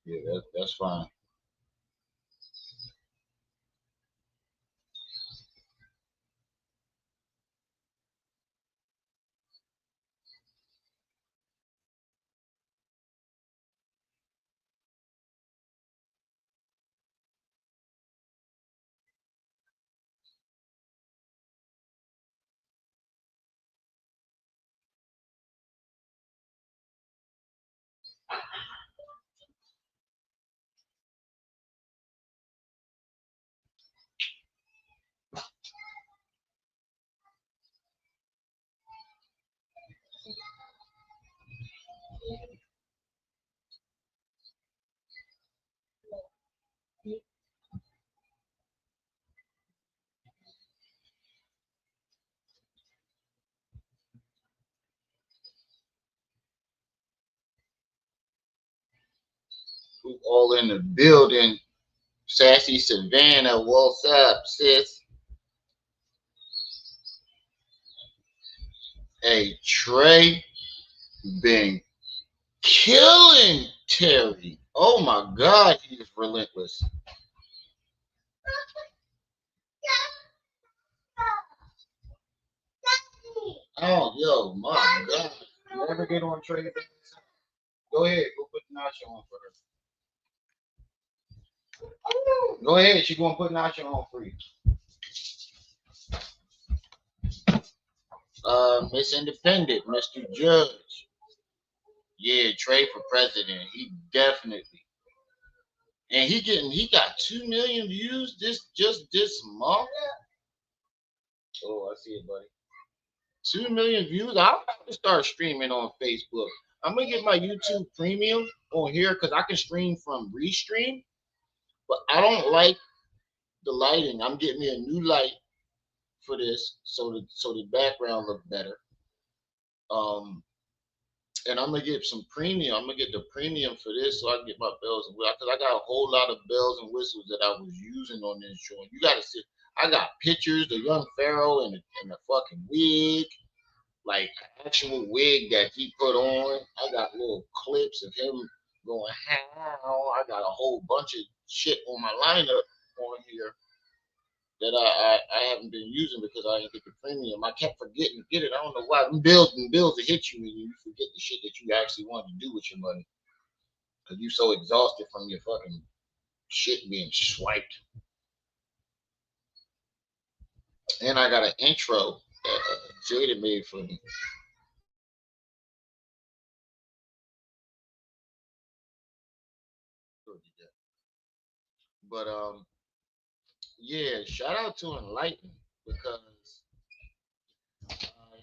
Yeah, that's fine. Who all in the building? Sassy Savannah, what's up, sis? Hey, Trey been killing Terry. Oh my God, he is relentless. Oh, yo, my God. You ever get on Trey? Go ahead, go put Nacho on for her. Go ahead, she gonna put Nacho on for you. Miss Independent, Mr. Judge. Yeah, Trey for president. He definitely. And he got 2 million views this month. Oh, I see it, buddy. 2 million views. I'll probably start streaming on Facebook. I'm gonna get my YouTube premium on here because I can stream from Restream, but I don't like the lighting. I'm getting me a new light for this so the background look better. Um, and I'm gonna get some premium. I'm gonna get the premium for this so I can get my bells and whistles. Because I got a whole lot of bells and whistles that I was using on this joint. You gotta see. I got pictures, the young Pharaoh and the fucking wig, like actual wig that he put on. I got little clips of him going how. I got a whole bunch of shit on my lineup on here that I haven't been using because I didn't get the premium. I kept forgetting to get it. I don't know why. Them bills will hit you and you forget the shit that you actually want to do with your money because you're so exhausted from your fucking shit being swiped. And I got an intro that Jada made for me. But yeah, shout out to Enlighten because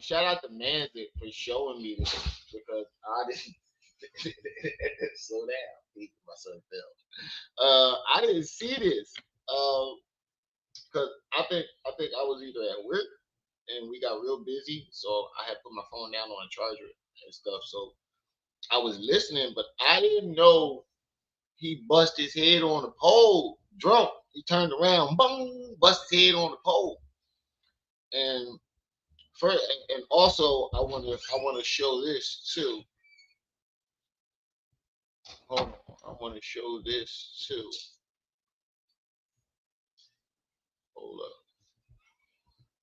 shout out to Manzik for showing me this because I didn't slow down. My son fell. I didn't see this because I think I was either at work and we got real busy, so I had put my phone down on a charger and stuff. So I was listening, but I didn't know he bust his head on the pole drunk. He turned around, boom, bust his head on the pole, and and also I want to show this too. Hold on, I want to show this too. Hold up.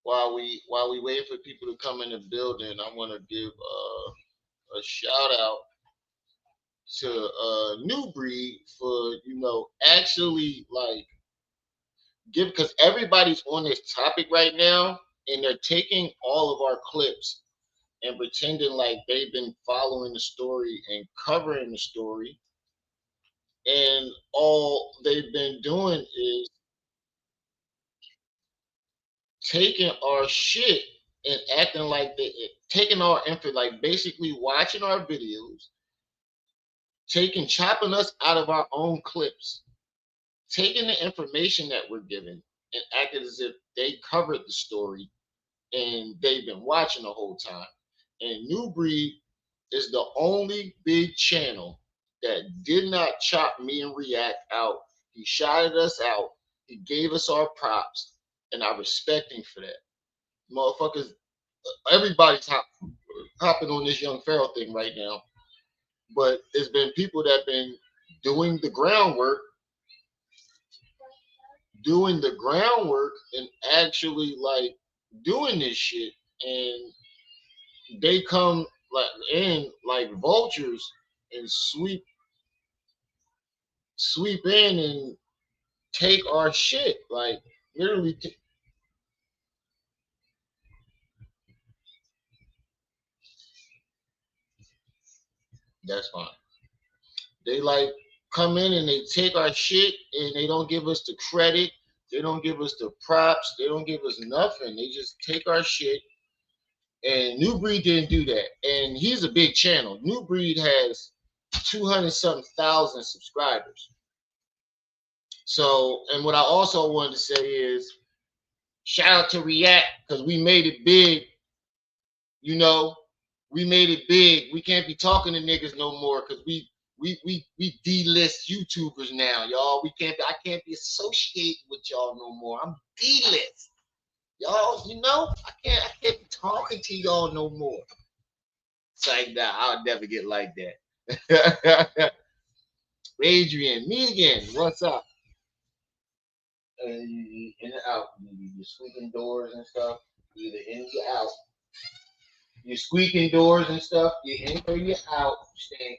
While we wait for people to come in the building, I want to give a shout out to New Breed for actually like give because everybody's on this topic right now and they're taking all of our clips and pretending like they've been following the story and covering the story and all they've been doing is taking our shit and acting like they taking our info like basically watching our videos chopping us out of our own clips, taking the information that we're given and acting as if they covered the story and they've been watching the whole time. And New Breed is the only big channel that did not chop me and React out. He shouted us out. He gave us our props, and I respect him for that. Motherfuckers, everybody's hopping on this young Pharaoh thing right now. But it's been people that been doing the groundwork and actually like doing this shit, and they come like in like vultures and sweep in and take our shit, like literally. That's fine. They like come in and they take our shit and they don't give us the credit. They don't give us the props. They don't give us nothing. They just take our shit. And New Breed didn't do that. And he's a big channel. New Breed has 200 something thousand subscribers. So, and what I also wanted to say is shout out to React because we made it big. You know, we made it big. We can't be talking to niggas no more because we D-list YouTubers now, y'all. I can't be associated with y'all no more. I'm D-list. Y'all, I can't be talking to y'all no more. It's like that. I'll never get like that. Adrian, me again. What's up? You in and out. You're squeaking doors and stuff. Either in or out. You're squeaking doors and stuff. You're in or you're out. Staying.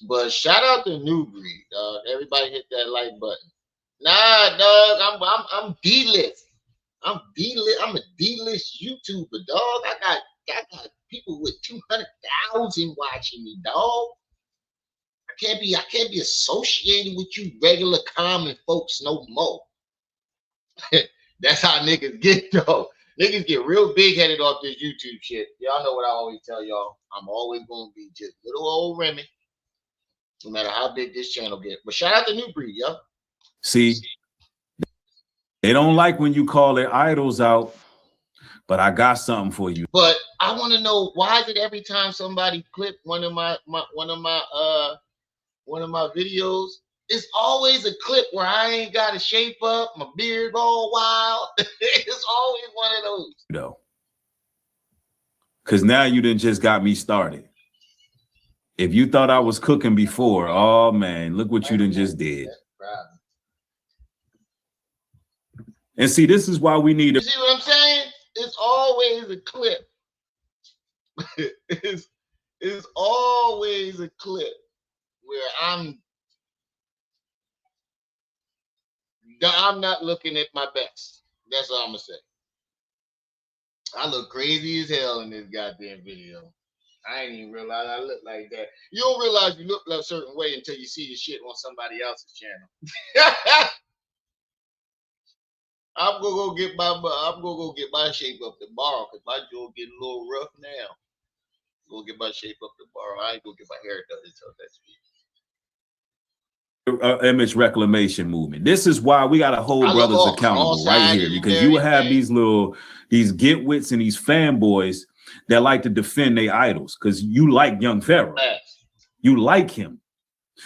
But shout out to New Breed, dog. Everybody hit that like button. Nah, dog. I'm D-list. I'm D-list. I'm a D-list YouTuber, dog. I got people with 200,000 watching me, dog. I can't be associated with you regular common folks no more. That's how niggas get though. Niggas get real big headed off this YouTube shit. Y'all know what I always tell y'all. I'm always gonna be just little old Remy, no matter how big this channel get. But shout out to New Breed, yo. See, they don't like when you call their idols out, but I got something for you. But I want to know, why is it every time somebody clip one of my videos, it's always a clip where I ain't got to shape up, my beard all wild. It's always one of those. No. Because now you done just got me started. If you thought I was cooking before, oh man, look what you done just did. And see, this is why we need to see what I'm saying? It's always a clip. it's always a clip where I'm not looking at my best. That's all I'm gonna say. I look crazy as hell in this goddamn video. I ain't even realize I look like that. You don't realize you look like a certain way until you see the shit on somebody else's channel. I'm gonna go get my shape up tomorrow because my jaw getting a little rough now. Go get my shape up tomorrow. I ain't gonna get my hair done until next week. Image reclamation movement. This is why we got to hold brothers accountable right here, because you have these get-wits and these fanboys that like to defend their idols because you like young Pharaoh. You like him.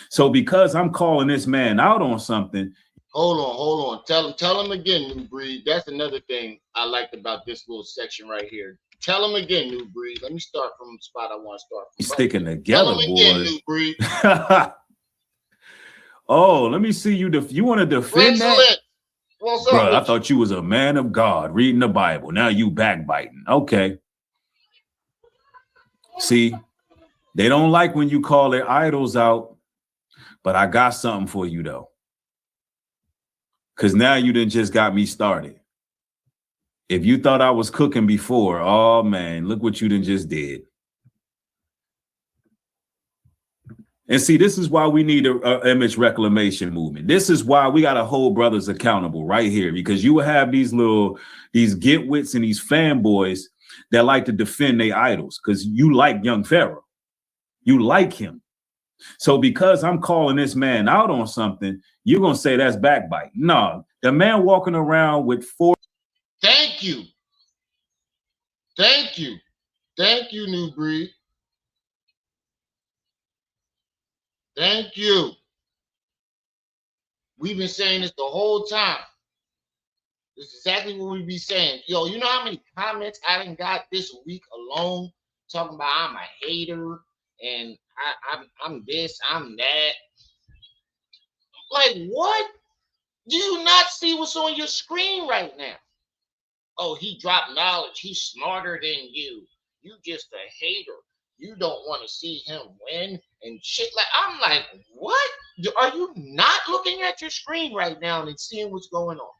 So because I'm calling this man out on something. Hold on. Tell him again, New Breed. That's another thing I liked about this little section right here. Tell him again, New Breed. Let me start from the spot I want to start from. Sticking together, boy. Again, New Breed. Oh, let me see you. You want to defend that? What's up, bro? I thought you was a man of God reading the Bible. Now you backbiting. Okay. See, they don't like when you call their idols out, but I got something for you though. Because now you done just got me started. If you thought I was cooking before, oh man, look what you done just did. And see, this is why we need a image reclamation movement. This is why we got to hold brothers accountable right here, because you have these get-wits and these fanboys that like to defend their idols because you like young Pharaoh. You like him. So because I'm calling this man out on something, you're going to say that's backbite. No, the man walking around with 4. Thank you. Thank you. Thank you, New Breed. Thank you. We've been saying this the whole time. This is exactly what we be saying. Yo, you know how many comments I done got this week alone talking about I'm a hater and I'm this, I'm that. Like, what? Do you not see what's on your screen right now? Oh, he dropped knowledge. He's smarter than you. You just a hater. You don't want to see him win and shit. Like, I'm like, what? Are you not looking at your screen right now and seeing what's going on?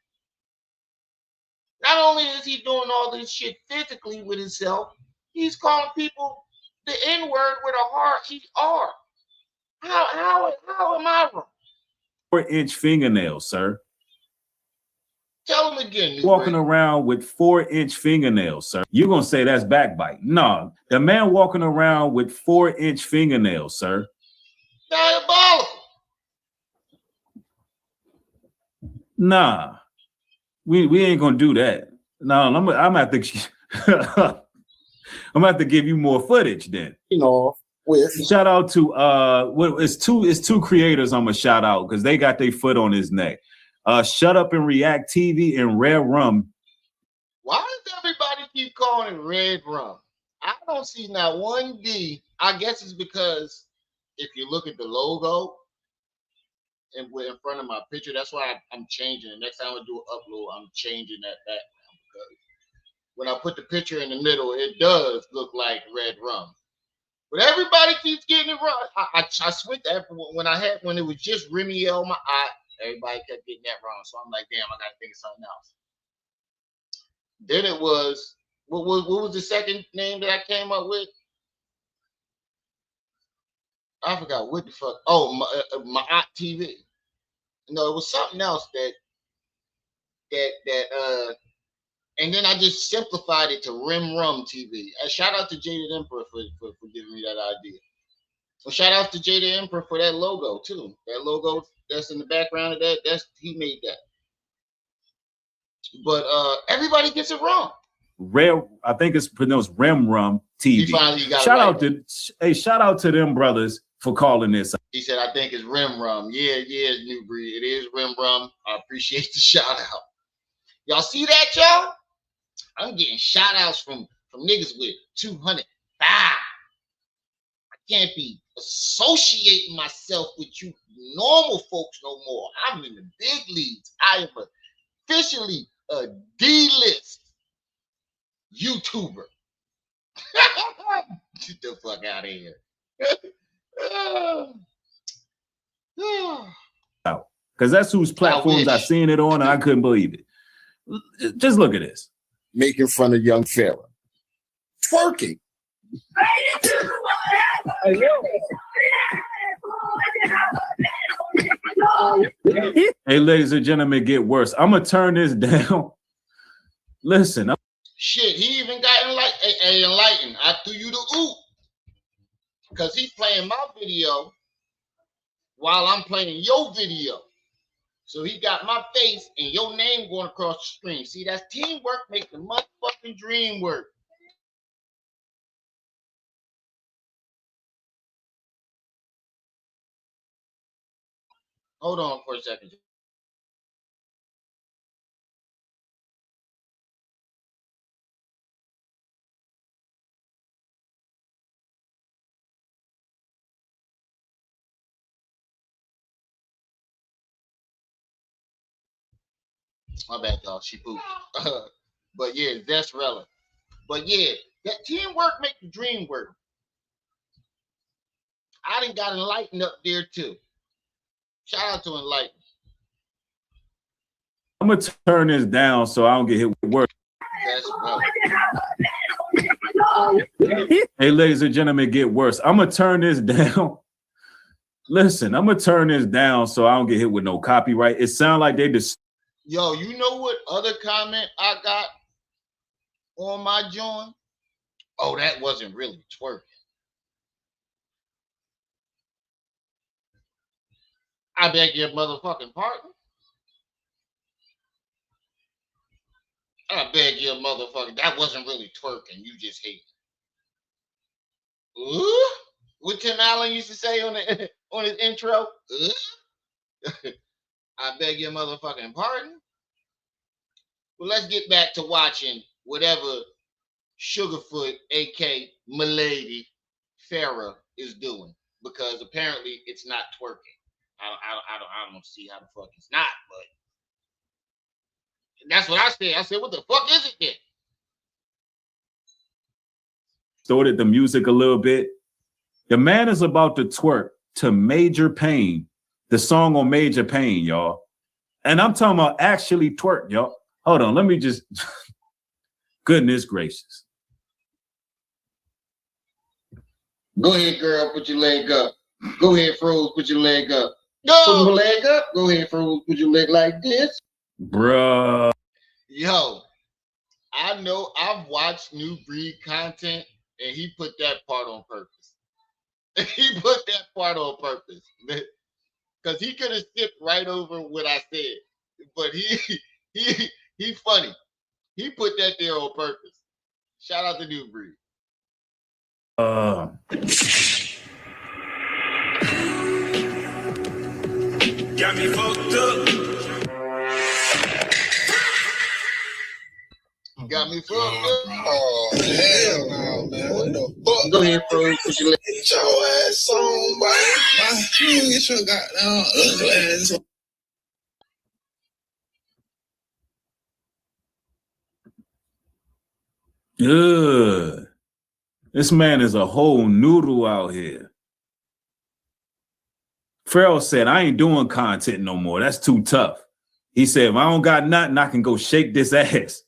Not only is he doing all this shit physically with himself, he's calling people the N-word with a hard ER. How am I wrong? 4-inch fingernails, sir. Tell him again. Walking around with 4-inch fingernails, sir. You're gonna say that's backbite. No, the man walking around with 4-inch fingernails, sir. Diabolical. Nah, we ain't gonna do that. No, I'm gonna have to I'm gonna have to give you more footage then. You know, with shout out to it's two creators I'm gonna shout out because they got their foot on his neck. Shut Up and React TV and Red Rum. Why does everybody keep calling it Red Rum? I don't see not one D. I guess it's because if you look at the logo and in front of my picture, that's why I'm changing it. Next time I do an upload, I'm changing that background because when I put the picture in the middle, it does look like Red Rum. But everybody keeps getting it wrong. I switched that when it was just Remiel my eye. Everybody kept getting that wrong. So I'm like, damn, I gotta think of something else. Then it was what was the second name that I came up with? I forgot what the fuck. Oh, my TV. No, it was something else that and then I just simplified it to Rim Rum TV. Shout out to Jaded Emperor for giving me that idea. Well, shout out to Jaded Emperor for that logo too. That logo that's in the background of that, he made that. But everybody gets it wrong. I think it's pronounced Rim Rum TV. He finally got shout it out right. Shout out to them brothers for calling this. He said, I think it's Rim Rum. Yeah, it's New Breed. It is Rim Rum. I appreciate the shout out. Y'all see that, y'all? I'm getting shout outs from niggas with 200. I can't be associating myself with you normal folks no more. I'm in the big leagues. I am officially a D-list YouTuber. Get the fuck out of here. Because that's whose platforms I seen it on, and I couldn't believe it. Just look at this. Making fun of young Pharaoh. Twerking. Hey, ladies and gentlemen, get worse. I'm gonna turn this down. Listen. Shit, he even got enlightened. I threw you the oop. Because he's playing my video while I'm playing your video. So he got my face and your name going across the screen. See, that's teamwork, make the motherfucking dream work. Hold on for a second. My bad, y'all. She pooped. But yeah, that's relevant. But yeah, that teamwork make the dream work. I done got enlightened up there too. Shout out to Enlightened. I'm gonna turn this down so I don't get hit with work. That's relevant. Hey, ladies and gentlemen, get worse. I'm gonna turn this down. Listen, I'm gonna turn this down so I don't get hit with no copyright. It sounds like they just. Yo, you know what other comment I got on my joint? Oh, that wasn't really twerking. I beg your motherfucking pardon. I beg your motherfucking. That wasn't really twerking. You just hate it. Ooh, what Tim Allen used to say on his intro. I beg your motherfucking pardon. Well, let's get back to watching whatever Sugarfoot, aka Milady, Pharaoh is doing because apparently it's not twerking. I don't see how the fuck it's not, but that's what I said. I said, what the fuck is it then? Distorted the music a little bit. The man is about to twerk to Major Pain, the song on Major Pain, y'all. And I'm talking about actually twerk, y'all. Hold on, let me just, goodness gracious. Go ahead, girl, put your leg up. Go ahead, Froze, put your leg up. Put your leg up. Go ahead, Froze, put your leg like this. Bruh. Yo, I know I've watched New Breed content and he put that part on purpose. He put that part on purpose. Because he could have skipped right over what I said. But he funny. He put that there on purpose. Shout out to New Breed. Got me fucked up. Got me fucked up. Oh, hell no, man. What the fuck? Go ahead, Froze, put your leg. Get your ass on, boy. You get your goddamn ugly ass on. Good. This man is a whole noodle out here. Pharaoh said, I ain't doing content no more. That's too tough. He said, if I don't got nothing, I can go shake this ass.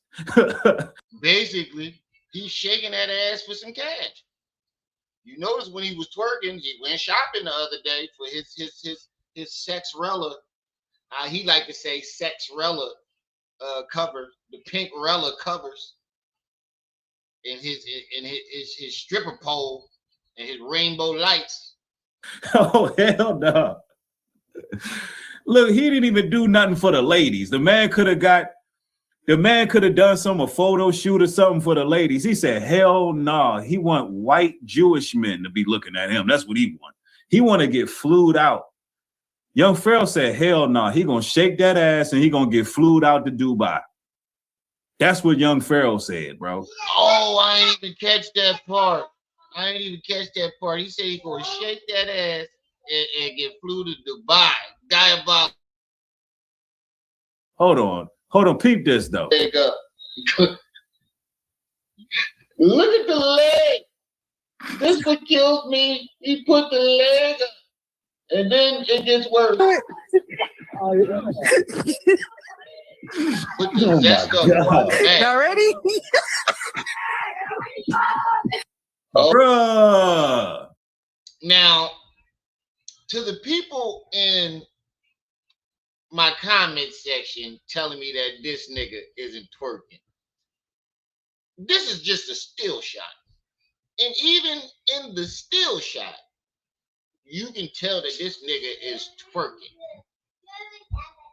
Basically, he's shaking that ass for some cash. You notice when he was twerking, he went shopping the other day for his Sexrella. He like to say Sexrella cover, the pink Rella covers, and his stripper pole and his rainbow lights. Oh, hell no. Look, he didn't even do nothing for the ladies. The man could have done a photo shoot or something for the ladies. He said, hell no. Nah. He want white Jewish men to be looking at him. That's what he want. He want to get flued out. Young Pharaoh said, hell no. Nah. He going to shake that ass and he going to get flued out to Dubai. That's what young Pharaoh said, bro. Oh, I ain't even catch that part. He said he going to shake that ass and get flew to Dubai. Diabolical. Hold on. Peep this, though. Leg up. Look at the leg. This what killed me. He put the leg up. And then it gets worse. Put the zest up. Already? Bruh. Now, to the people in my comment section telling me that this nigga isn't twerking, this is just a still shot. And even in the still shot, you can tell that this nigga is twerking.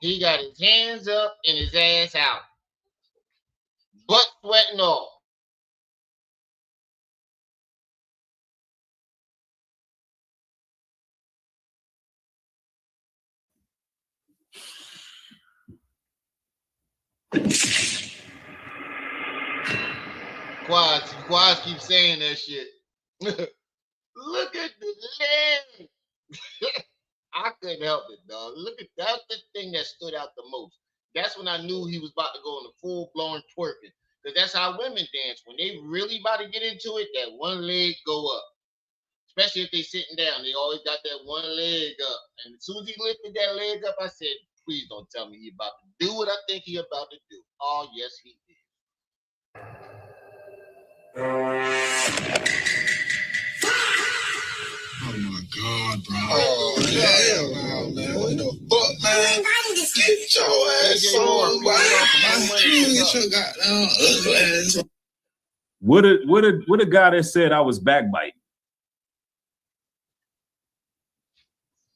He got his hands up and his ass out. Butt sweating off. Quads keep saying that shit. Look at the leg. I couldn't help it, dog. Look at that's the thing that stood out the most. That's when I knew he was about to go into full-blown twerking. Because that's how women dance. When they really about to get into it, that one leg go up. Especially if they sitting down. They always got that one leg up. And as soon as he lifted that leg up, I said, please don't tell me he about to do what I think he about to do. Oh, yes, he did. Oh my God, bro. Oh, hell no, man. What the fuck, man? Get your ass on, boy. You get your goddamn ugly ass on. What a guy that said I was backbiting.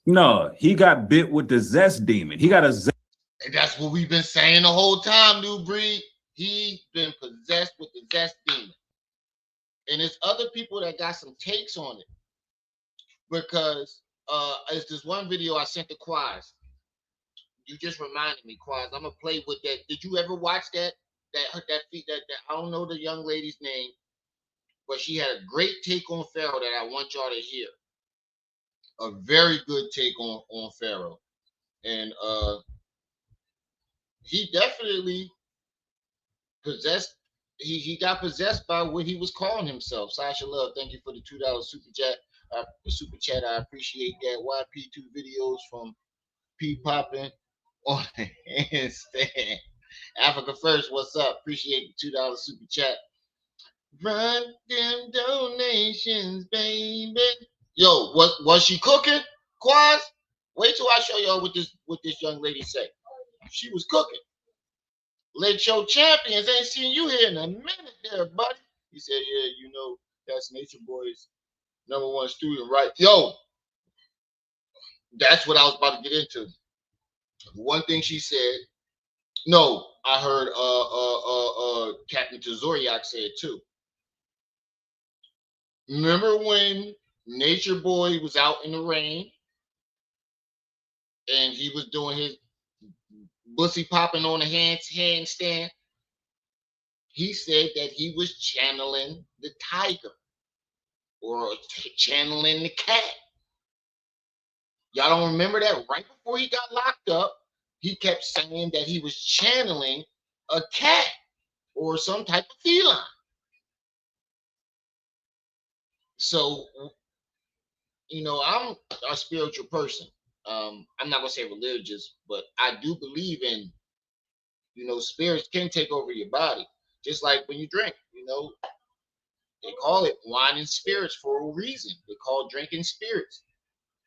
No, he got bit with the zest demon. He got a zest. And that's what we've been saying the whole time, New Breed. He's been possessed with the zest demon. And there's other people that got some takes on it. Because it's this one video I sent to Quaz. You just reminded me, Quaz. I'm gonna play with that. Did you ever watch that? That I don't know the young lady's name, but she had a great take on Pharaoh that I want y'all to hear. A very good take on Pharaoh. And he definitely possessed, he got possessed by what he was calling himself. Sasha Love, thank you for the $2 super chat. I appreciate that. YP2 videos from P Poppin on the handstand. Africa First, what's up? Appreciate the $2 super chat. Run them donations, baby. Yo, was she cooking? Quaz? Wait till I show y'all what this young lady said. She was cooking. Let Show Champions, ain't seen you here in a minute there, buddy. He said, yeah, you know, that's Nature Boy's #1 student, right? Yo, that's what I was about to get into. One thing she said, no, I heard Captain Tazoriak say it too. Remember when Nature Boy was out in the rain and he was doing his bussy popping on the handstand? He said that he was channeling the tiger or channeling the cat. Y'all don't remember that? Right before he got locked up, he kept saying that he was channeling a cat or some type of feline. So, you know, I'm a spiritual person. I'm not gonna say religious, but I do believe in, you know, spirits can take over your body. Just like when you drink, you know, they call it wine and spirits for a reason. They call drinking spirits.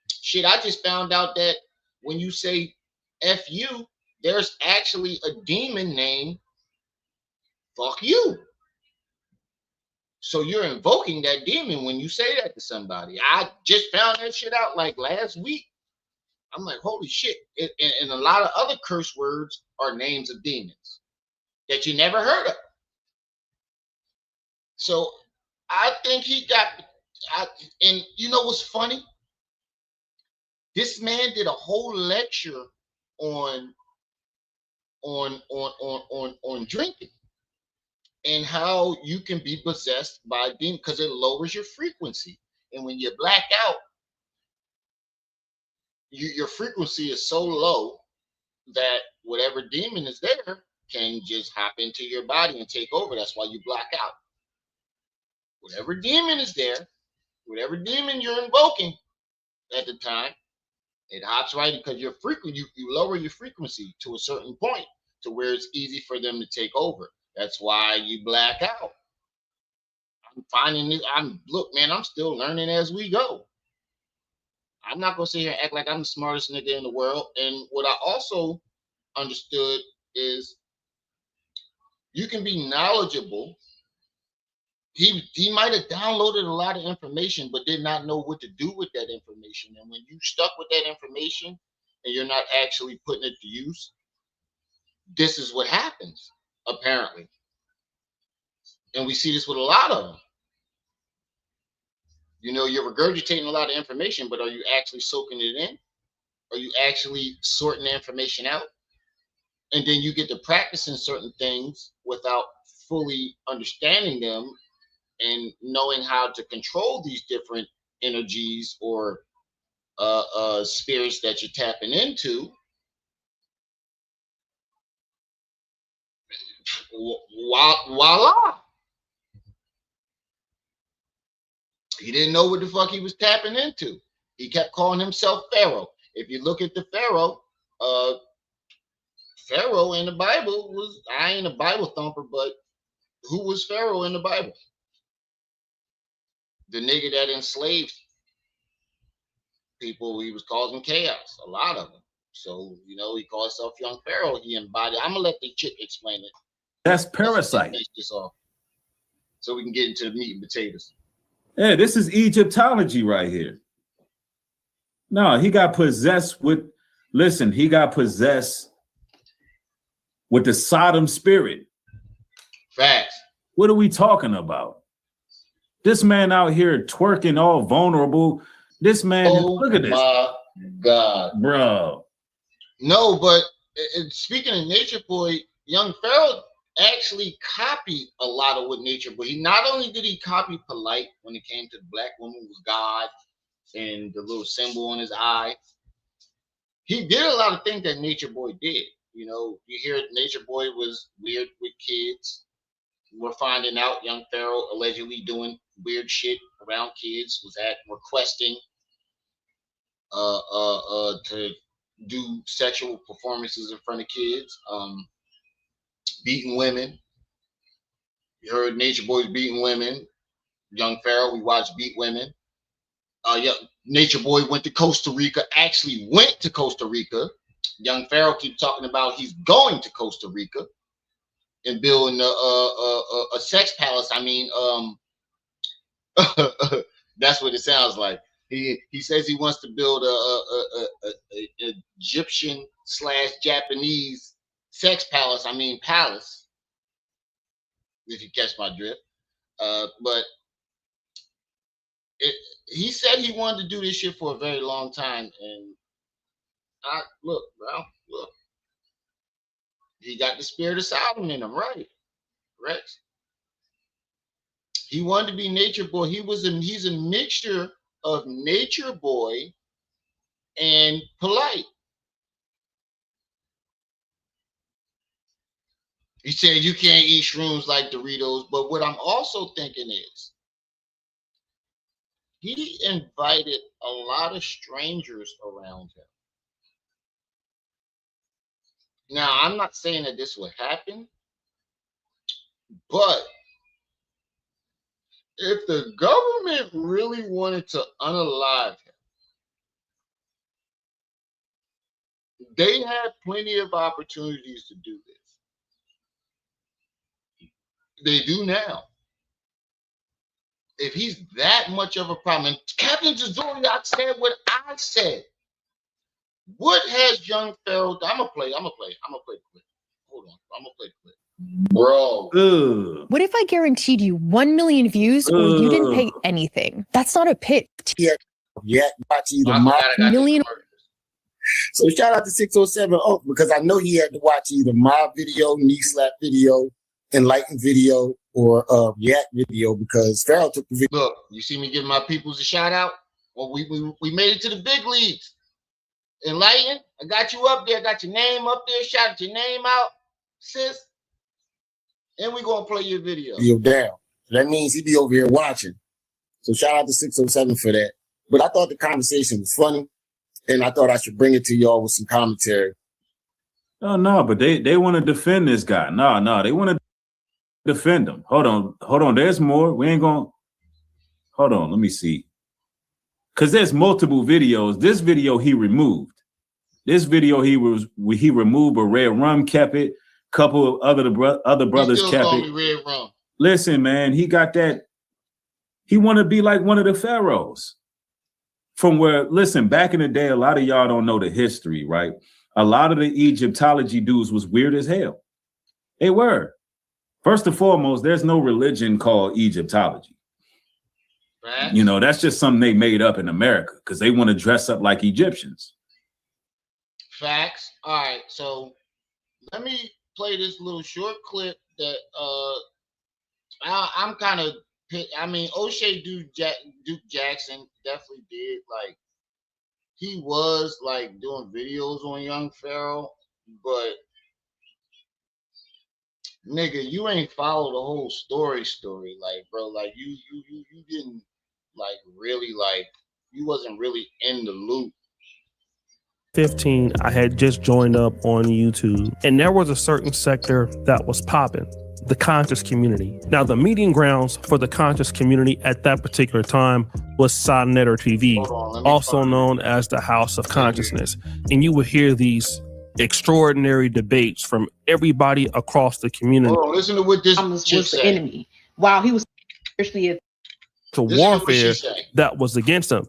Shit, I just found out that when you say F you, there's actually a demon named Fuck You. So you're invoking that demon when you say that to somebody. I just found that shit out like last week. I'm like, holy shit. And a lot of other curse words are names of demons that you never heard of. So I think he got, and you know what's funny? This man did a whole lecture on drinking and how you can be possessed by a demon because it lowers your frequency. And when you black out, your frequency is so low that whatever demon is there can just hop into your body and take over. That's why you black out. Whatever demon is there, whatever demon you're invoking at the time, it hops right because your frequency, you lower your frequency to a certain point to where it's easy for them to take over. That's why you black out. I'm finding this. Look, man, I'm still learning as we go. I'm not gonna sit here and act like I'm the smartest nigga in the world. And what I also understood is you can be knowledgeable. He might have downloaded a lot of information, but did not know what to do with that information. And when you stuck with that information and you're not actually putting it to use, this is what happens, apparently. And we see this with a lot of them. You know, you're regurgitating a lot of information, but are you actually soaking it in? Are you actually sorting the information out? And then you get to practicing certain things without fully understanding them and knowing how to control these different energies or spirits that you're tapping into. Voila. He didn't know what the fuck he was tapping into. He kept calling himself Pharaoh. If you look at the Pharaoh, Pharaoh in the Bible was, I ain't a Bible thumper, but who was Pharaoh in the Bible? The nigga that enslaved people, he was causing chaos, a lot of them. So, you know, he called himself Young Pharaoh. He embodied. I'm gonna let the chick explain it. That's parasite. Finish this off so we can get into the meat and potatoes. Yeah, this is Egyptology right here. No, he got possessed with, listen, he got possessed with the Sodom spirit. Facts. What are we talking about? This man out here twerking all vulnerable. This man, look at this. My God. Bro. No, but speaking of Nature Boy, Young Pharaoh actually copied a lot of what Nature Boy. He not only did he copy Polite when it came to the black woman was God and the little symbol on his eye. He did a lot of things that Nature Boy did. You know, you hear Nature Boy was weird with kids. We're finding out young Pharaoh allegedly doing weird shit around kids, was at requesting to do sexual performances in front of kids, beating women. You heard Nature Boy's beating women. Young Pharaoh, we watched beat women. Yeah, Nature Boy went to Costa Rica, actually went to Costa Rica. Young Pharaoh keeps talking about he's going to Costa Rica and building a sex palace. I mean, that's what it sounds like. He says he wants to build a Egyptian / Japanese sex palace. I mean palace, if you catch my drift. But he said he wanted to do this shit for a very long time, and look, he got the spirit of Solomon in him, right? Rex. He wanted to be Nature Boy. He's a mixture of Nature Boy and Polite. He said you can't eat shrooms like Doritos, but what I'm also thinking is he invited a lot of strangers around him. Now, I'm not saying that this would happen, but if the government really wanted to unalive him, they had plenty of opportunities to do this. They do now. If he's that much of a problem, and Captain Zazoriak said what I said. What has young Pharaoh done? I'm gonna play the clip. Hold on, I'm gonna play the clip. Bro. What if I guaranteed you 1 million views or you didn't pay anything? That's not a pit. Yeah, watch either million. So shout out to 607 Oak, because I know he had to watch either my video, knee slap video, enlightened video, or react video, because Pharaoh took the video. Look, you see me giving my peoples a shout out? Well, we made it to the big leagues. Enlightened, I got you up there, got your name up there, shouted your name out, sis. And we're gonna play your video. Down. That means he be over here watching. So shout out to 607 for that. But I thought the conversation was funny, and I thought I should bring it to y'all with some commentary. No, but they want to defend this guy. No, they want to defend him. Hold on. There's more. We ain't gonna. Hold on. Let me see. Because there's multiple videos. This video he removed. This video he removed, but Red Rum kept it. Couple of other brothers kept it. Red Rum. Listen, man, he got that. He want to be like one of the pharaohs. From where, listen, back in the day, a lot of y'all don't know the history, right? A lot of the Egyptology dudes was weird as hell. They were. First and foremost, there's no religion called Egyptology. Right. You know, that's just something they made up in America because they want to dress up like Egyptians. Facts. All right, so let me play this little short clip that I'm kind of. I mean, O'Shea Duke Jackson definitely did, like, he was like doing videos on young Pharaoh, but nigga, you ain't follow the whole story, like, bro, like you didn't like really, like, you wasn't really in the loop. 15, I had just joined up on YouTube, and there was a certain sector that was popping, the conscious community. Now, the meeting grounds for the conscious community at that particular time was Sonnetter TV, also known as the House of Consciousness. And you would hear these extraordinary debates from everybody across the community. Hold on, listen to what this was the enemy, while he was spiritually to warfare that was against him.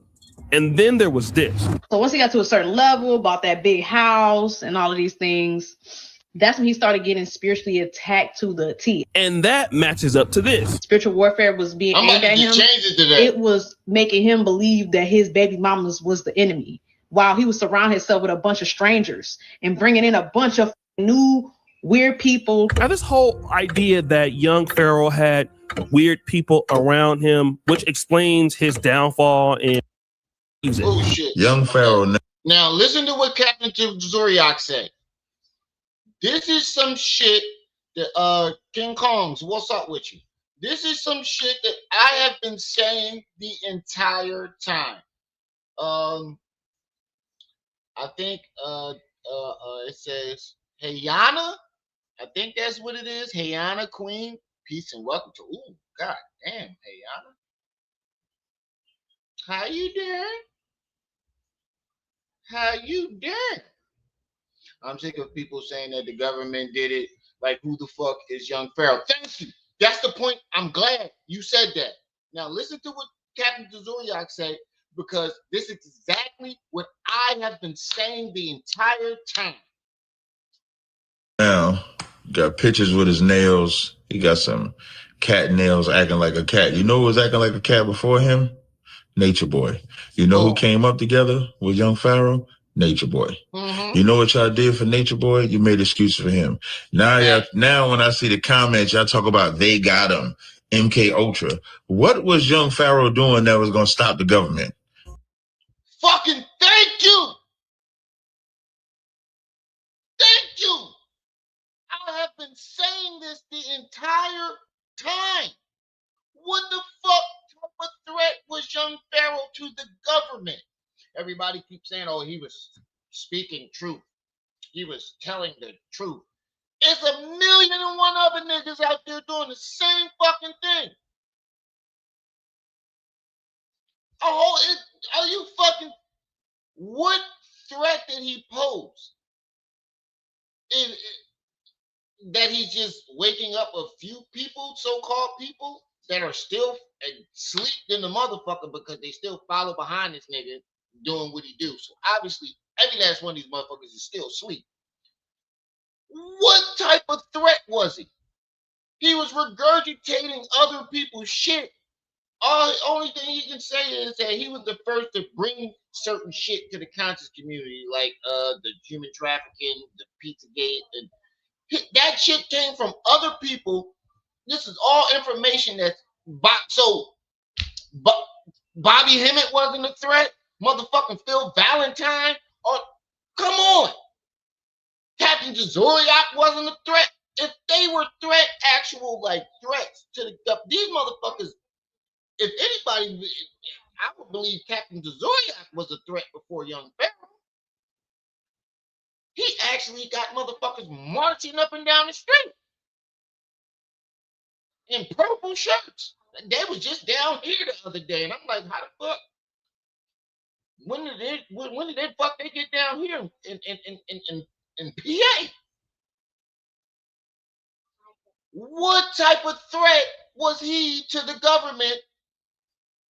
And then there was this. So once he got to a certain level, bought that big house and all of these things, that's when he started getting spiritually attacked to the T. And that matches up to this. Spiritual warfare was being aimed at him. It was making him believe that his baby mamas was the enemy, while he was surrounding himself with a bunch of strangers and bringing in a bunch of new weird people. Now, this whole idea that young Pharaoh had weird people around him, which explains his downfall in music. Oh shit. Young Pharaoh. Now listen to what Captain Zuriak said. This is some shit that King Kongs, what's up with you? This is some shit that I have been saying the entire time. I think it says Hayana. I think that's what it is. Hayana Queen. Peace and welcome to. Ooh, god damn, Hayana. How you doing? How you doing? I'm sick of people saying that the government did it. Like, who the fuck is young Pharaoh? Thank you. That's the point. I'm glad you said that. Now listen to what Captain Zuriak said, because this is exactly what I have been saying the entire time. Now, got pictures with his nails. He got some cat nails acting like a cat. You know who was acting like a cat before him? Nature Boy. You know who came up together with young Pharaoh? Nature Boy. You know what y'all did for Nature Boy? You made excuses for him. Now when I see the comments, y'all talk about they got him, MK Ultra. What was young Pharaoh doing that was going to stop the government? Fucking thank you. Thank you. I have been saying this the entire time. What the fuck type of threat was young Pharaoh to the government? Everybody keeps saying, oh, he was speaking truth. He was telling the truth. It's 1,000,001 other niggas out there doing the same fucking thing. Are you fucking... What threat did he pose? That he's just waking up a few people, so-called people, that are still asleep in the motherfucker because they still follow behind this nigga doing what he do. So obviously, every last one of these motherfuckers is still asleep. What type of threat was he? He was regurgitating other people's shit. Only thing you can say is that he was the first to bring certain shit to the conscious community, like the human trafficking, the Pizzagate, and that shit came from other people. This is all information that's but Bobby Hemmett wasn't a threat. Motherfucking Phil Valentine. Come on. Captain Zuriak wasn't a threat. If they were actual threats to the these motherfuckers, if anybody, I would believe Captain Zuriak was a threat before young Pharaoh. He actually got motherfuckers marching up and down the street in purple shirts. They was just down here the other day, and I'm like, how the fuck? When did they fuck they get down here in PA? What type of threat was he to the government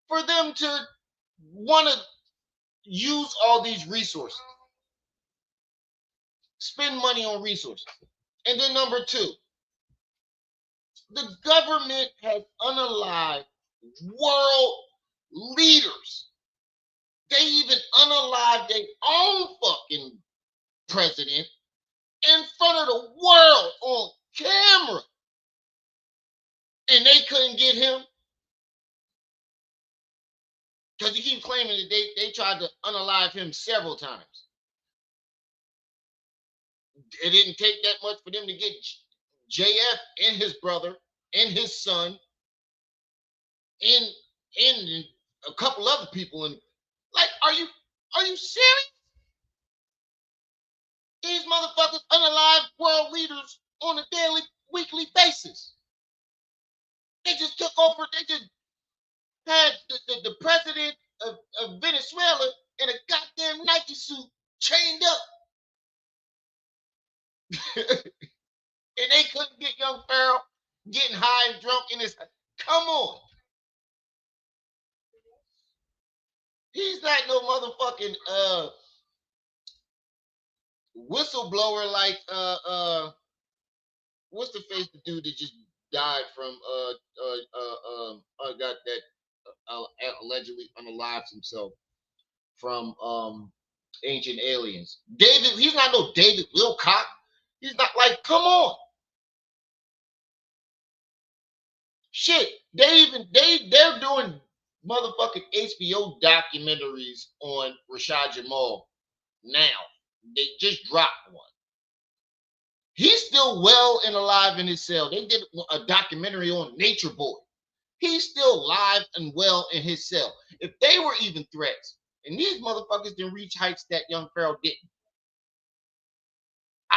for them to want to use all these resources? Spend money on resources. And then number two, the government has unalived world leaders. They even unalived their own fucking president in front of the world on camera. And they couldn't get him because he keeps claiming that they tried to unalive him several times. It didn't take that much for them to get JF and his brother and his son and a couple other people. And like, are you serious? These motherfuckers unalive world leaders on a daily, weekly basis. They just took over. They just had the president of Venezuela in a goddamn Nike suit chained up. And they couldn't get young Pharaoh getting high and drunk in his... Come on. He's not no motherfucking whistleblower like what's the face the dude that just died from got that allegedly unalived himself from Ancient Aliens. David, he's not no David Wilcock. He's not like, come on. Shit, they're doing motherfucking HBO documentaries on Rashad Jamal now. They just dropped one. He's still well and alive in his cell. They did a documentary on Nature Boy. He's still alive and well in his cell. If they were even threats, and these motherfuckers didn't reach heights that young Pharaoh didn't.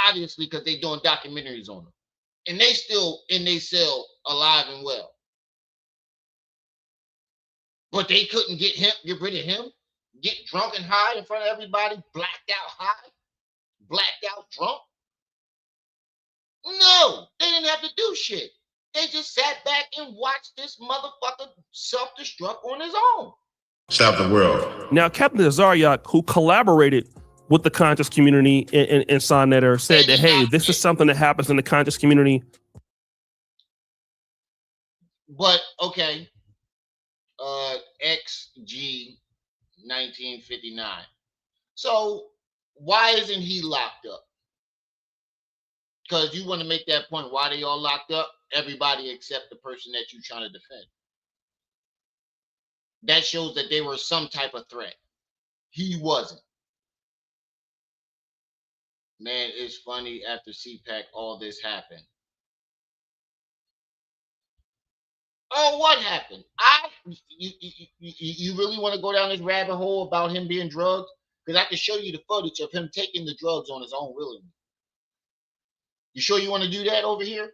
Obviously, because they doing documentaries on him. And they still in their cell alive and well. But they couldn't get rid of him, get drunk and high in front of everybody, blacked out high, blacked out drunk. No, they didn't have to do shit. They just sat back and watched this motherfucker self-destruct on his own. Stop the world. Now, Captain Azariak, who collaborated with the conscious community in Sonnetter, said that, hey, this is something that happens in the conscious community. But, okay. XG 1959. So, why isn't he locked up? Because you want to make that point. Why they all locked up? Everybody except the person that you're trying to defend. That shows that they were some type of threat. He wasn't. Man, it's funny, after CPAC, all this happened. Oh, what happened? You really want to go down this rabbit hole about him being drugged? Because I can show you the footage of him taking the drugs on his own willingly. You sure you want to do that over here?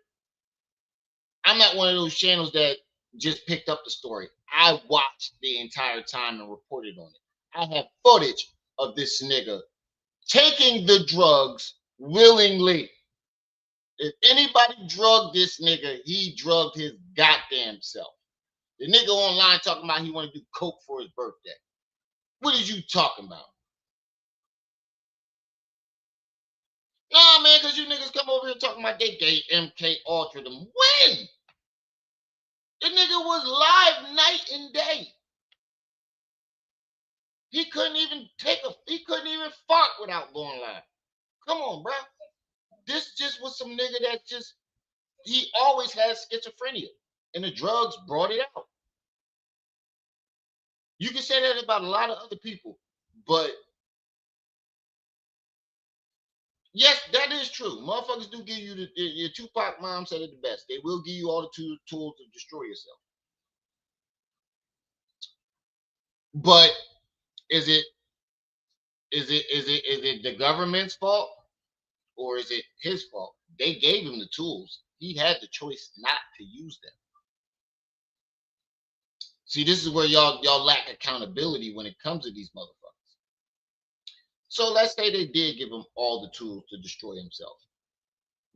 I'm not one of those channels that just picked up the story. I watched the entire time and reported on it. I have footage of this nigga taking the drugs willingly. If anybody drugged this nigga, he drugged his goddamn self. The nigga online talking about he want to do coke for his birthday. What is you talking about? Nah, man, because you niggas come over here talking about they gay MK Ultra them. When? The nigga was live night and day. He couldn't even fart without going live. Come on, bro. This just was some nigga that he always has schizophrenia. And the drugs brought it out. You can say that about a lot of other people. But yes, that is true. Motherfuckers do give you your Tupac mom said it the best. They will give you all the tools to destroy yourself. But is it the government's fault or is it his fault? They gave him the tools. He had the choice not to use them. See, this is where y'all lack accountability when it comes to these motherfuckers. So let's say they did give him all the tools to destroy himself.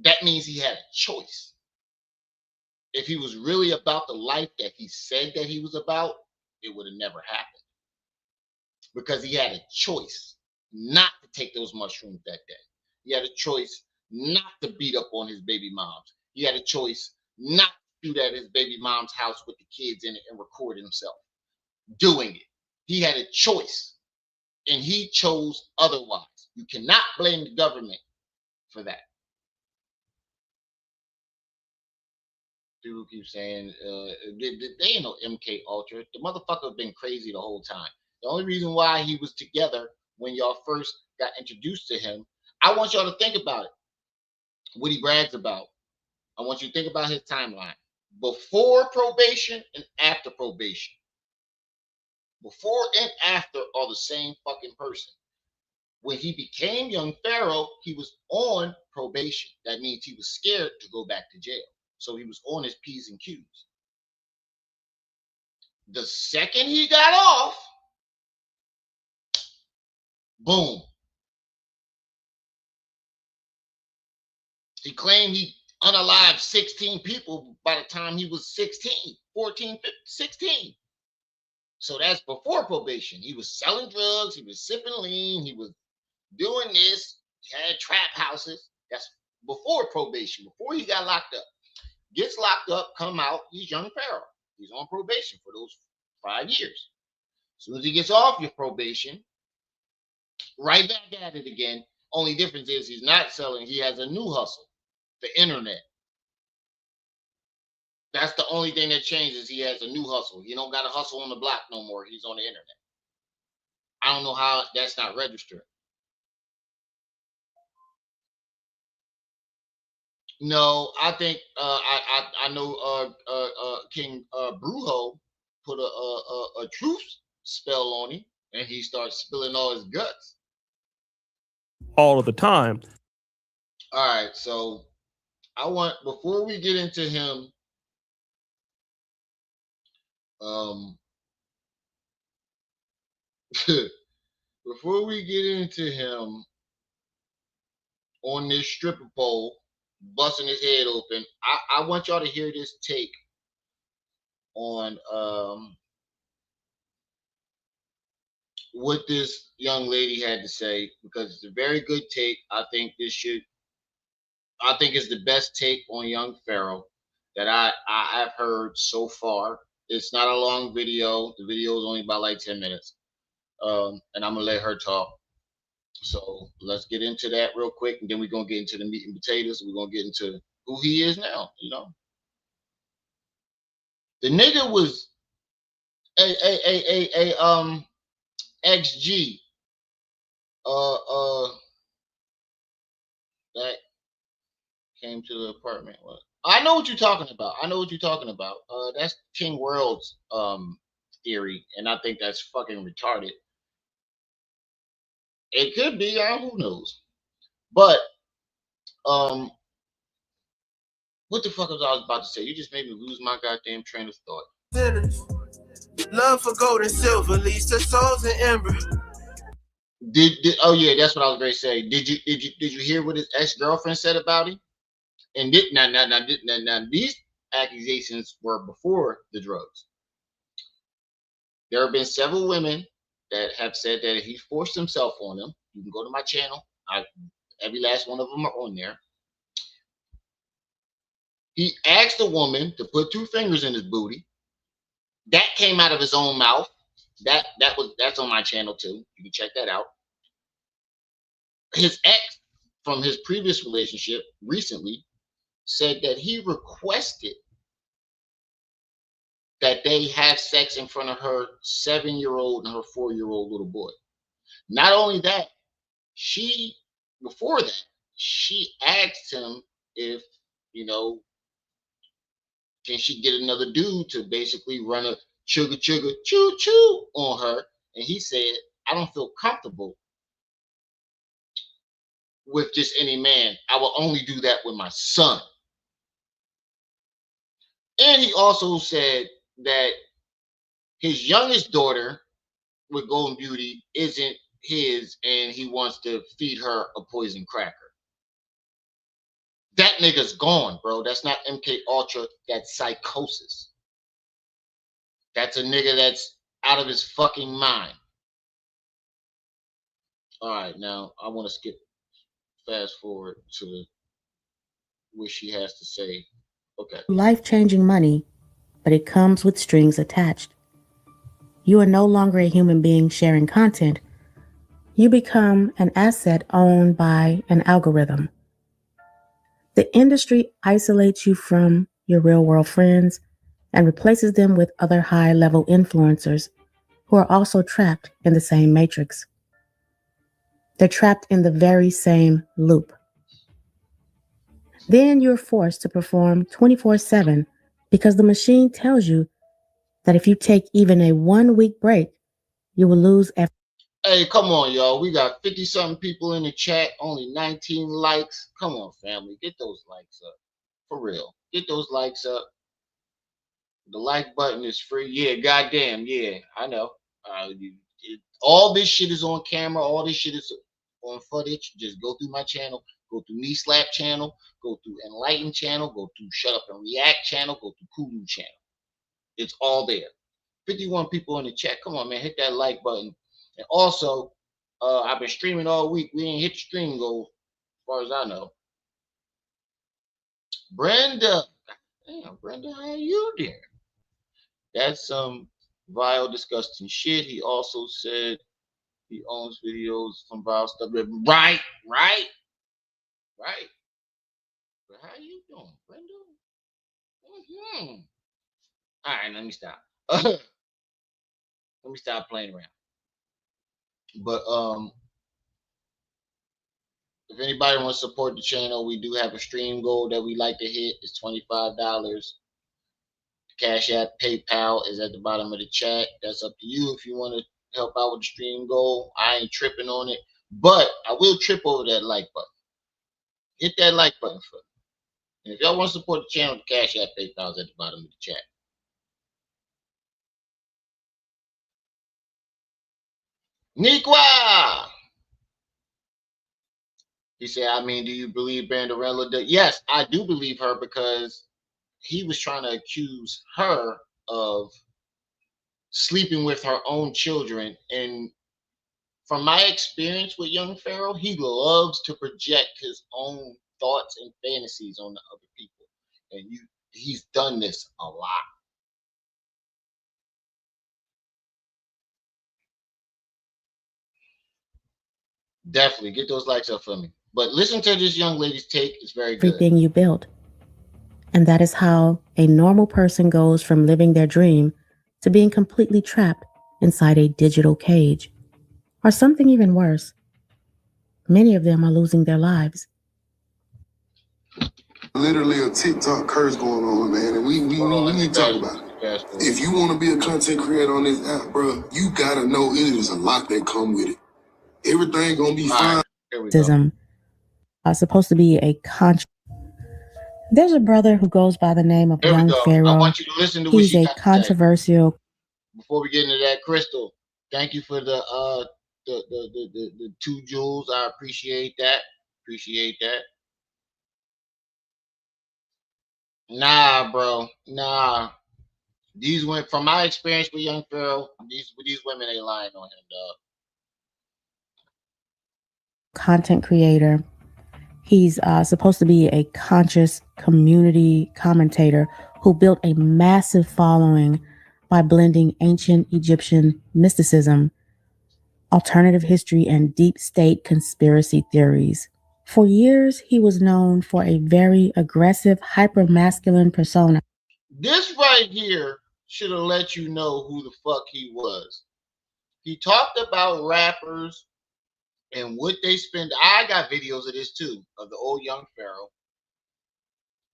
That means he had a choice. If he was really about the life that he said that he was about, it would have never happened. Because he had a choice not to take those mushrooms that day. He had a choice not to beat up on his baby moms. He had a choice not to shoot at his baby mom's house with the kids in it and record himself doing it. He had a choice, and he chose otherwise. You cannot blame the government for that. People keep saying they ain't no MK Ultra. The motherfucker been crazy the whole time. The only reason why he was together when y'all first got introduced to him, I want y'all to think about it. What he brags about. I want you to think about his timeline. Before probation and after probation. Before and after are the same fucking person. When he became young Pharaoh, he was on probation. That means he was scared to go back to jail. So he was on his P's and Q's. The second he got off, boom. He claimed he unalived 16 people by the time he was 16, 14, 15, 16. So that's before probation. He was selling drugs. He was sipping lean. He was doing this. He had trap houses. That's before probation, before he got locked up. Gets locked up, come out, he's young Pharaoh. He's on probation for those 5 years. As soon as he gets off your probation, right back at it again. Only difference is he's not selling. He has a new hustle, the internet. That's the only thing that changes. He has a new hustle. He don't got a hustle on the block no more. He's on the internet. I don't know how that's not registered. No, I think I know King Brujo put a truth spell on him, and he starts spilling all his guts. All of the time. All right, so I want, before we get into him, before we get into him on this stripper pole, busting his head open, I want y'all to hear this take on what this young lady had to say, because it's a very good take. I think it's the best take on young Pharaoh that I've heard so far. It's not a long video. The video is only about like 10 minutes. And I'm gonna let her talk. So let's get into that real quick, and then we're gonna get into the meat and potatoes. We're gonna get into who he is now. The nigga was a XG. That came to the apartment. What? I know what you're talking about. That's King World's theory, and I think that's fucking retarded. It could be, who knows? But what the fuck was I about to say? You just made me lose my goddamn train of thought. Love for gold and silver leads to souls and ember. Oh yeah, that's what I was going to say. Did you hear what his ex-girlfriend said about him? And now these accusations were before the drugs. There have been several women that have said that he forced himself on them. You can go to my channel. Every last one of them are on there. He asked a woman to put 2 fingers in his booty. That came out of his own mouth. That's on my channel too. You can check that out. His ex from his previous relationship recently said that he requested that they have sex in front of her 7-year-old and her 4-year-old little boy. Not only that, before that, she asked him if, can she get another dude to basically run a chugga chugga choo choo on her? And he said, I don't feel comfortable with just any man. I will only do that with my son. And he also said that his youngest daughter with Golden Beauty isn't his, and he wants to feed her a poison cracker. That nigga's gone, bro. That's not MK Ultra. That's psychosis. That's a nigga that's out of his fucking mind. All right, now I want to fast forward to what she has to say. Okay. Life-changing money, but it comes with strings attached. You are no longer a human being sharing content. You become an asset owned by an algorithm. The industry isolates you from your real-world friends and replaces them with other high-level influencers who are also trapped in the same matrix. They're trapped in the very same loop. Then you're forced to perform 24/7 because the machine tells you that if you take even a 1-week break, you will lose everything. Hey, come on, y'all. We got 50-something people in the chat, only 19 likes. Come on, family. Get those likes up. For real. Get those likes up. The like button is free. Yeah, goddamn. Yeah, I know. All this shit is on camera. All this shit is on footage. Just go through my channel. Go through Me Slap channel. Go through Enlighten channel. Go through Shut Up and React channel. Go through Kulu channel. It's all there. 51 people in the chat. Come on, man. Hit that like button. And also, I've been streaming all week. We ain't hit the stream goal, as far as I know. Brenda. Damn, Brenda, how you doing? That's some vile, disgusting shit. He also said He owns videos from Val stuff. Right. But how you doing, Brenda? Mm-hmm. All right, let me stop. Let me stop playing around. But if anybody wants to support the channel, we do have a stream goal that we like to hit. It's $25. Cash App, PayPal is at the bottom of the chat. That's up to you if you want to help out with the stream goal. I ain't tripping on it, but I will trip over that like button. Hit that like button for me. And if y'all want to support the channel, the Cash App, PayPal is at the bottom of the chat. Nikwa! He said, I mean, do you believe Banderella did? Yes, I do believe her because he was trying to accuse her of sleeping with her own children. And from my experience with young Pharaoh, he loves to project his own thoughts and fantasies on the other people. And he's done this a lot. Definitely get those likes up for me. But listen to this young lady's take. It's very good. Everything you built. And that is how a normal person goes from living their dream to being completely trapped inside a digital cage. Or something even worse. Many of them are losing their lives. Literally a TikTok curse going on, man, and we need to talk about it. If you want to be a content creator on this app, bro, you gotta know it is a lot that come with it. Everything gonna be fine. Are supposed to be a There's a brother who goes by the name of Young Pharaoh. I want you to listen to what He's a controversial. Before we get into that, Crystal, thank you for the 2 jewels. I appreciate that. Nah, bro. Nah. These went from my experience with Young Pharaoh. These women ain't lying on him, dog. Content creator. He's supposed to be a conscious community commentator who built a massive following by blending ancient Egyptian mysticism, alternative history, and deep state conspiracy theories. For years, he was known for a very aggressive, hyper-masculine persona. This right here should have let you know who the fuck he was. He talked about rappers and what they spend. I got videos of this too, of the old Young Pharaoh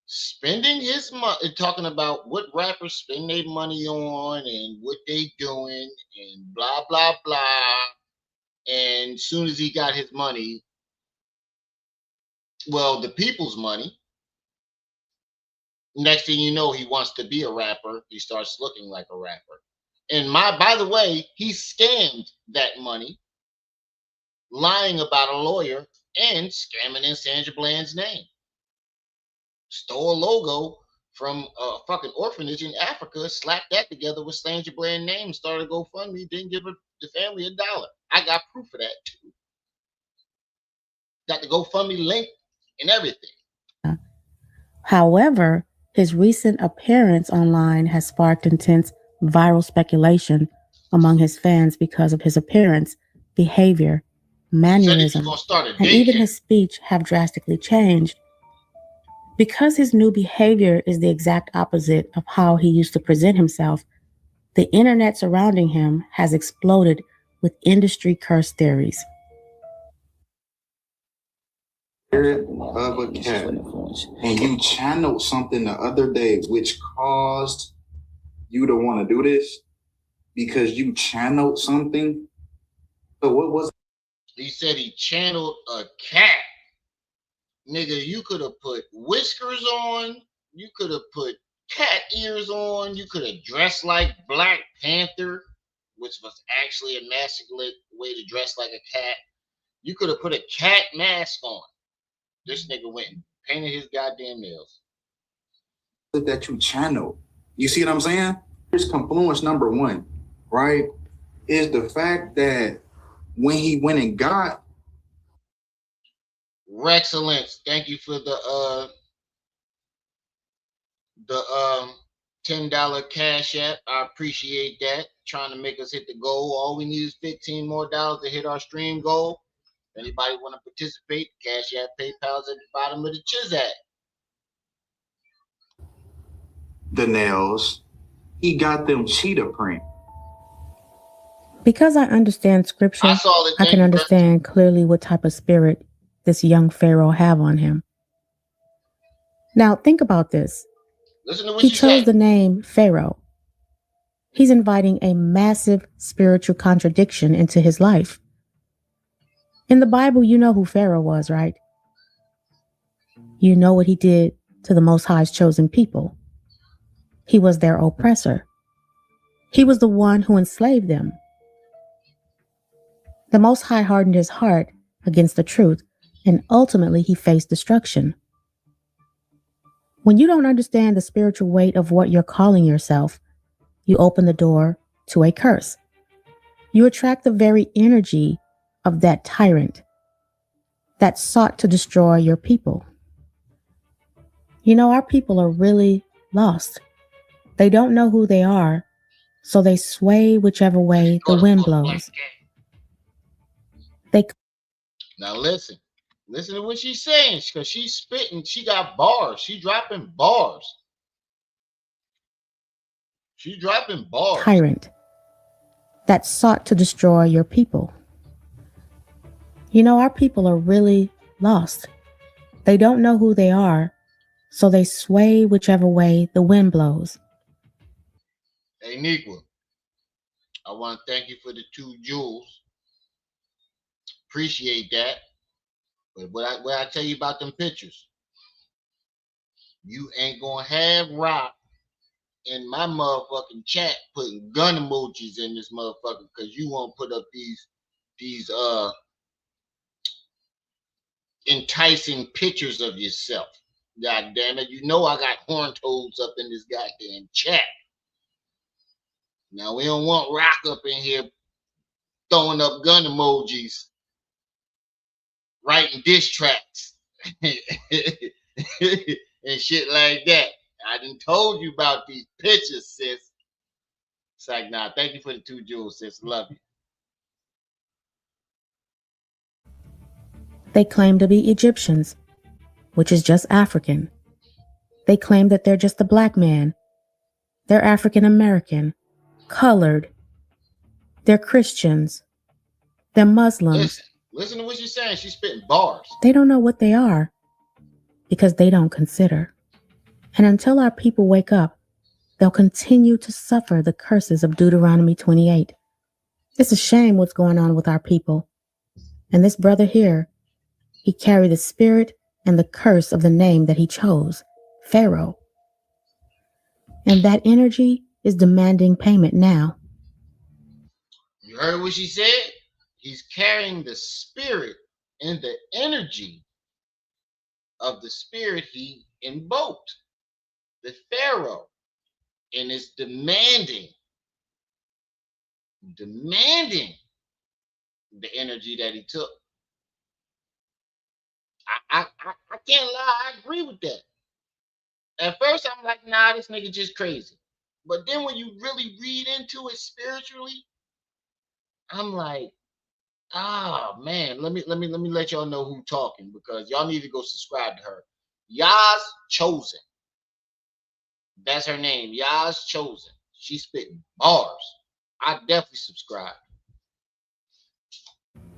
spending his money, talking about what rappers spend their money on and what they doing and blah blah blah. And as soon as he got his money, well, the people's money, next thing you know, he wants to be a rapper. He starts looking like a rapper. And by the way, he scammed that money, lying about a lawyer and scamming in Sandra Bland's name. Stole a logo from a fucking orphanage in Africa, slapped that together with Sandra Bland's name, started a GoFundMe, didn't give the family $1. I got proof of that too. Got the GoFundMe link and everything. However, his recent appearance online has sparked intense viral speculation among his fans because of his appearance, behavior, mannerism, and even his speech have drastically changed. Because his new behavior is the exact opposite of how he used to present himself, the internet surrounding him has exploded with industry curse theories. Spirit of a cat, and you channeled something the other day which caused you to want to do this because you channeled something. But what was it? He said he channeled a cat. Nigga, you could have put whiskers on, you could have put cat ears on, you could have dressed like Black Panther, which was actually a masculine way to dress like a cat. You could have put a cat mask on. This nigga went and painted his goddamn nails. That you channel. You see what I'm saying? Here's confluence number 1, right? Is the fact that when he went and got Rexcellence, thank you for the $10 Cash App. I appreciate that. Trying to make us hit the goal. All we need is $15 more to hit our stream goal. If anybody want to participate, Cash App, PayPal's at the bottom of the Chizat. The nails, he got them cheetah print. Because I understand scripture, I can understand clearly what type of spirit this young Pharaoh have on him. Now, think about this. Listen to what he chose the name Pharaoh. He's inviting a massive spiritual contradiction into his life. In the Bible, you know who Pharaoh was, right? You know what he did to the Most High's chosen people. He was their oppressor. He was the one who enslaved them. The Most High hardened his heart against the truth, and ultimately he faced destruction. When you don't understand the spiritual weight of what you're calling yourself, you open the door to a curse. You attract the very energy of that tyrant that sought to destroy your people. You know, our people are really lost. They don't know who they are, so they sway whichever way the wind blows. Now listen to what she's saying, because she's spitting. She got bars. She dropping bars. She's dropping bars. Tyrant that sought to destroy your people. You know, our people are really lost. They don't know who they are, so they sway whichever way the wind blows. Hey, Nequa, I want to thank you for the 2 jewels. Appreciate that. But what I tell you about them pictures, you ain't gonna have Rock in my motherfucking chat putting gun emojis in this motherfucker, because you won't put up these enticing pictures of yourself. God damn it. You know I got horn toads up in this goddamn chat. Now we don't want Rock up in here throwing up gun emojis, writing diss tracks and shit like that. I done told you about these pictures, sis. It's like, nah, thank you for the 2 jewels, sis. Love you. They claim to be Egyptians, which is just African. They claim that they're just a black man. They're African American, colored. They're Christians. They're Muslims. Listen to what she's saying. She's spitting bars. They don't know what they are because they don't consider. And until our people wake up, they'll continue to suffer the curses of Deuteronomy 28. It's a shame what's going on with our people. And this brother here, he carried the spirit and the curse of the name that he chose, Pharaoh. And that energy is demanding payment now. You heard what she said? He's carrying the spirit and the energy of the spirit he invoked, the Pharaoh, and is demanding the energy that he took. I can't lie, I agree with that. At first, I'm like, nah, this nigga just crazy. But then when you really read into it spiritually, I'm like, oh man, let me let y'all know who talking, because y'all need to go subscribe to her. Yaz Chosen. That's her name, Yaz Chosen. She's spitting bars. I definitely subscribe.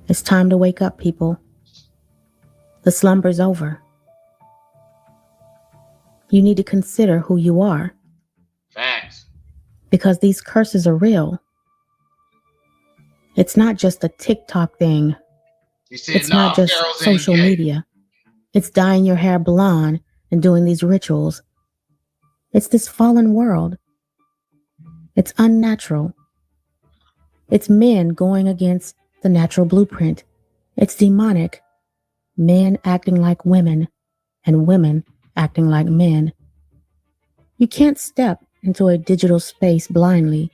It's time to wake up, people. The slumber's over. You need to consider who you are. Facts. Because these curses are real. It's not just a TikTok thing. It's not just social media. It's dyeing your hair blonde and doing these rituals. It's this fallen world. It's unnatural. It's men going against the natural blueprint. It's demonic. Men acting like women and women acting like men. You can't step into a digital space blindly.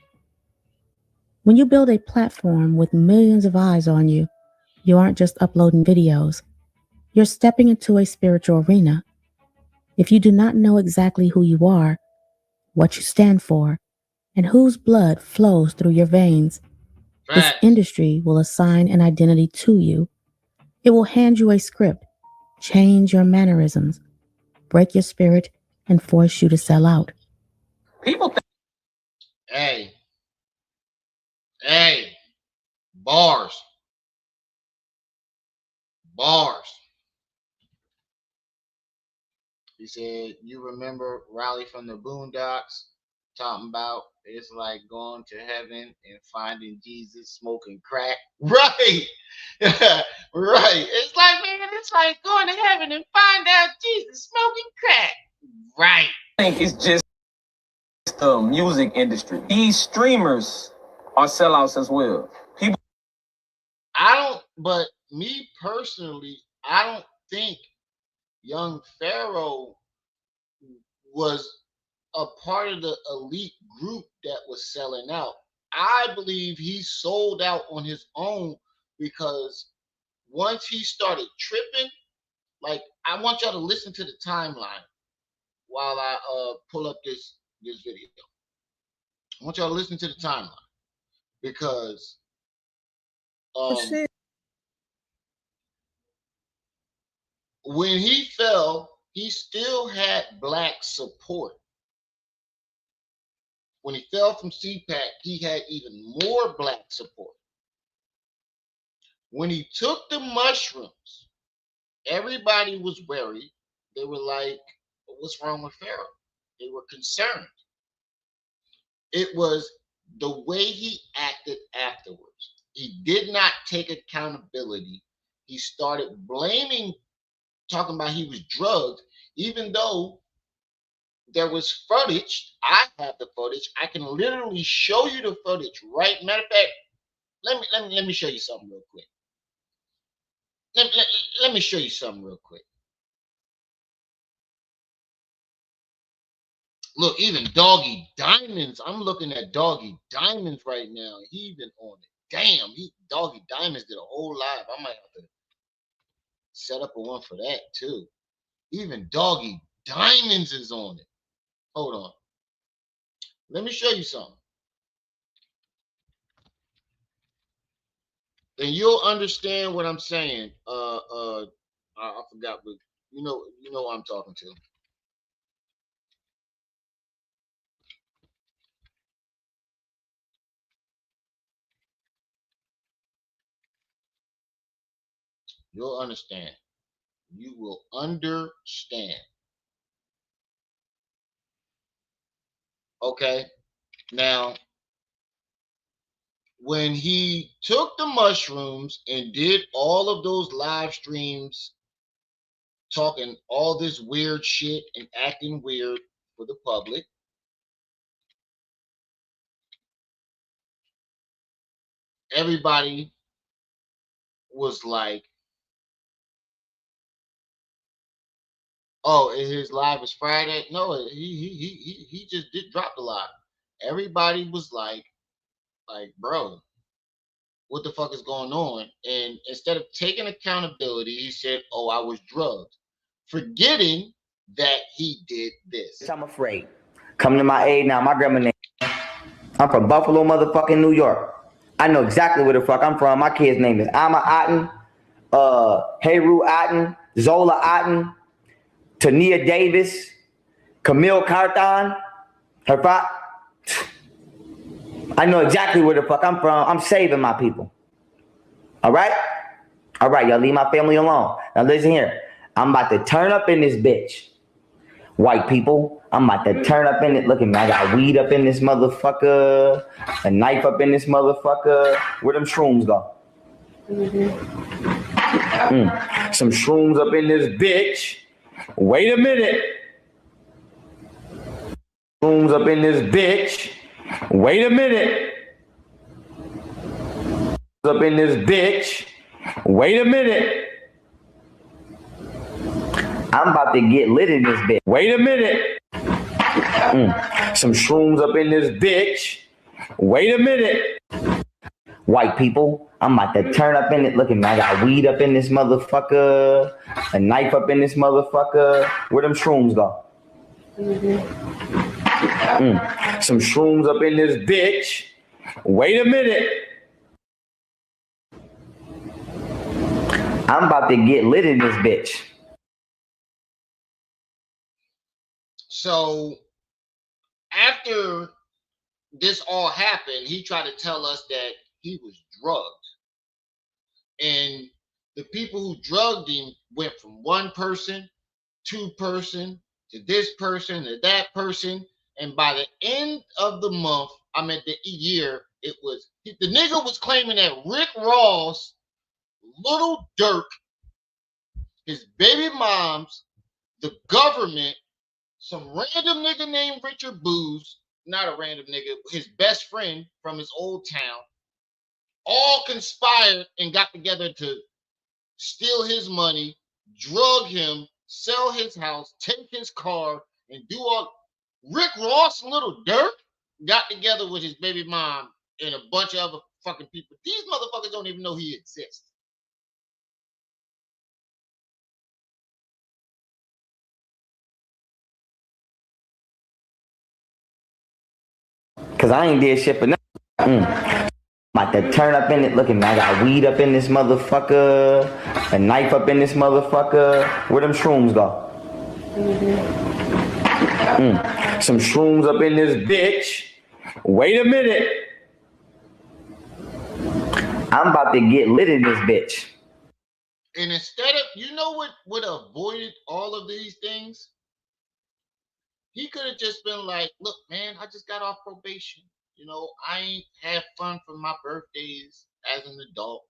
When you build a platform with millions of eyes on you, you aren't just uploading videos. You're stepping into a spiritual arena. If you do not know exactly who you are, what you stand for, and whose blood flows through your veins. This industry will assign an identity to you. It will hand you a script, change your mannerisms, break your spirit, and force you to sell out. People think, hey, bars. He said, you remember Raleigh from the Boondocks talking about it's like going to heaven and finding Jesus smoking crack. Right. Right. It's like, man, it's like going to heaven and find out Jesus smoking crack. Right. I think it's just the music industry. These streamers are sellouts as well. But me personally, I don't think young Pharaoh was a part of the elite group that was selling out. I believe he sold out on his own because once he started tripping, like, I want y'all to listen to the timeline while I pull up this video. I want y'all to listen to the timeline because when he fell, he still had black support. When he fell from CPAC, he had even more black support. When he took the mushrooms, everybody was worried. They were like, what's wrong with Pharaoh? They were concerned. It was the way he acted afterwards. He did not take accountability. He started blaming, talking about he was drugged, even though there was footage. I have the footage. I can literally show you the footage, right? Matter of fact, let me show you something real quick. Let me show you something real quick. Look, even Doggy Diamonds. I'm looking at Doggy Diamonds right now. He even on it. Damn, Doggy Diamonds did a whole live. I might have to set up a one for that too. Even Doggy Diamonds is on it. Hold on. Let me show you something. Then you'll understand what I'm saying. I forgot, but you know what I'm talking to. You'll understand. You will understand. Okay. Now, when he took the mushrooms and did all of those live streams, talking all this weird shit and acting weird for the public, everybody was like, oh, his live is Friday. No, he just did drop the live. Everybody was like, bro, what the fuck is going on? And instead of taking accountability, he said, oh, I was drugged, forgetting that he did this. I'm afraid. Come to my aid now. My grandma name. I'm from Buffalo, motherfucking New York. I know exactly where the fuck I'm from. My kid's name is Amma Otten, Heru Otten, Zola Otten, Tania Davis, Camille Carthon, her father. I know exactly where the fuck I'm from. I'm saving my people. All right? All right, y'all leave my family alone. Now listen here. I'm about to turn up in this bitch. White people, I'm about to turn up in it. Look at me. I got weed up in this motherfucker. A knife up in this motherfucker. Where them shrooms go? Some shrooms up in this bitch. Wait a minute. Shrooms up in this bitch. Wait a minute. Up in this bitch. Wait a minute. I'm about to get lit in this bitch. Wait a minute. Some shrooms up in this bitch. Wait a minute. White people, I'm about to turn up in it. Look at me. I got weed up in this motherfucker. A knife up in this motherfucker. Where them shrooms go? Some shrooms up in this bitch. Wait a minute. I'm about to get lit in this bitch. So after this all happened, he tried to tell us that he was drugged. And the people who drugged him went from one person, two person, to this person, to that person. And by the end of the month, the year, it was the nigga was claiming that Rick Ross, Little Dirk, his baby moms, the government, some random nigga named Richard Booz, not a random nigga, his best friend from his old town, all conspired and got together to steal his money, drug him, sell his house, take his car, and do all. Rick Ross and Little Dirk got together with his baby mom and a bunch of other fucking people. These motherfuckers don't even know he exists. Cause I ain't did shit for nothing. About to turn up in it, looking. I got weed up in this motherfucker, a knife up in this motherfucker. Where them shrooms go? Some shrooms up in this bitch. Wait a minute. I'm about to get lit in this bitch. And instead of, you know what would have avoided all of these things? He could have just been like, look, man, I just got off probation. I ain't had fun for my birthdays as an adult.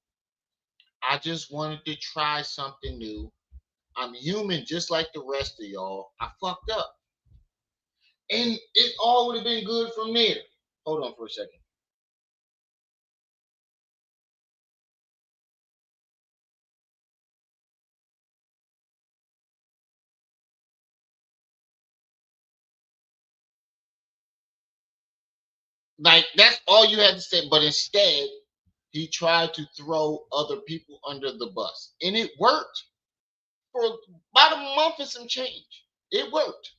I just wanted to try something new. I'm human just like the rest of y'all. I fucked up. And it all would have been good from there. Hold on for a second. Like, that's all you had to say. But instead, he tried to throw other people under the bus. And it worked for about a month and some change. It worked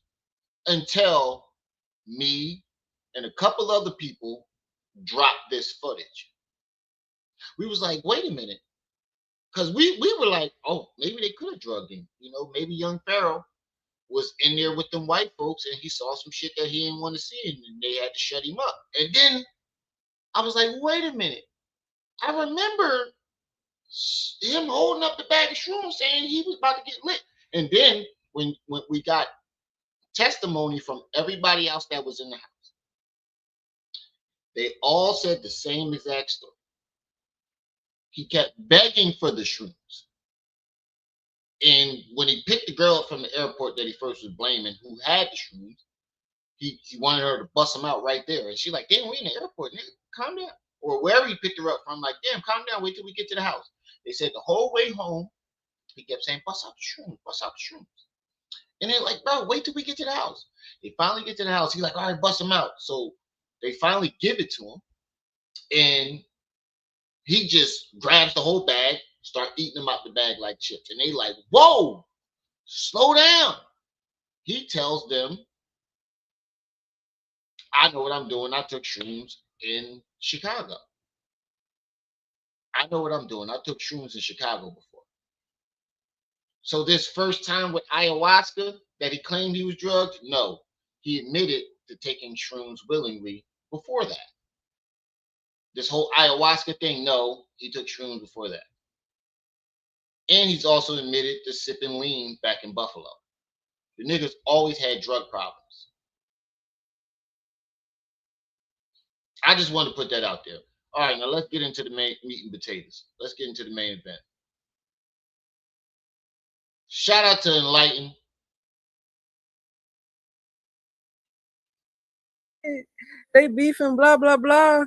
until me and a couple other people dropped this footage. We was like, wait a minute. Because we were like, oh, maybe they could have drugged him. Maybe young Pharaoh was in there with them white folks and he saw some shit that he didn't want to see and they had to shut him up. And then I was like, wait a minute. I remember him holding up the bag of shrooms saying he was about to get lit. And then when we got testimony from everybody else that was in the house, they all said the same exact story. He kept begging for the shrooms. And when he picked the girl up from the airport that he first was blaming, who had the shrooms, he wanted her to bust them out right there. And she's like, damn, we in the airport, nigga, calm down. Or wherever he picked her up from, like, damn, calm down, wait till we get to the house. They said the whole way home, he kept saying, bust out the shrooms, bust out the shrooms. And they're like, bro, wait till we get to the house. They finally get to the house. He's like, all right, bust them out. So they finally give it to him. And he just grabs the whole bag, start eating them out the bag like chips. And they like, whoa, slow down. He tells them, I know what I'm doing. I took shrooms in Chicago. I know what I'm doing. I took shrooms in Chicago before. So this first time with ayahuasca that he claimed he was drugged, no. He admitted to taking shrooms willingly before that. This whole ayahuasca thing, no, he took shrooms before that. And he's also admitted to sipping lean back in Buffalo. The niggas always had drug problems. I just wanted to put that out there. All right, now let's get into the main meat and potatoes. Let's get into the main event. Shout out to Enlighten. They beefing, blah, blah, blah.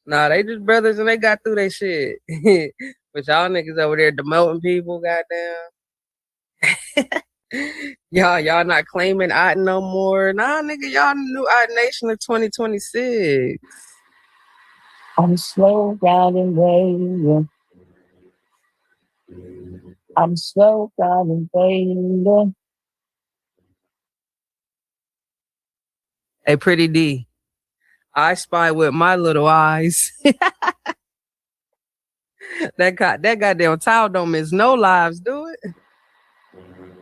Nah, they just brothers and they got through their shit. But y'all niggas over there demoting people, goddamn. y'all not claiming Otten no more. Nah, nigga, y'all the new Otten Nation of 2026. I'm slow down and waiting. I'm slow down and waiting. Hey, Pretty D, I spy with my little eyes. that goddamn towel don't miss no lives, do it?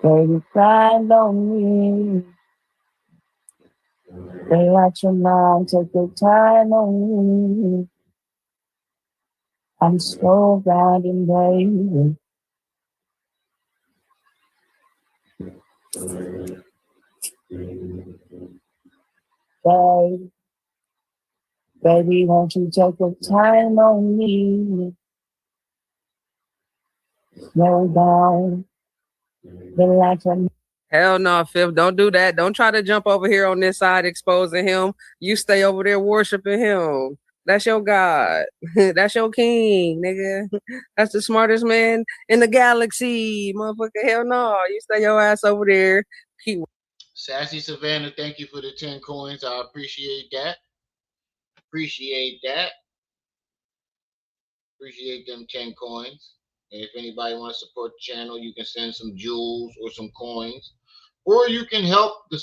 Baby, grind on me. Relax your mind, take your time on me. I'm slow riding, baby. Baby, won't you take your time on me? Slow down, relax your mind. Hell no, Fifth. Don't do that. Don't try to jump over here on this side exposing him. You stay over there worshiping him. That's your God. That's your king, nigga. That's the smartest man in the galaxy, motherfucker. Hell no. You stay your ass over there. Keep Sassy Savannah, thank you for the 10 coins. I appreciate that. Appreciate that. Appreciate them 10 coins. And if anybody wants to support the channel, you can send some jewels or some coins. Or you can help the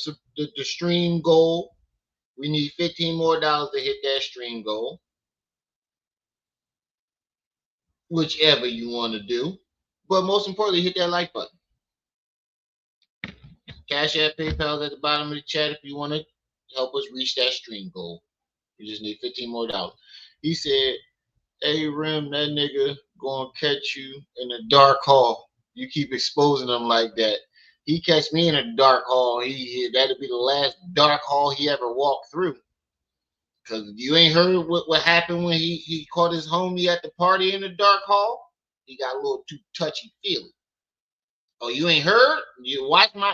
stream goal. We need $15 more to hit that stream goal. Whichever you want to do. But most importantly, hit that like button. Cash App, PayPal at the bottom of the chat if you want to help us reach that stream goal. We just need $15 more. He said, hey, Rim, that nigga gonna catch you in a dark hall. You keep exposing him like that. He catch me in a dark hall. That'll be the last dark hall he ever walked through. Cause you ain't heard what happened when he caught his homie at the party in the dark hall. He got a little too touchy feely. Oh, you ain't heard? You watch my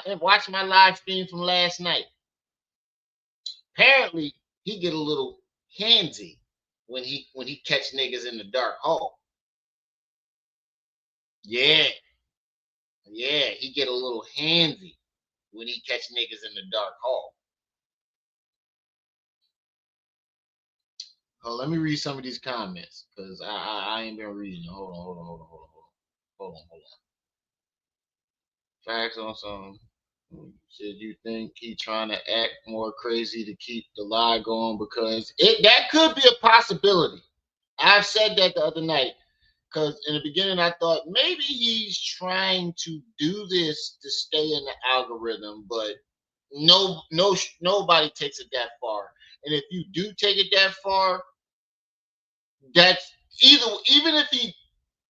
live stream from last night. Apparently, he get a little handsy when he catch niggas in the dark hall. Yeah, he get a little handsy when he catch niggas in the dark hall. Oh, let me read some of these comments because I ain't been reading. Hold on. Facts on some. Said you think he trying to act more crazy to keep the lie going because that could be a possibility. I've said that the other night because in the beginning I thought maybe he's trying to do this to stay in the algorithm, but nobody takes it that far. And if you do take it that far, that's even if he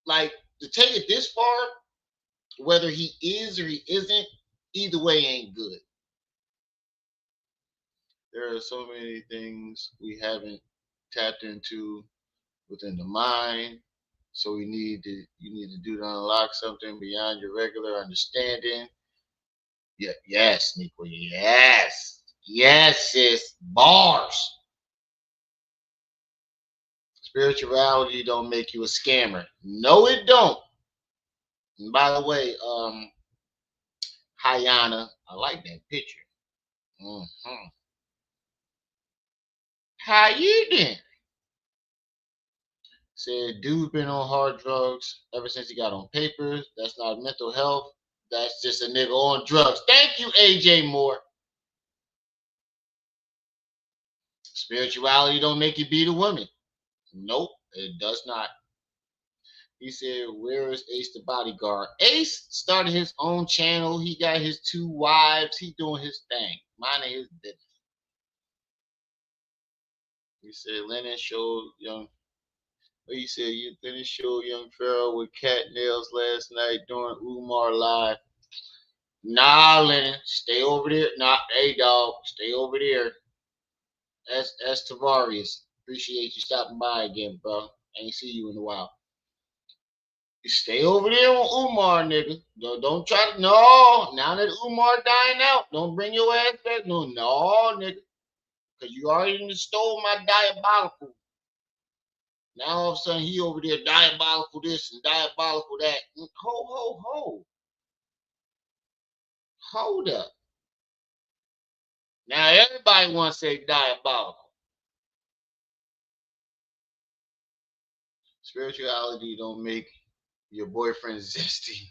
like to take it this far, whether he is or he isn't, either way ain't good. There are so many things we haven't tapped into within the mind. So you need to do to unlock something beyond your regular understanding. Yeah, yes, Nico. Yes, sis. Bars. Spirituality don't make you a scammer. No, it don't. And by the way, Hayana, I like that picture. Mm-hmm. How you doing? Said dude been on hard drugs ever since he got on papers. That's not mental health. That's just a nigga on drugs. Thank you, AJ Moore. Spirituality don't make you beat a woman. Nope, it does not. He said, where is Ace the bodyguard? Ace started his own channel. He got his 2 wives. He doing his thing. Minding his business. He said, Lennon showed young. He said, Lennon showed young Pharaoh with cat nails last night during Umar Live. Nah, Lennon, stay over there. Nah, hey, dog, stay over there. That's Tavarius. Appreciate you stopping by again, bro. Ain't see you in a while. Stay over there on Umar, nigga. Don't try to. No, now that Umar dying out, don't bring your ass back. No, nigga. Because you already stole my diabolical. Now all of a sudden he over there diabolical this and diabolical that. Ho. Hold up. Now everybody wants to say diabolical. Spirituality don't make your boyfriend zesty.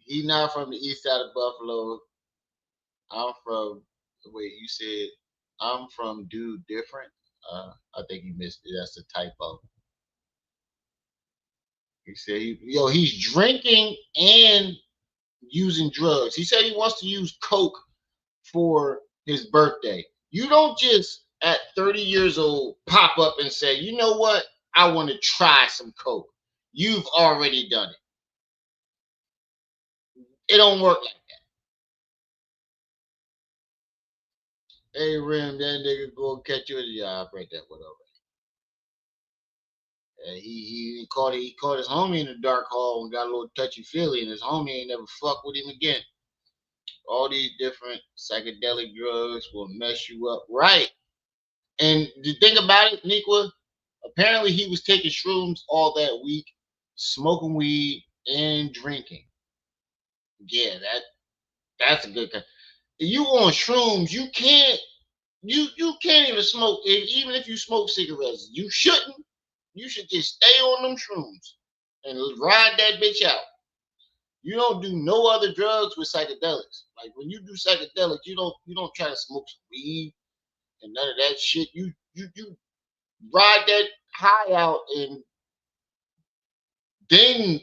He not from the east side of Buffalo. I'm from. Wait, you said I'm from Dude Different. I think you missed it. That's a typo. He said he's drinking and using drugs. He said he wants to use coke for his birthday. You don't just at 30 years old pop up and say, you know what? I want to try some coke. You've already done it. It don't work like that. Hey Rim, that nigga go catch you. Yeah, I break that whatever. He caught his homie in the dark hall and got a little touchy feely, and his homie ain't never fucked with him again. All these different psychedelic drugs will mess you up, right? And the thing about it, Niqua, apparently he was taking shrooms all that week, smoking weed and drinking. Yeah, that's a good kind. You on shrooms, you can't even smoke. Even if you smoke cigarettes, you shouldn't. You should just stay on them shrooms and ride that bitch out. You don't do no other drugs with psychedelics. Like when you do psychedelics, you don't try to smoke some weed and none of that shit. You ride that high out and then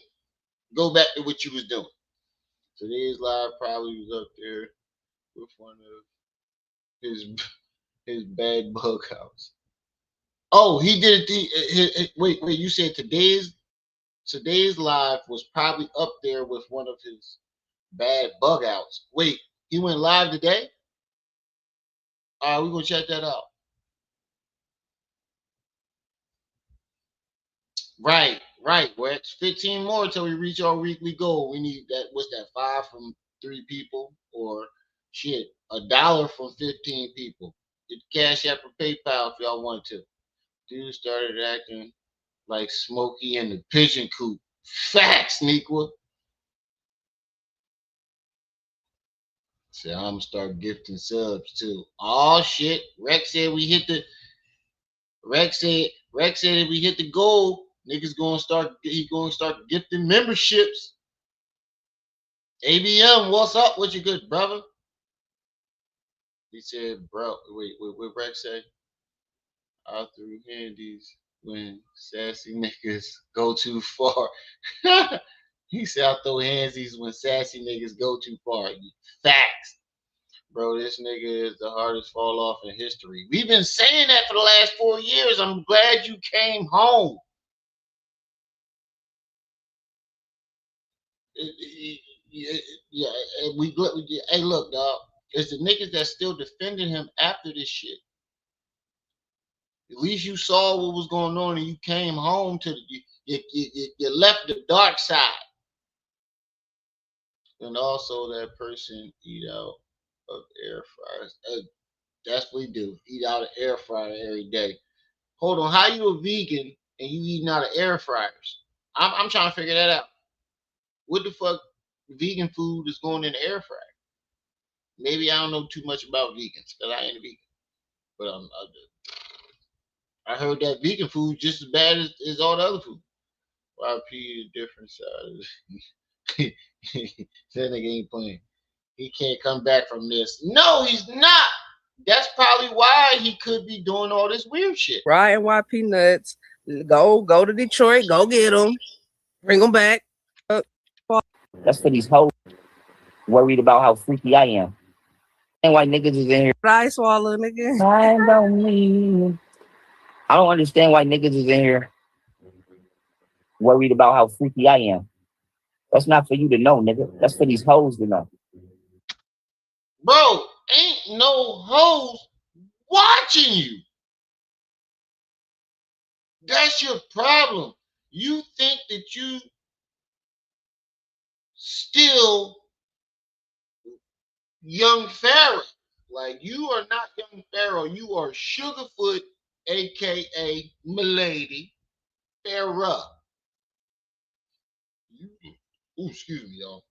go back to what you was doing. Today's live probably was up there with one of his bad bug house. Oh, he did it. Wait, you said today's live was probably up there with one of his bad bug outs. Wait, he went live today? We're gonna check that out. Right. We're at 15 more until we reach our weekly goal. We need that. What's that? 5 from 3 people, or shit, $1 from 15 people. Get Cash App or PayPal if y'all want to. Dude started acting like Smokey in the pigeon coop. Facts, Nequa. See, I'm gonna start gifting subs too. Oh shit! Rex said we hit the. Rex said if we hit the goal, niggas gonna start. He gonna start gifting memberships. ABM, what's up? What you good, brother? He said, bro. Wait, what Rex say? I threw handies when sassy niggas go too far. He said, I throw handsies when sassy niggas go too far. Facts. Bro, this nigga is the hardest fall off in history. We've been saying that for the last 4 years. I'm glad you came home. Yeah, hey, look, dog. It's the niggas that's still defending him after this shit. At least you saw what was going on and you came home to you left the dark side. And also that person eat out of air fryers. That's what we do. Eat out of air fryer every day. Hold on, how you a vegan and you eating out of air fryers? I'm trying to figure that out. What the fuck vegan food is going in the air fryer? Maybe I don't know too much about vegans because I ain't a vegan. But I heard that vegan food just as bad as all the other food. YP is different size. That nigga ain't playing. He can't come back from this. No, he's not. That's probably why he could be doing all this weird shit. Right, YP nuts. Go to Detroit. Go get them. Bring them back. That's for these hoes worried about how freaky I am. And why niggas is in here. I swallow, nigga. I don't understand why niggas is in here worried about how freaky I am. That's not for you to know, nigga. That's for these hoes to know. Bro, ain't no hoes watching you. That's your problem. You think that you still young Pharaoh. Like, you are not young Pharaoh. You are Sugarfoot, a.k.a. Milady Pharaoh. Excuse me, y'all.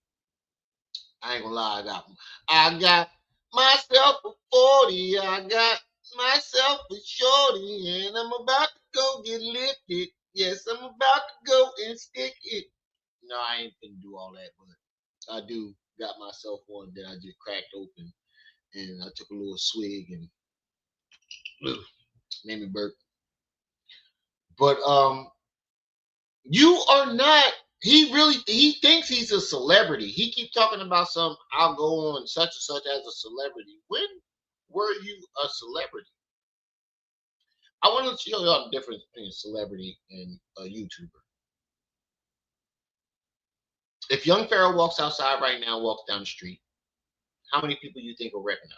I ain't gonna lie, I got myself a 40. I got myself a shorty, and I'm about to go get lifted. Yes, I'm about to go and stick it. No, I ain't gonna do all that, but I do got myself one that I just cracked open, and I took a little swig and made me burp. But you are not. He thinks he's a celebrity. He keeps talking about some. I'll go on such and such as a celebrity. When were you a celebrity? I want to show y'all the difference between a celebrity and a YouTuber. If young Pharaoh walks outside right now, walks down the street, how many people you think will recognize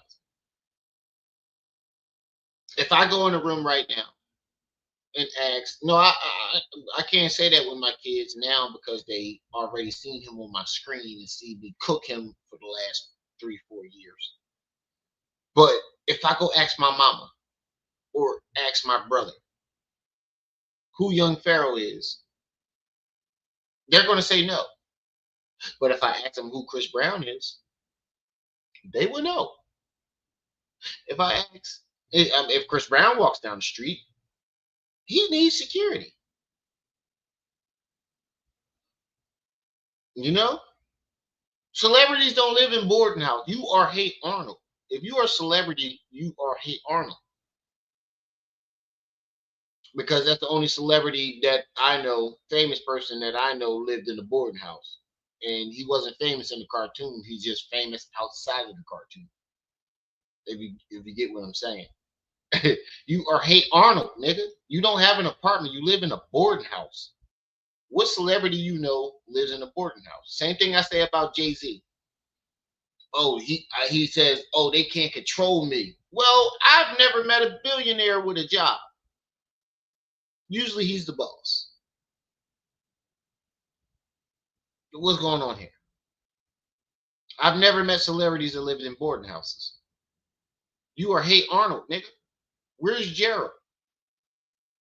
him? If I go in a room right now and ask, no, I can't say that with my kids now because they already seen him on my screen and see me cook him for the last 3-4 years. But if I go ask my mama or ask my brother who young Pharaoh is, they're going to say no. But if I ask them who Chris Brown is, they will know. If I ask, if Chris Brown walks down the street, he needs security. You know? Celebrities don't live in boarding house. You are Hey Arnold. If you are a celebrity, you are Hey Arnold. Because that's the only celebrity that I know, famous person that I know lived in the boarding house. And he wasn't famous in the cartoon. He's just famous outside of the cartoon. If you get what I'm saying. You are Hey Arnold, nigga. You don't have an apartment. You live in a boarding house. What celebrity you know lives in a boarding house? Same thing I say about Jay-Z. Oh, he says, oh, they can't control me. Well, I've never met a billionaire with a job. Usually he's the boss. What's going on here? I've never met celebrities that lived in boarding houses. You are Hey Arnold, nigga. Where's Gerald?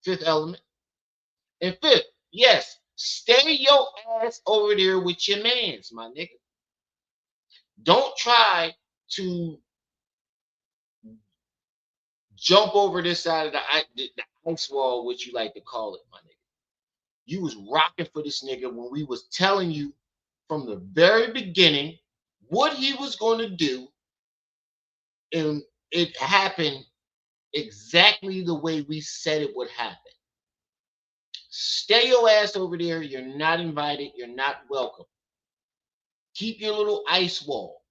Fifth Element. And fifth, yes, stay your ass over there with your mans, my nigga. Don't try to jump over this side of the ice wall, which you like to call it, my nigga. You was rocking for this nigga when we was telling you from the very beginning what he was going to do, and it happened exactly the way we said it would happen. Stay your ass over there. You're not invited. You're not welcome. Keep your little ice wall.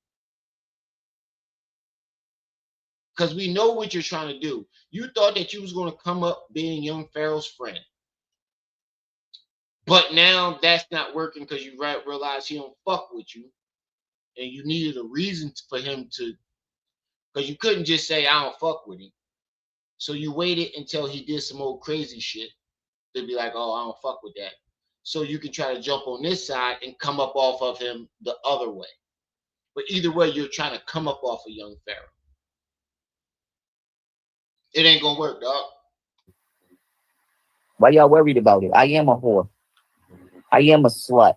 Because we know what you're trying to do. You thought that you was going to come up being young Pharaoh's friend. But now that's not working because you realize he don't fuck with you. And you needed a reason for him to, because you couldn't just say, I don't fuck with him. So you waited until he did some old crazy shit to be like, oh, I don't fuck with that. So you can try to jump on this side and come up off of him the other way. But either way, you're trying to come up off of young Pharaoh. It ain't gonna work, dog. Why y'all worried about it? I am a whore. I am a slut.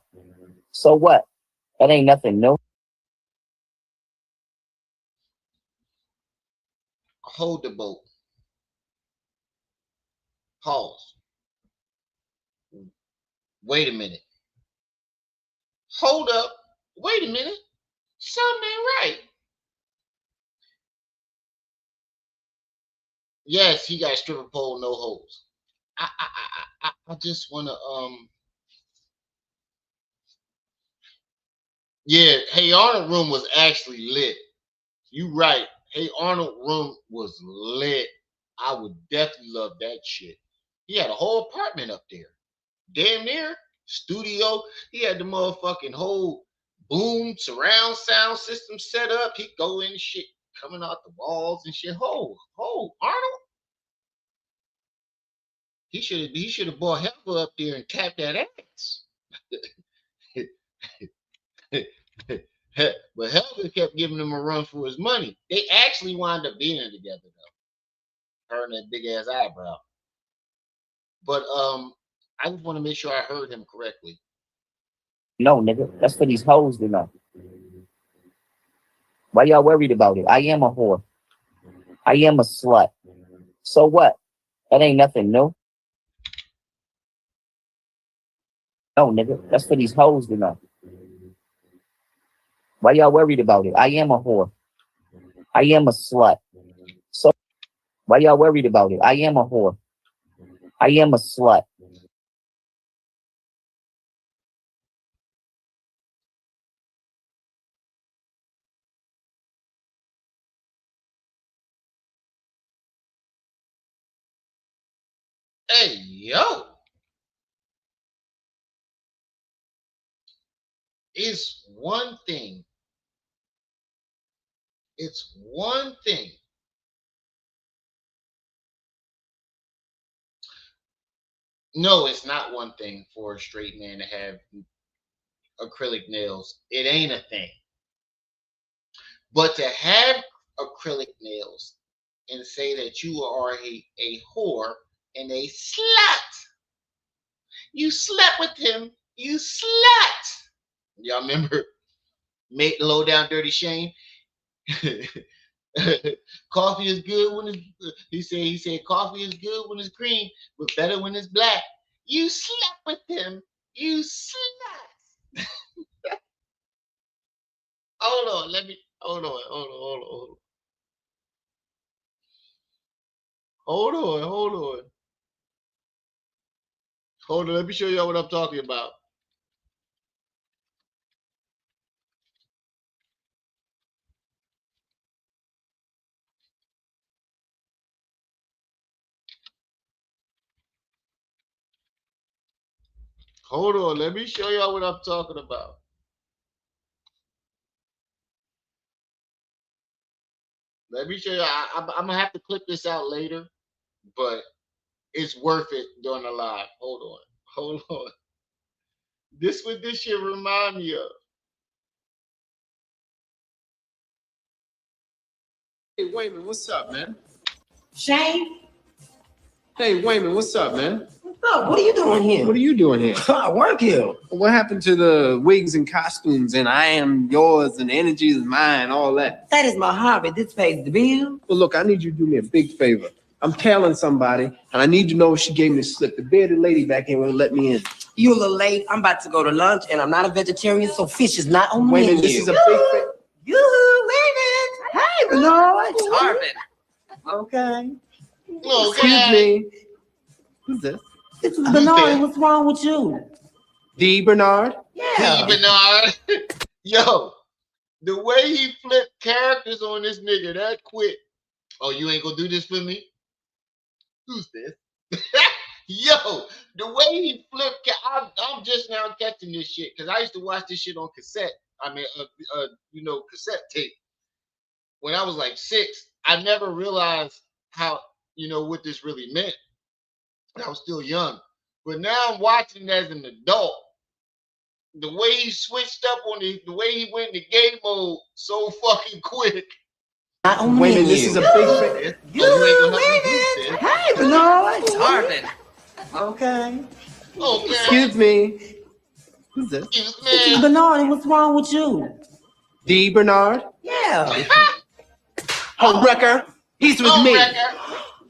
So what? That ain't nothing new. Hold the boat. Pause. Wait a minute. Hold up. Wait a minute. Something ain't right. Yes, he got a stripper pole, no holes. I just wanna yeah, Hey Arnold room was actually lit. You right. Hey Arnold room was lit. I would definitely love that shit. He had a whole apartment up there. Damn near studio. He had the motherfucking whole boom surround sound system set up. He'd go in shit coming out the walls and shit. Arnold. He should have bought Helper up there and tapped that ass. But Helper kept giving him a run for his money. They actually wound up being together though. Her and that big ass eyebrow. But I just want to make sure I heard him correctly. No, nigga. That's for these hoes to know. Why y'all worried about it? I am a whore. I am a slut. So what? That ain't nothing new. No, nigga. That's for these hoes to know. Why y'all worried about it? I am a whore. I am a slut. So why y'all worried about it? I am a whore. I am a slut. Hey, yo. It's one thing. It's one thing. No, it's not one thing for a straight man to have acrylic nails. It ain't a thing. But to have acrylic nails and say that you are a whore and a slut, you slept with him, you slut. Y'all remember Low Down Dirty Shame? Coffee is good when it's he said coffee is good when it's green, but better when it's black. You slept with him, you slut. Hold on, let me hold on. Hold on. Hold on, let me show y'all what I'm talking about. Hold on, let me show y'all what I'm talking about. Let me show you. I'm gonna have to clip this out later, but it's worth it during the live. Hold on. This what this shit remind me of. Hey Wayman, what's up, man? Shane? Hey Wayman, what's up, man? What's up? What are you doing here? What are you doing here? I work here. What happened to the wigs and costumes and I am yours and energy is mine, all that? That is my hobby. This pays the bill. Well, look, I need you to do me a big favor. I'm tailing somebody, and I need to know if she gave me the slip. The bearded lady back here won't let me in. You a little late. I'm about to go to lunch, and I'm not a vegetarian, so fish is not on the menu. Wayman, this is a big favor. You, Wayman. Hey, Bernard. Marvin. Okay. Excuse me. Who's this? This is Bernard. What's wrong with you? D. Bernard? Yeah. D. Bernard. Yo, the way he flipped characters on this nigga that quick. Oh, you ain't gonna do this for me? Who's this? Yo, the way he flipped, I'm just now catching this shit because I used to watch this shit on cassette. I mean, cassette tape. When I was like 6, I never realized how, what this really meant. I was still young, but now I'm watching as an adult. The way he switched up on the way he went into game mode so fucking quick. Not on the Wait a menu. minute, this is a big thing. You, Hey, Bernard. Marvin. Okay. Excuse me. Who's this? This is Bernard. What's wrong with you? D. Bernard? Yeah. Oh, Wrecker. He's with me.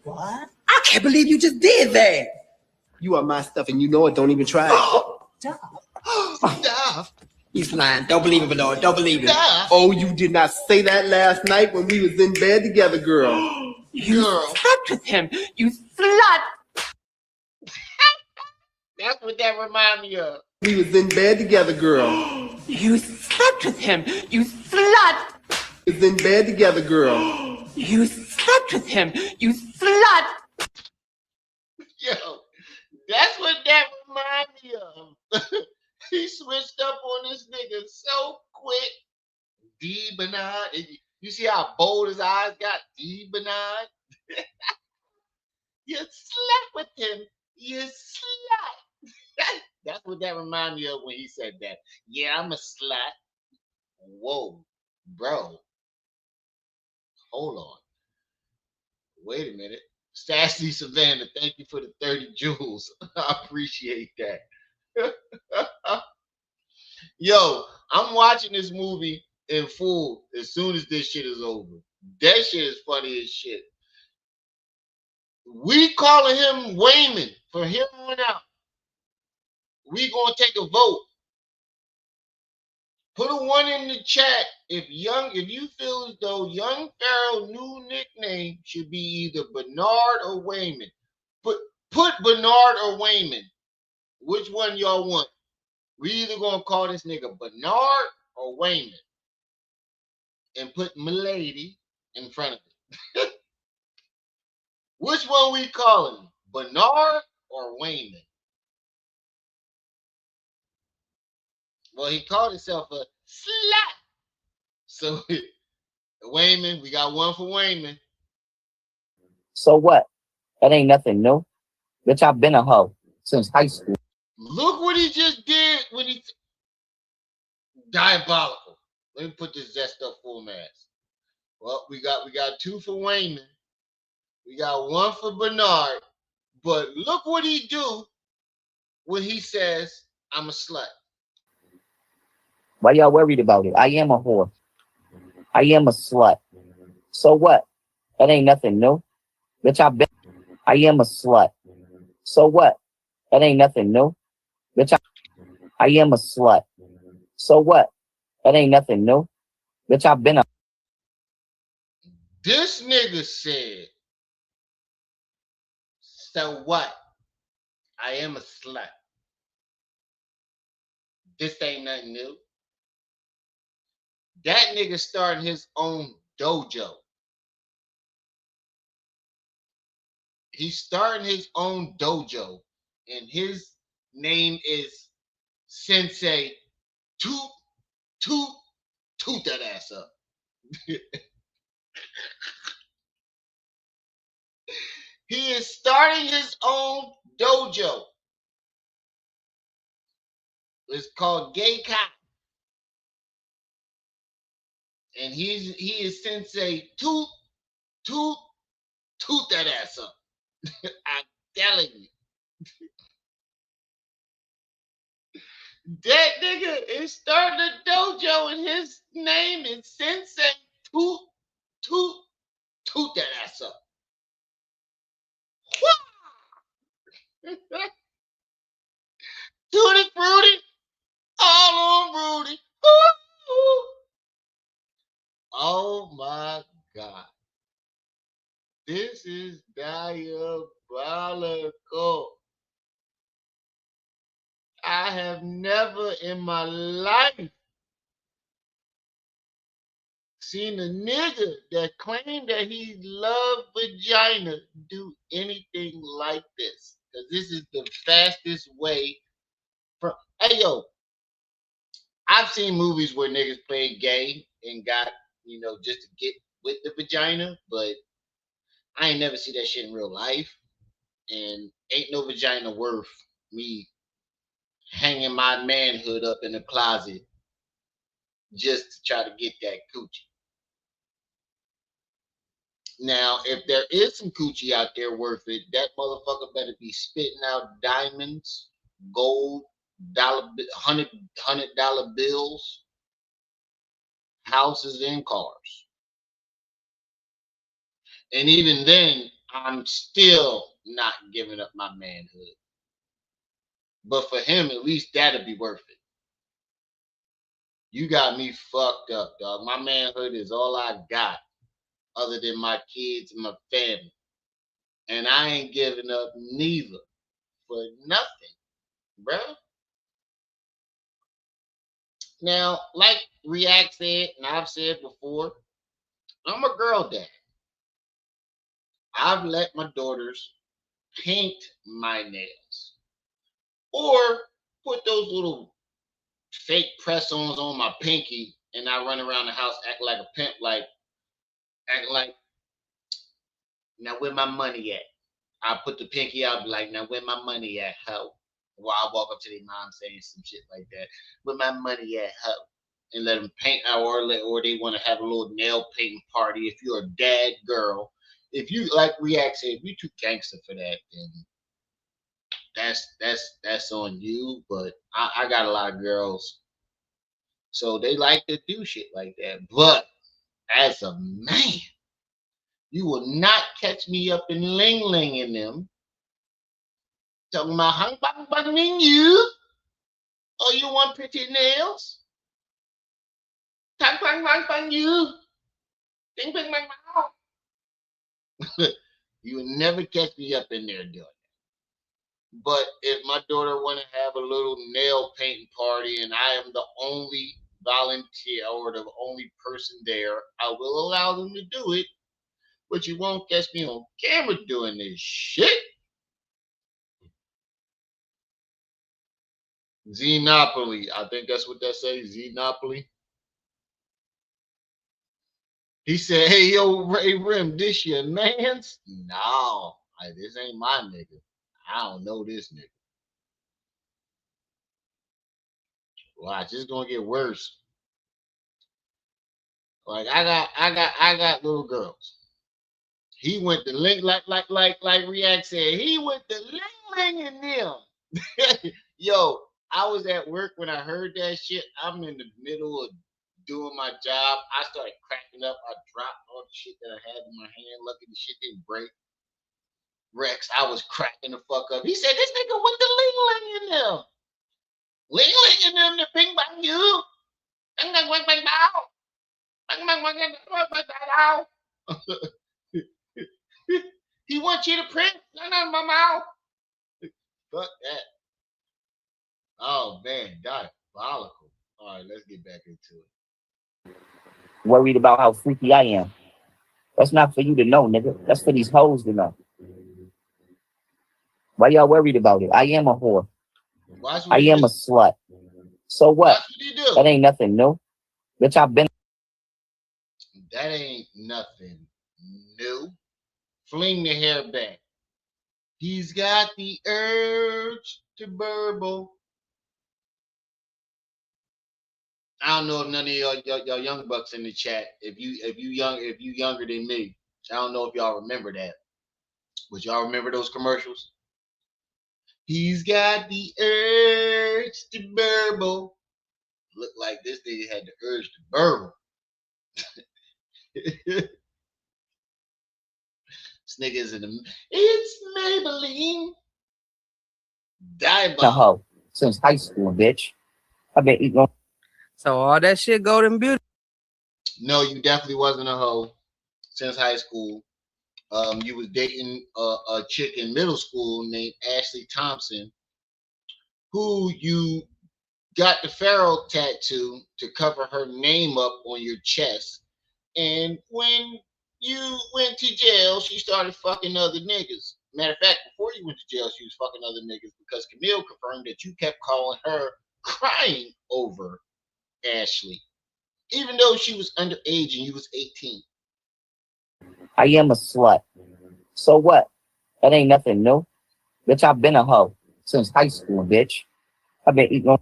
What? I can't believe you just did that. You are my stuff, and you know it. Don't even try it. Stop. He's lying. Don't believe it, Bernard. Don't believe it. Oh, you did not say that last night when we was in bed together, girl. You slept with him. You slut. That's what that remind me of. We was in bed together, girl. You slept with him. You slut. We was in bed together, girl. You slept with him. You slut. Yo, that's what that remind me of. He switched up on this nigga so quick. D. Bernard. You see how bold his eyes got? D. Bernard. You slept with him. You slut. That's what that reminded me of when he said that. Yeah, I'm a slut. Whoa, bro. Hold on. Wait a minute. Sassy Savannah, thank you for the 30 joules. I appreciate that. Yo, I'm watching this movie in full as soon as this shit is over. That shit is funny as shit. We calling him Wayman from here on out. We gonna take a vote. Put a 1 in the chat if you feel as though Young Pharaoh's new nickname should be either Bernard or Wayman. Put Bernard or Wayman. Which one y'all want? We either gonna call this nigga Bernard or Wayman. And put Milady in front of it. Which one we calling? Bernard or Wayman? Well, he called himself a slut. So Wayman, we got one for Wayman. So what? That ain't nothing new. Bitch, I've been a hoe since high school. Look what he just did when he diabolical. Let me put this zest up full mask. Well, we got 2 for Wayman. We got 1 for Bernard. But look what he do when he says, I'm a slut. Why y'all worried about it? I am a whore. I am a slut. So what? That ain't nothing new. Bitch, I am a slut. So what? That ain't nothing new. Bitch, I am a slut. So what? That ain't nothing new. Bitch, I've been a... This nigga said, so what? I am a slut. This ain't nothing new. That nigga starting his own dojo. He's starting his own dojo, and his name is Sensei Toot that ass up. He is starting his own dojo. It's called Gay Cop. And he is Sensei Toot that ass up. I'm telling you. That nigga is starting a dojo and his name is Sensei Toot that ass up. Tutti fruity, all on Rudy. Oh my God. This is diabolical. I have never in my life seen a nigga that claimed that he loved vagina do anything like this. Because this is the fastest way from. Hey, yo, I've seen movies where niggas played gay and got, just to get with the vagina, but I ain't never see that shit in real life. And ain't no vagina worth me hanging my manhood up in the closet just to try to get that coochie. Now, if there is some coochie out there worth it, that motherfucker better be spitting out diamonds, gold, $100 bills, houses, and cars. And even then, I'm still not giving up my manhood. But for him, at least that'll be worth it. You got me fucked up, dog. My manhood is all I got other than my kids and my family. And I ain't giving up neither for nothing, bro. Now, like React said, and I've said before, I'm a girl dad. I've let my daughters paint my nails or put those little fake press-ons on my pinky, and I run around the house acting like a pimp, acting like, now where my money at? I put the pinky out, be like, now where my money at, hoe? While I walk up to their mom saying some shit like that. Where my money at, hoe? And let them paint, or they want to have a little nail painting party. If you're a dad girl, if you, like React said, if you too gangster for that, then that's on you. But I got a lot of girls, so they like to do shit like that. But as a man, you will not catch me up in Ling Ling in them. Talking about hang bang bang you. Oh, you want pretty nails? Bang, bang, bang, bang, you. Bing, bang, bang, bang. You will never catch me up in there doing that. But if my daughter want to have a little nail painting party and I am the only volunteer or the only person there, I will allow them to do it. But you won't catch me on camera doing this shit. Xenopoly. I think that's what that says. Xenopoly. He said, hey, yo, Ray Rim, this your man's? No, this ain't my nigga. I don't know this nigga. Watch, it's gonna get worse. Like I got little girls. He went to link like React said. He went to ling in them. Yo, I was at work when I heard that shit. I'm in the middle of doing my job. I started cracking up. I dropped all the shit that I had in my hand. Lucky the shit didn't break. Rex, I was cracking the fuck up. He said, this nigga went to ling in them. Ling in them to ping bang you. Bang bang bang bang bow. Bang bang bang bang bang bow. He wants you to print. No, my mouth. Fuck that. Oh man, diabolical. All right, let's get back into it. Worried about how freaky I am. That's not for you to know, nigga. That's for these hoes to know. Why y'all worried about it? I am a whore. I am a slut. So what? That ain't nothing new. Bitch, I've been. That ain't nothing new. Fling the hair back. He's got the urge to burble. I don't know if none of y'all young bucks in the chat. If you younger than me, I don't know if y'all remember that. But y'all remember those commercials? He's got the urge to burble. Looked like this nigga had the urge to burble. This nigga is in the. It's Maybelline. A hoe since high school, bitch. I've been eating. So all that shit golden beauty. No, you definitely wasn't a hoe since high school. You was dating a chick in middle school named Ashley Thompson, who you got the Pharaoh tattoo to cover her name up on your chest. And when you went to jail, she started fucking other niggas. Matter of fact, before you went to jail, she was fucking other niggas because Camille confirmed that you kept calling her crying over Ashley, even though she was underage and you was 18. I am a slut. So what? That ain't nothing new. Bitch, I've been a hoe since high school, bitch. I've been eating.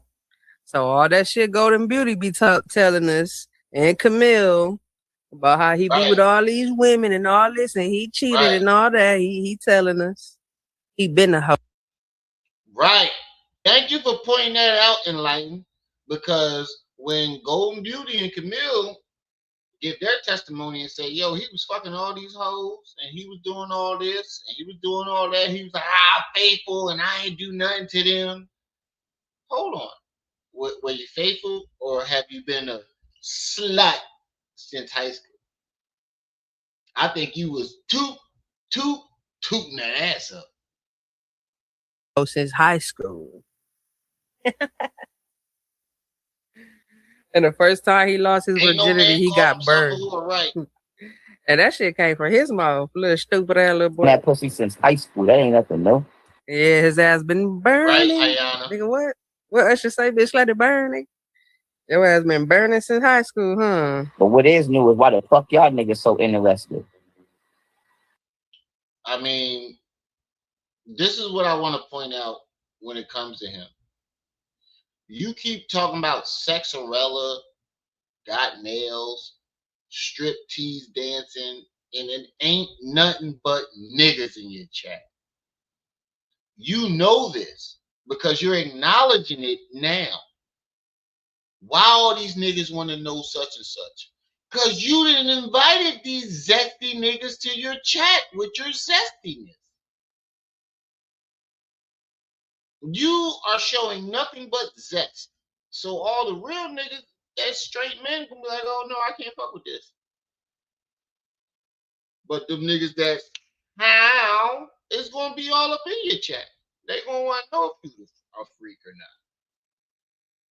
So all that shit golden beauty be telling us, and Camille, about how he be with all these women and all this, and he cheated and all that. He telling us he been a hoe. Right. Thank you for pointing that out, Enlighten, because when Golden Beauty and Camille give their testimony and say, yo, he was fucking all these hoes and he was doing all this and he was doing all that. He was like, faithful and I ain't do nothing to them. Hold on. Were you faithful or have you been a slut since high school? I think you was tooting that ass up. Oh, since high school. And the first time he lost his virginity, he got burned. Right. And that shit came from his mouth. Little stupid ass little boy. That pussy since high school. That ain't nothing new. Yeah, his ass been burning. Right, Ayana. Nigga, what? What Usher say, bitch, let it burn, nigga? Your ass been burning since high school, huh? But what is new is why the fuck y'all niggas so interested. I mean, this is what I want to point out when it comes to him. You keep talking about Sexarella, got nails, strip tease dancing, and it ain't nothing but niggas in your chat. You know this because you're acknowledging it now. Why all these niggas want to know such and such? Because you didn't invited these zesty niggas to your chat with your zestiness. You are showing nothing but zest. So all the real niggas that straight men gonna be like, oh no, I can't fuck with this. But them niggas that how it's gonna be all up in your chat. They gonna want to know if you a freak or not.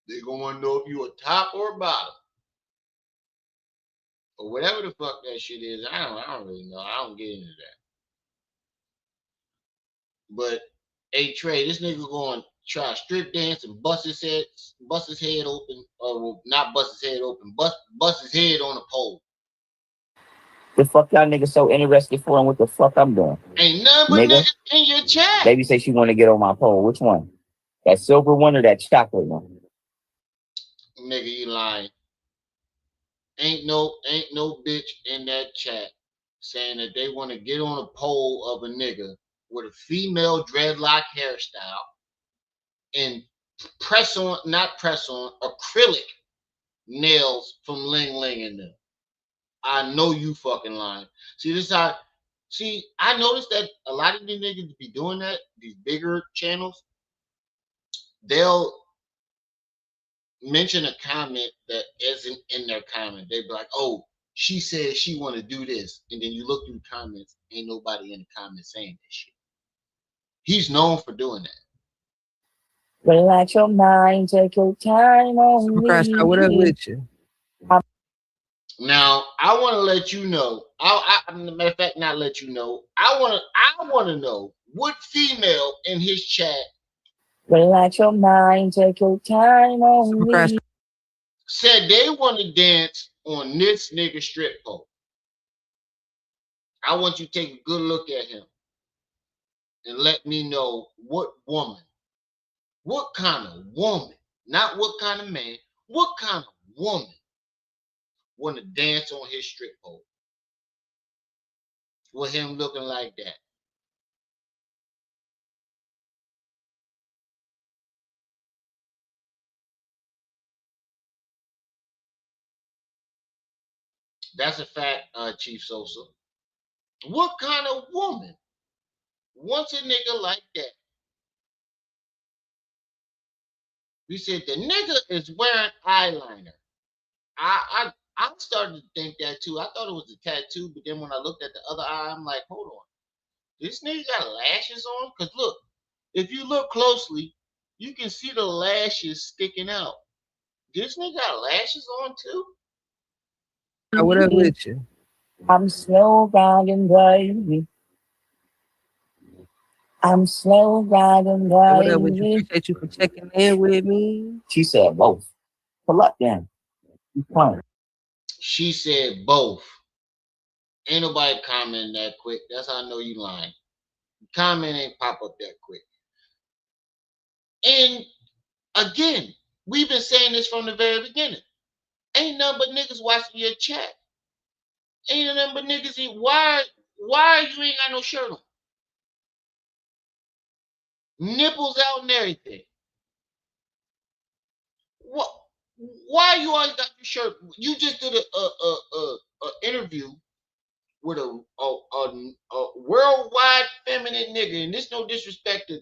They gonna want to know if you a top or a bottom. Or whatever the fuck that shit is. I don't really know. I don't get into that. But hey Trey, this nigga going to try strip dance and bust his head open, or well, not bust his head open, bust his head on a pole. The fuck y'all niggas so interested for and what the fuck I'm doing? Ain't none but niggas in your chat. Baby say she want to get on my pole. Which one? That silver one or that chocolate one? Nigga, you lying. Ain't no bitch in that chat saying that they want to get on a pole of a nigga with a female dreadlock hairstyle and acrylic nails from Ling Ling in them. I know you fucking lying. I noticed that a lot of these niggas be doing that, these bigger channels, they'll mention a comment that isn't in their comment. They be like, oh, she said she want to do this. And then you look through the comments, ain't nobody in the comments saying that shit. He's known for doing that. Relax your mind, take your time on me. What up with you? Now, I want to let you know. Matter of fact, not let you know. I want to know what female in his chat. Relax your mind, take your time on me. Said they want to dance on this nigga strip pole. I want you to take a good look at him and let me know what kind of woman, not what kind of man, what kind of woman want to dance on his strip pole with him looking like that. That's a fact, Chief Sosa. What kind of woman wants a nigga like that? We said the nigga is wearing eyeliner. I started to think that too. I thought it was a tattoo, but then when I looked at the other eye, I'm like, hold on. This nigga got lashes on? Because look, if you look closely, you can see the lashes sticking out. This nigga got lashes on too? What up with you? I'm slow riding, baby. I'm slow riding, baby. What up with you? Appreciate you for checking in with me. She said both. Pull up then. You playing. She said both. Ain't nobody commenting that quick. That's how I know you lying. Comment ain't pop up that quick. And again, we've been saying this from the very beginning. Ain't nothing but niggas watching your chat. Ain't nothing but niggas eat. Why you ain't got no shirt on? Nipples out and everything. What? Why you always got your shirt? You just did a interview with a worldwide feminine nigga, and this no disrespect to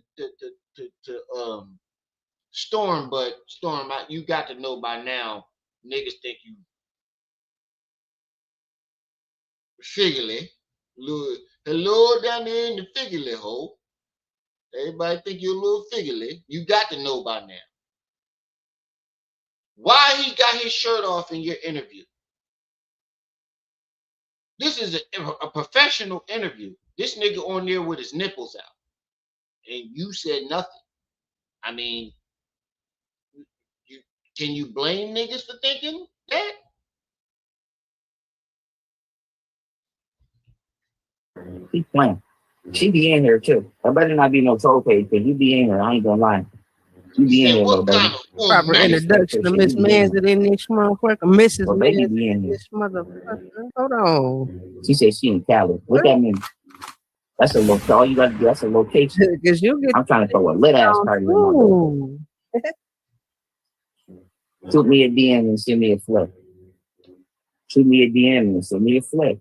Storm, but Storm, you got to know by now, niggas think you figurely. Hello down there in the figurely hole. Everybody think you're a little figurely. You got to know by now. Why he got his shirt off in your interview? This is a professional interview. This nigga on there with his nipples out. And you said nothing. I mean, can you blame niggas for thinking that? She's playing. She be in here too. I better not be no troll page because you be in here. I ain't gonna lie. You be in here, little baby. Proper introduction to Miss Manson in this motherfucker. Mrs. Well, baby be in here. This motherfucker. Hold on. She said she in Cali. What that mean? That's a location. All you gotta do, that's a location. Because you get I'm trying to throw a lit ass party with my Shoot me a DM and send me a flick. Shoot me a DM and send me a flick.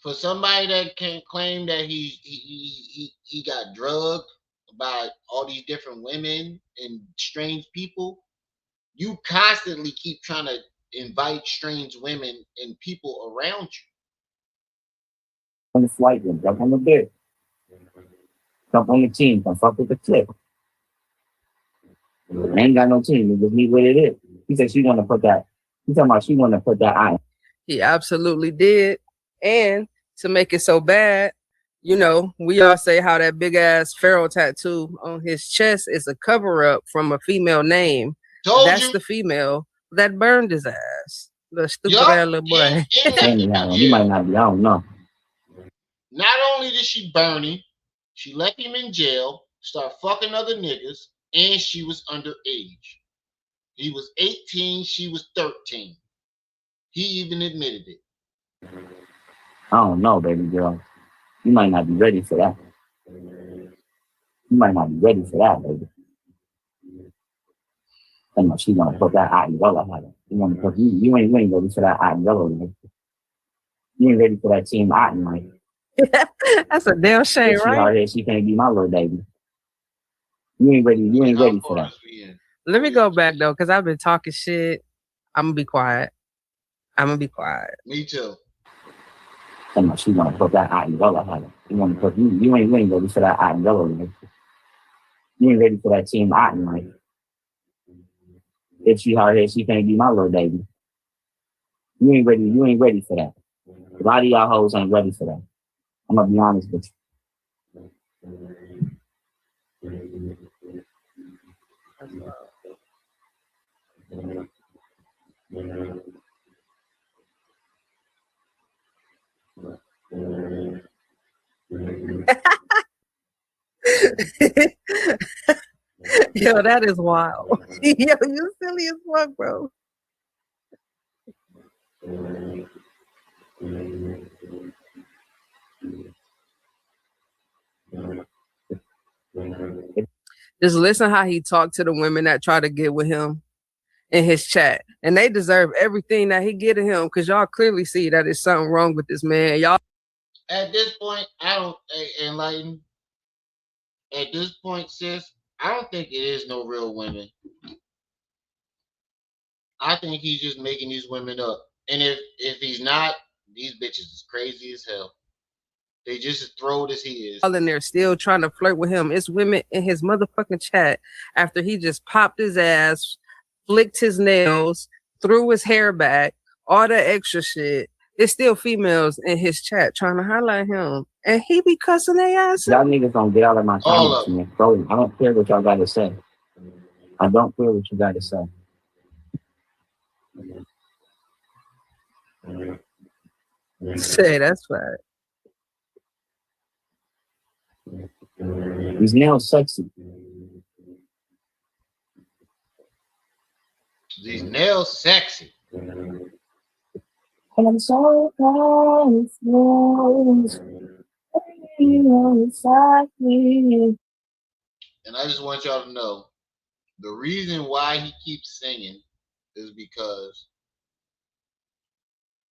For somebody that can claim that he got drugged by all these different women and strange people, You constantly keep trying to invite strange women and people around you. On the flight, then jump on the bed. Jump on the team. Come fuck with the clip. I ain't got no team. It just me what it is. He said she want to put that. He talking about she want to put that eye. He absolutely did. And to make it so bad, you know, we all say how that big ass Pharaoh tattoo on his chest is a cover up from a female name. That's the female that burned his ass. The stupid ass little boy. He might not be. I don't know. Not only did she burn him, she left him in jail, start fucking other niggas, and she was underage. He was 18, she was 13. He even admitted it. I don't know, baby girl. You might not be ready for that. You might not be ready for that, baby. And no, she want to put that out in yellow. You want to put you ain't ready for that out in yellow. Like. You ain't ready for that team out in like. That's a damn shame, she right? Out here, she can't be my little baby. You ain't ready. You ain't ready for that. Let me go back though, because I've been talking shit. I'm gonna be quiet. Me too. And no, she want to put that out in yellow. Like. You want to put you ain't ready for that out in yellow. Like. You ain't ready for that team out in like. If she out here, she can't be my little baby. You ain't ready for that. A lot of y'all hoes ain't ready for that. I'm gonna be honest with you. Yo, that is wild. Yo, you silly as fuck, bro. Just listen how he talked to the women that try to get with him in his chat. And they deserve everything that he get to him, because y'all clearly see that there's something wrong with this man. Y'all at this point, I don't enlighten. At this point, sis, I don't think it is no real women. I think he's just making these women up. And if he's not, these bitches is crazy as hell. They just as throwed as he is. in there still trying to flirt with him. It's women in his motherfucking chat after he just popped his ass, flicked his nails, threw his hair back, all that extra shit. It's still females in his chat trying to highlight him. And he be cussing their ass. Y'all niggas don't get out of my comments, man. Bro, I don't care what y'all got to say. I don't care what you got to say. Say that's right. These nails sexy. These nails sexy. And I'm so confused. And I just want y'all to know, the reason why he keeps singing is because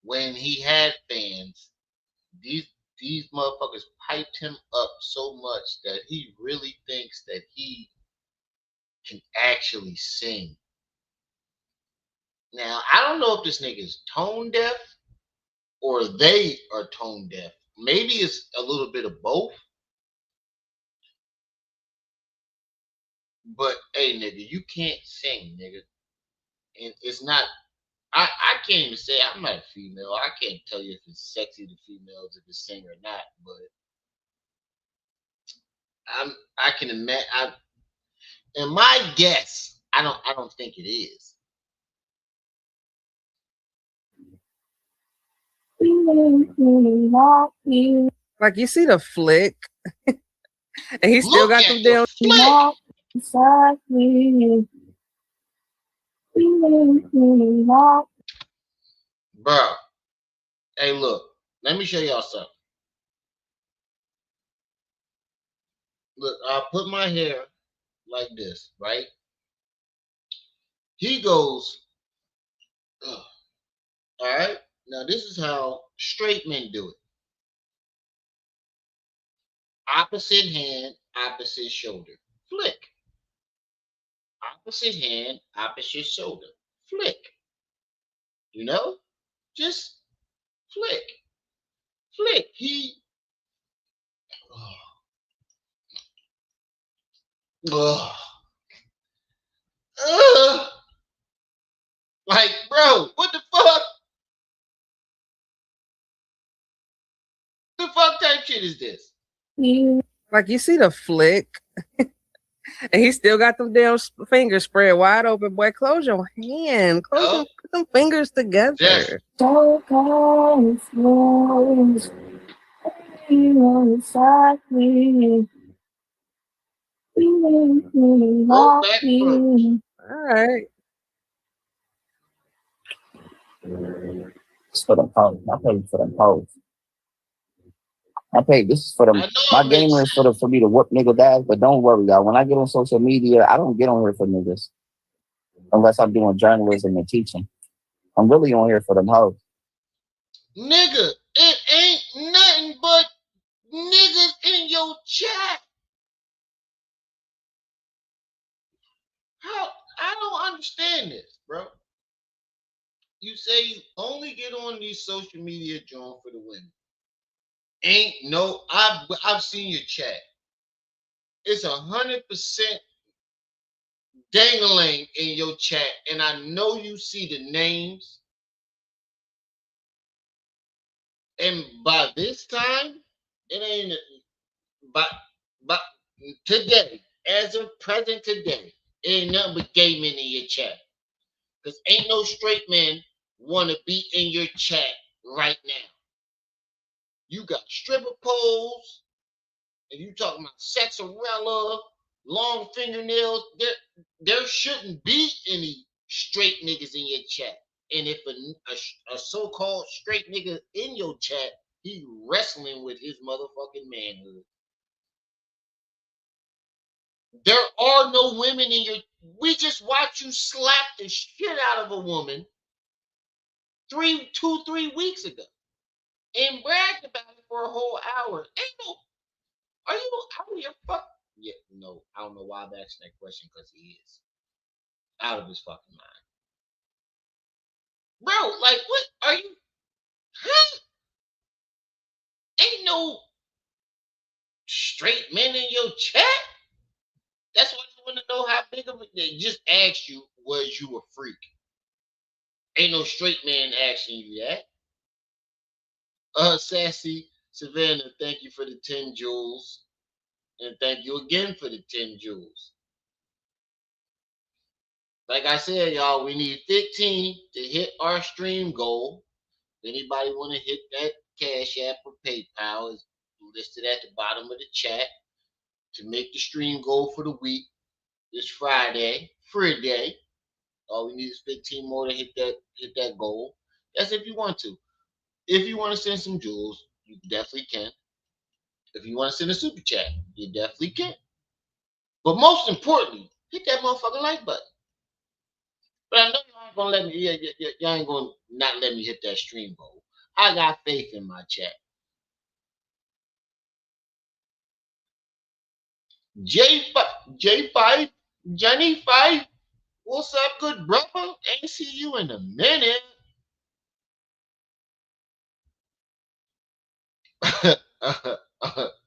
when he had fans, these motherfuckers piped him up so much that he really thinks that he can actually sing. Now, I don't know if this nigga is tone deaf or they are tone deaf. Maybe it's a little bit of both. But hey, nigga, you can't sing, nigga. And it's not, I can't even say, I'm not a female. I can't tell you if it's sexy to females if it's sing or not, but I can imagine, and my guess, I don't think it is. Like, you see the flick, and he still got them damn Bro, hey, look, let me show y'all something. Look, I'll put my hair like this, right? He goes, ugh. All right? Now, this is how straight men do it. Opposite hand, opposite shoulder. Flick. opposite hand, opposite shoulder. Flick. You know? Just flick. Flick. He. Oh. Like, bro, what the fuck? The fuck type shit is this? Like, you see the flick, and he still got them damn fingers spread wide open. Boy, close your hand. Put them fingers together. Yes. All right. It's for them hoes. I paid for them hoes. I paid. This is for them. My gamer is for me to whoop niggas' ass. But don't worry, y'all. When I get on social media, I don't get on here for niggas unless I'm doing journalism and teaching. I'm really on here for them hoes. Nigga, it ain't nothing but niggas in your chat. How? I don't understand this, bro. You say you only get on these social media joint for the women. Ain't no. I've seen your chat. It's 100% dangling in your chat, and I know you see the names. And by this time, it ain't. But today, as of present today, ain't nothing but gay men in your chat. Because ain't no straight men want to be in your chat right now. You got stripper poles, and you talking about sexarella, long fingernails. There shouldn't be any straight niggas in your chat. And if a so-called straight nigga in your chat, he wrestling with his motherfucking manhood. There are no women in your. We just watch you slap the shit out of a woman 3 weeks ago and bragged about it for a whole hour. Ain't no. Are you out of your fuck? Yeah, no. I don't know why I'm asking that question because he is out of his fucking mind, bro. Like, what are you? Huh? Ain't no straight men in your chat. That's why you want to know how big of it. They just asked you, was you a freak? Ain't no straight man asking you that. Sassy Savannah, thank you for the 10 jewels. And thank you again for the 10 jewels. Like I said, y'all, we need 15 to hit our stream goal. If anybody want to hit that Cash App or PayPal, is listed at the bottom of the chat to make the stream goal for the week. This Friday, free day. All we need is 15 more to hit that goal. That's if you want to. If you want to send some jewels, you definitely can. If you want to send a super chat, you definitely can. But most importantly, hit that motherfucking like button. But I know y'all ain't gonna let me. Y'all ain't gonna not let me hit that stream goal. I got faith in my chat. J5, Johnny 5, what's up, good brother? Ain't see you in a minute.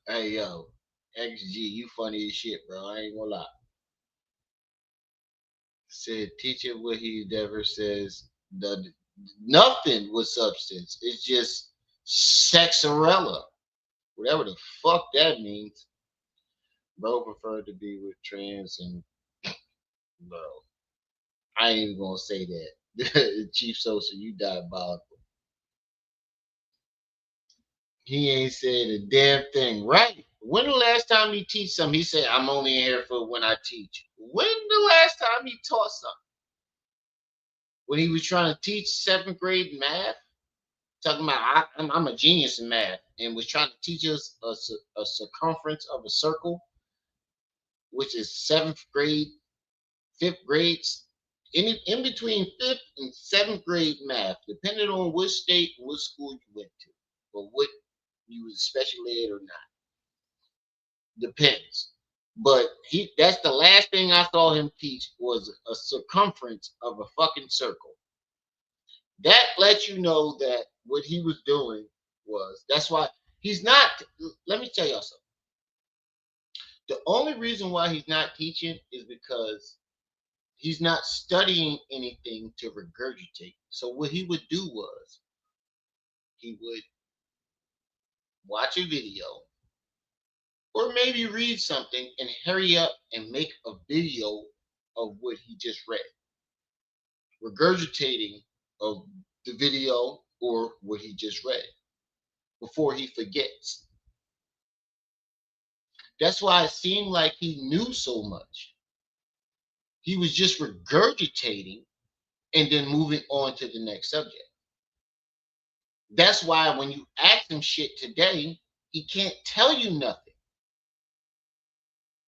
Hey yo, XG, you funny as shit, bro. I ain't gonna lie. Said teacher what he never says nothing with substance. It's just sexarella. Whatever the fuck that means. Bro preferred to be with trans and bro. I ain't even gonna say that. Chief Sosa, you diabolical. He ain't said a damn thing. Right. When the last time he teach something, he said, I'm only in here for when I teach. When the last time he taught something? When he was trying to teach 7th grade math? Talking about I'm a genius in math and was trying to teach us a circumference of a circle, which is 7th grade, 5th grades, in between 5th and 7th grade math, depending on which state, what school you went to, or what you was special ed or not. Depends. But that's the last thing I saw him teach was a circumference of a fucking circle. That lets you know that what he was doing that's why he's not. Let me tell y'all something. The only reason why he's not teaching is because he's not studying anything to regurgitate. So what he would do was he would watch a video or maybe read something and hurry up and make a video of what he just read, regurgitating of the video or what he just read before he forgets. That's why it seemed like he knew so much. He was just regurgitating and then moving on to the next subject. That's why when you ask him shit today, he can't tell you nothing.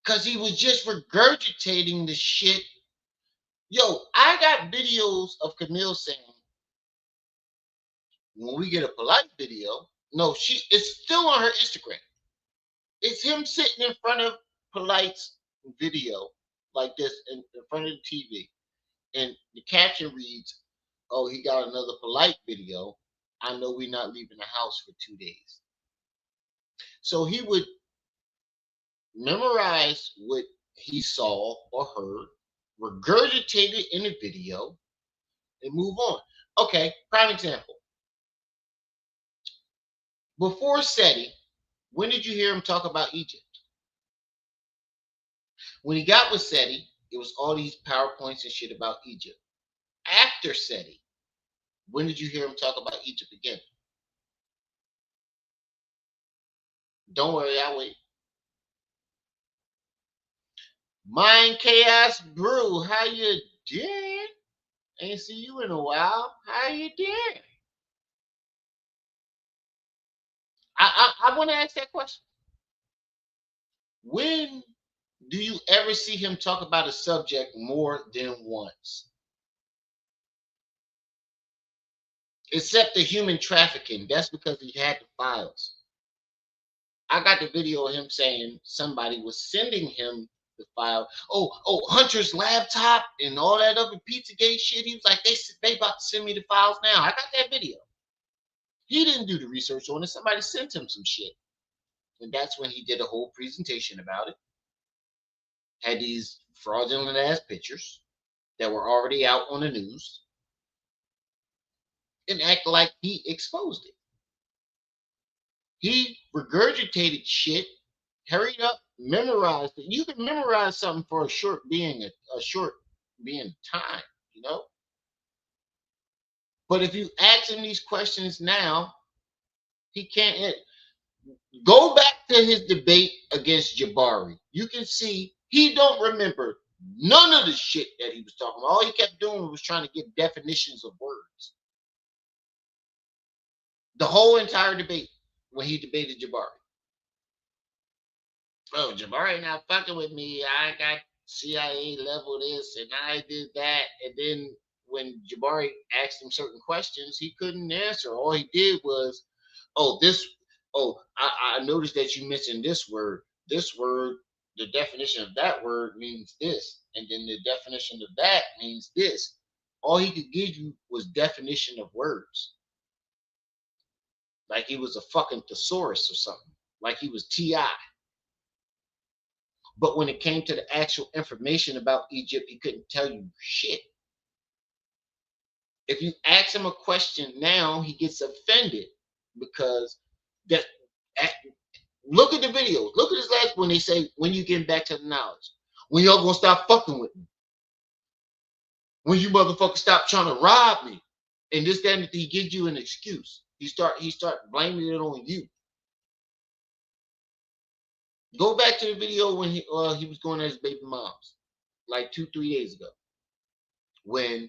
Because he was just regurgitating the shit. Yo, I got videos of Camille saying, when we get a polite video, no, it's still on her Instagram. It's him sitting in front of Polite's video like this in front of the TV. And the caption reads, oh, he got another Polite video. I know we're not leaving the house for 2 days. So he would memorize what he saw or heard, regurgitate it in a video, and move on. Okay, prime example. Before SETI, when did you hear him talk about Egypt? When he got with SETI, it was all these PowerPoints and shit about Egypt. After SETI, when did you hear him talk about Egypt again? Don't worry, I'll wait. Mind Chaos Brew, how you doing? Ain't see you in a while. How you doing? I want to ask that question. When do you ever see him talk about a subject more than once? Except the human trafficking. That's because he had the files. I got the video of him saying somebody was sending him the file. Oh, Hunter's laptop and all that other Pizzagate shit. He was like, they about to send me the files now. I got that video. He didn't do the research on it. Somebody sent him some shit. And that's when he did a whole presentation about it. Had these fraudulent ass pictures that were already out on the news and act like he exposed it. He regurgitated shit, hurried up, memorized it. You can memorize something for a short time, you know? But if you ask him these questions now, he can't. Go back to his debate against Jabari. You can see he don't remember none of the shit that he was talking about. All he kept doing was trying to get definitions of words. The whole entire debate when he debated Jabari. Oh, Jabari not fucking with me. I got CIA level this and I did that. And then when Jabari asked him certain questions, he couldn't answer. All he did was, I noticed that you mentioned this word. This word, the definition of that word means this. And then the definition of that means this. All he could give you was definition of words. Like he was a fucking thesaurus or something. Like he was T.I. But when it came to the actual information about Egypt, he couldn't tell you shit. If you ask him a question now, he gets offended because look at the videos. Look at his last when they say, when you getting back to the knowledge. When y'all gonna stop fucking with me. When you motherfuckers stop trying to rob me. And this, that, and he gives you an excuse. He start blaming it on you. Go back to the video when he was going at his baby mom's, like 2-3 days ago, when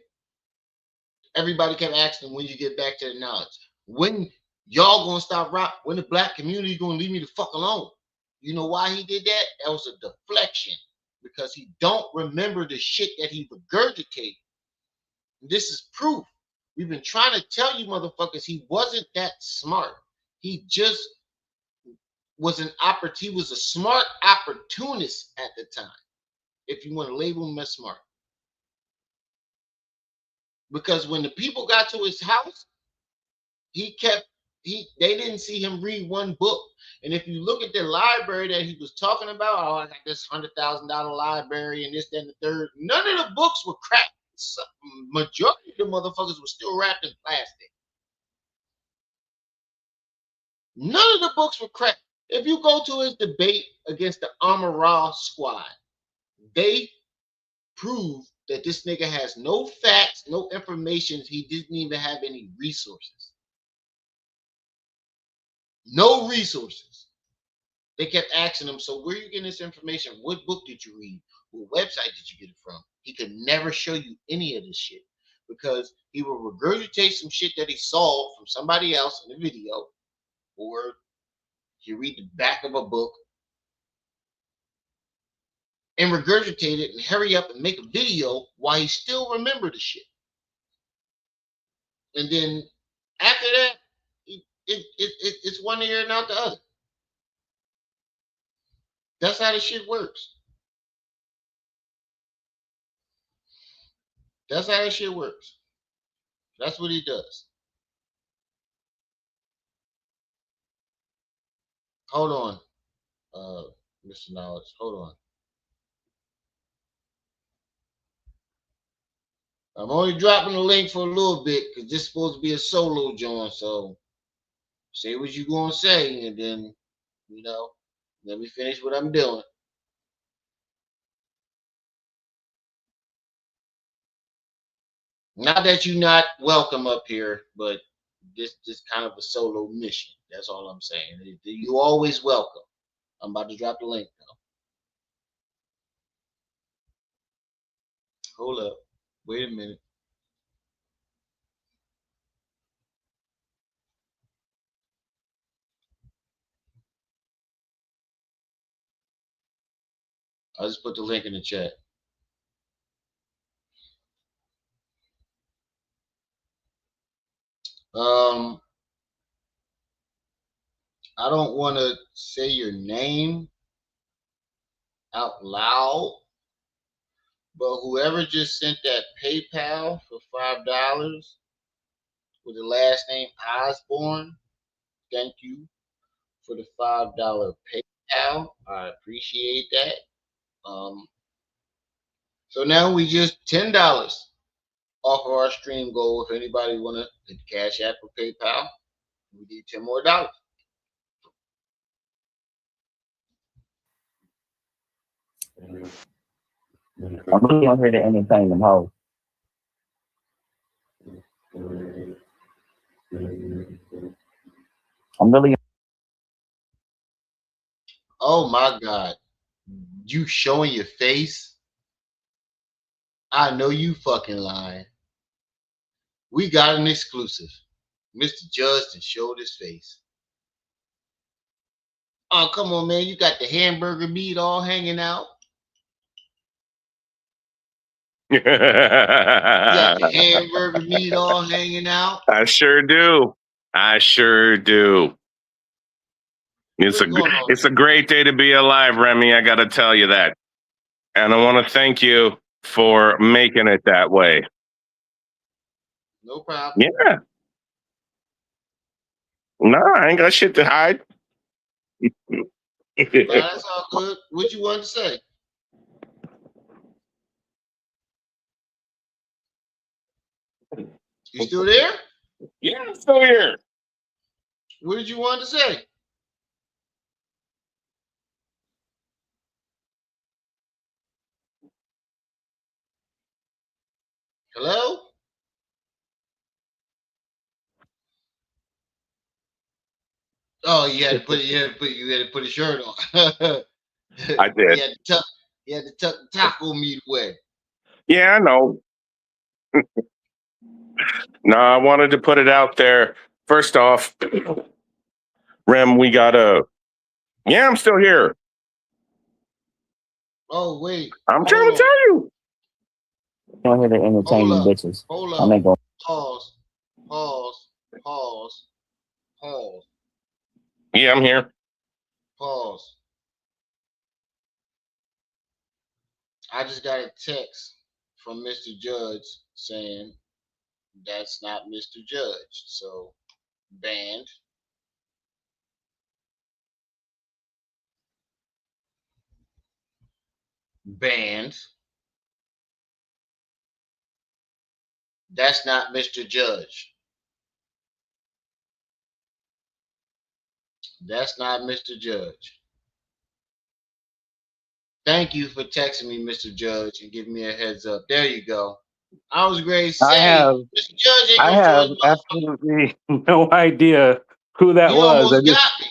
everybody kept asking when you get back to the knowledge. When y'all gonna stop rock? When the black community gonna leave me the fuck alone? You know why he did that? That was a deflection because he don't remember the shit that he regurgitated. This is proof. We've been trying to tell you motherfuckers he wasn't that smart. He just was he was a smart opportunist at the time, if you want to label him as smart. Because when the people got to his house, they didn't see him read one book. And if you look at the library that he was talking about, oh, I got this $100,000 library and this, that, and the third, none of the books were cracked. Majority of the motherfuckers were still wrapped in plastic. None of the books were cracked. If you go to his debate against the Amara squad, they prove that this nigga has no facts, no information. He didn't even have any resources. No resources. They kept asking him, so where are you getting this information? What book did you read? What website did you get it from? He could never show you any of this shit because he will regurgitate some shit that he saw from somebody else in the video, or you read the back of a book and regurgitate it and hurry up and make a video while he still remember the shit. And then after that, it's one ear and out the other. That's how the shit works. That's how that shit works. That's what he does. Hold on, Mr. Knowledge. Hold on. I'm only dropping the link for a little bit because this is supposed to be a solo joint. So say what you're going to say, and then, let me finish what I'm doing. Not that you're not welcome up here, but this kind of a solo mission. That's all I'm saying. You're always welcome. I'm about to drop the link now. Hold up. Wait a minute. I'll just put the link in the chat. I don't want to say your name out loud, but whoever just sent that PayPal for $5 with the last name Osborne, thank you for the $5 PayPal. I appreciate that. So now we just $10 off of our stream goal. If anybody want to Cash App or PayPal, we need $10 more. I'm really on here to entertain them hoes. I'm really. Oh my God. You showing your face? I know you fucking lying. We got an exclusive. Mr. Judge to show his face. Oh, come on, man. You got the hamburger meat all hanging out. You got the hamburger meat all hanging out. I sure do. I sure do. It's a great day to be alive, Remy. I got to tell you that. And I want to thank you for making it that way. No problem. Yeah. No, I ain't got shit to hide. Nah, that's all good. What you want to say? You still there? Yeah, I'm still here. What did you want to say? Hello? Oh, you had to put a shirt on. I did. You had to tuck the taco meat away. Yeah, I know. No, I wanted to put it out there. First off, Rem, we gotta. Yeah, I'm still here. Oh wait. I'm trying to tell you. I'm here to entertain them bitches. Hold I'm not going. Pause. Yeah, I'm here. Pause. I just got a text from Mr. Judge saying that's not Mr. Judge. So banned. Banned. That's not Mr. Judge. That's not Mr. Judge. Thank you for texting me, Mr. Judge, and giving me a heads up. There you go. I was going to say, Mr. Judge ain't I no have judge. absolutely no idea who that You was. almost got me.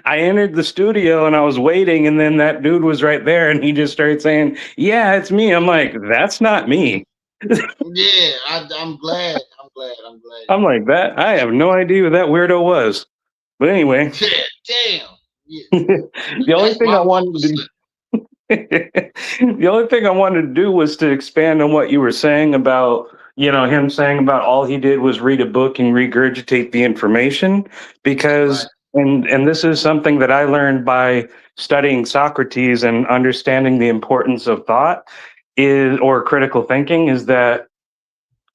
I entered the studio and I was waiting, and then that dude was right there, and he just started saying, "Yeah, it's me." I'm like, "That's not me." Yeah, I'm glad. I'm glad. I'm like that. I have no idea who that weirdo was. But anyway, Damn. Yeah, the only that's thing my I fault wanted for to slipping. the only thing I wanted to do was to expand on what you were saying about, him saying about all he did was read a book and regurgitate the information, because and this is something that I learned by studying Socrates and understanding the importance of thought is or critical thinking, is that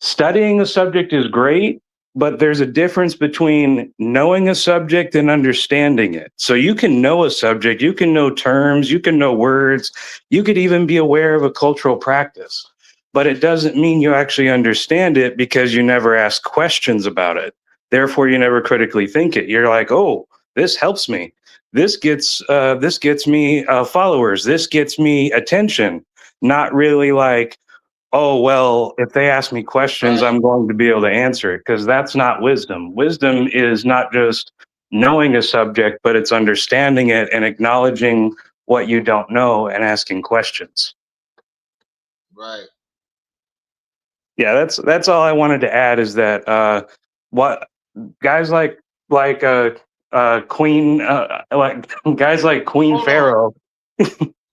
studying a subject is great, but there's a difference between knowing a subject and understanding it. So you can know a subject, you can know terms, you can know words, you could even be aware of a cultural practice, but it doesn't mean you actually understand it because you never ask questions about it. Therefore, you never critically think it. You're like, oh, this helps me. This gets me followers. This gets me attention. Not really like, oh, well, if they ask me questions, I'm going to be able to answer it, because that's not wisdom. Wisdom is not just knowing a subject, but it's understanding it and acknowledging what you don't know and asking questions. Right. Yeah, that's all I wanted to add, is that what guys like Queen like guys like Queen Pharaoh.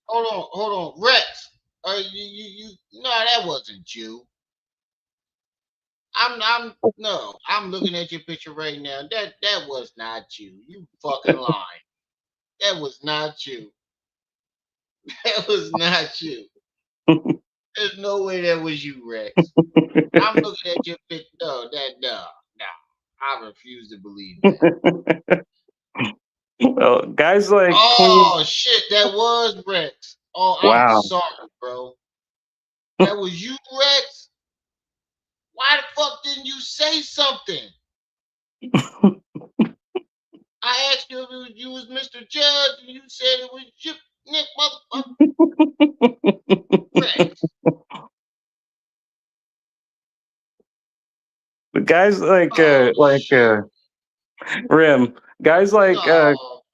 Hold on. Rex. No, that wasn't you. I'm looking at your picture right now. That was not you. You fucking lying. That was not you. That was not you. There's no way that was you, Rex. I'm looking at your picture. No. I refuse to believe that. Well, guys like Oh shit, that was Rex. Oh, I'm Wow. sorry, bro. That was you, Rex. Why the fuck didn't you say something? I asked you if you was Mr. Judge, and you said it was you, Nick, motherfucker. Rex. But guys like Rim, guys like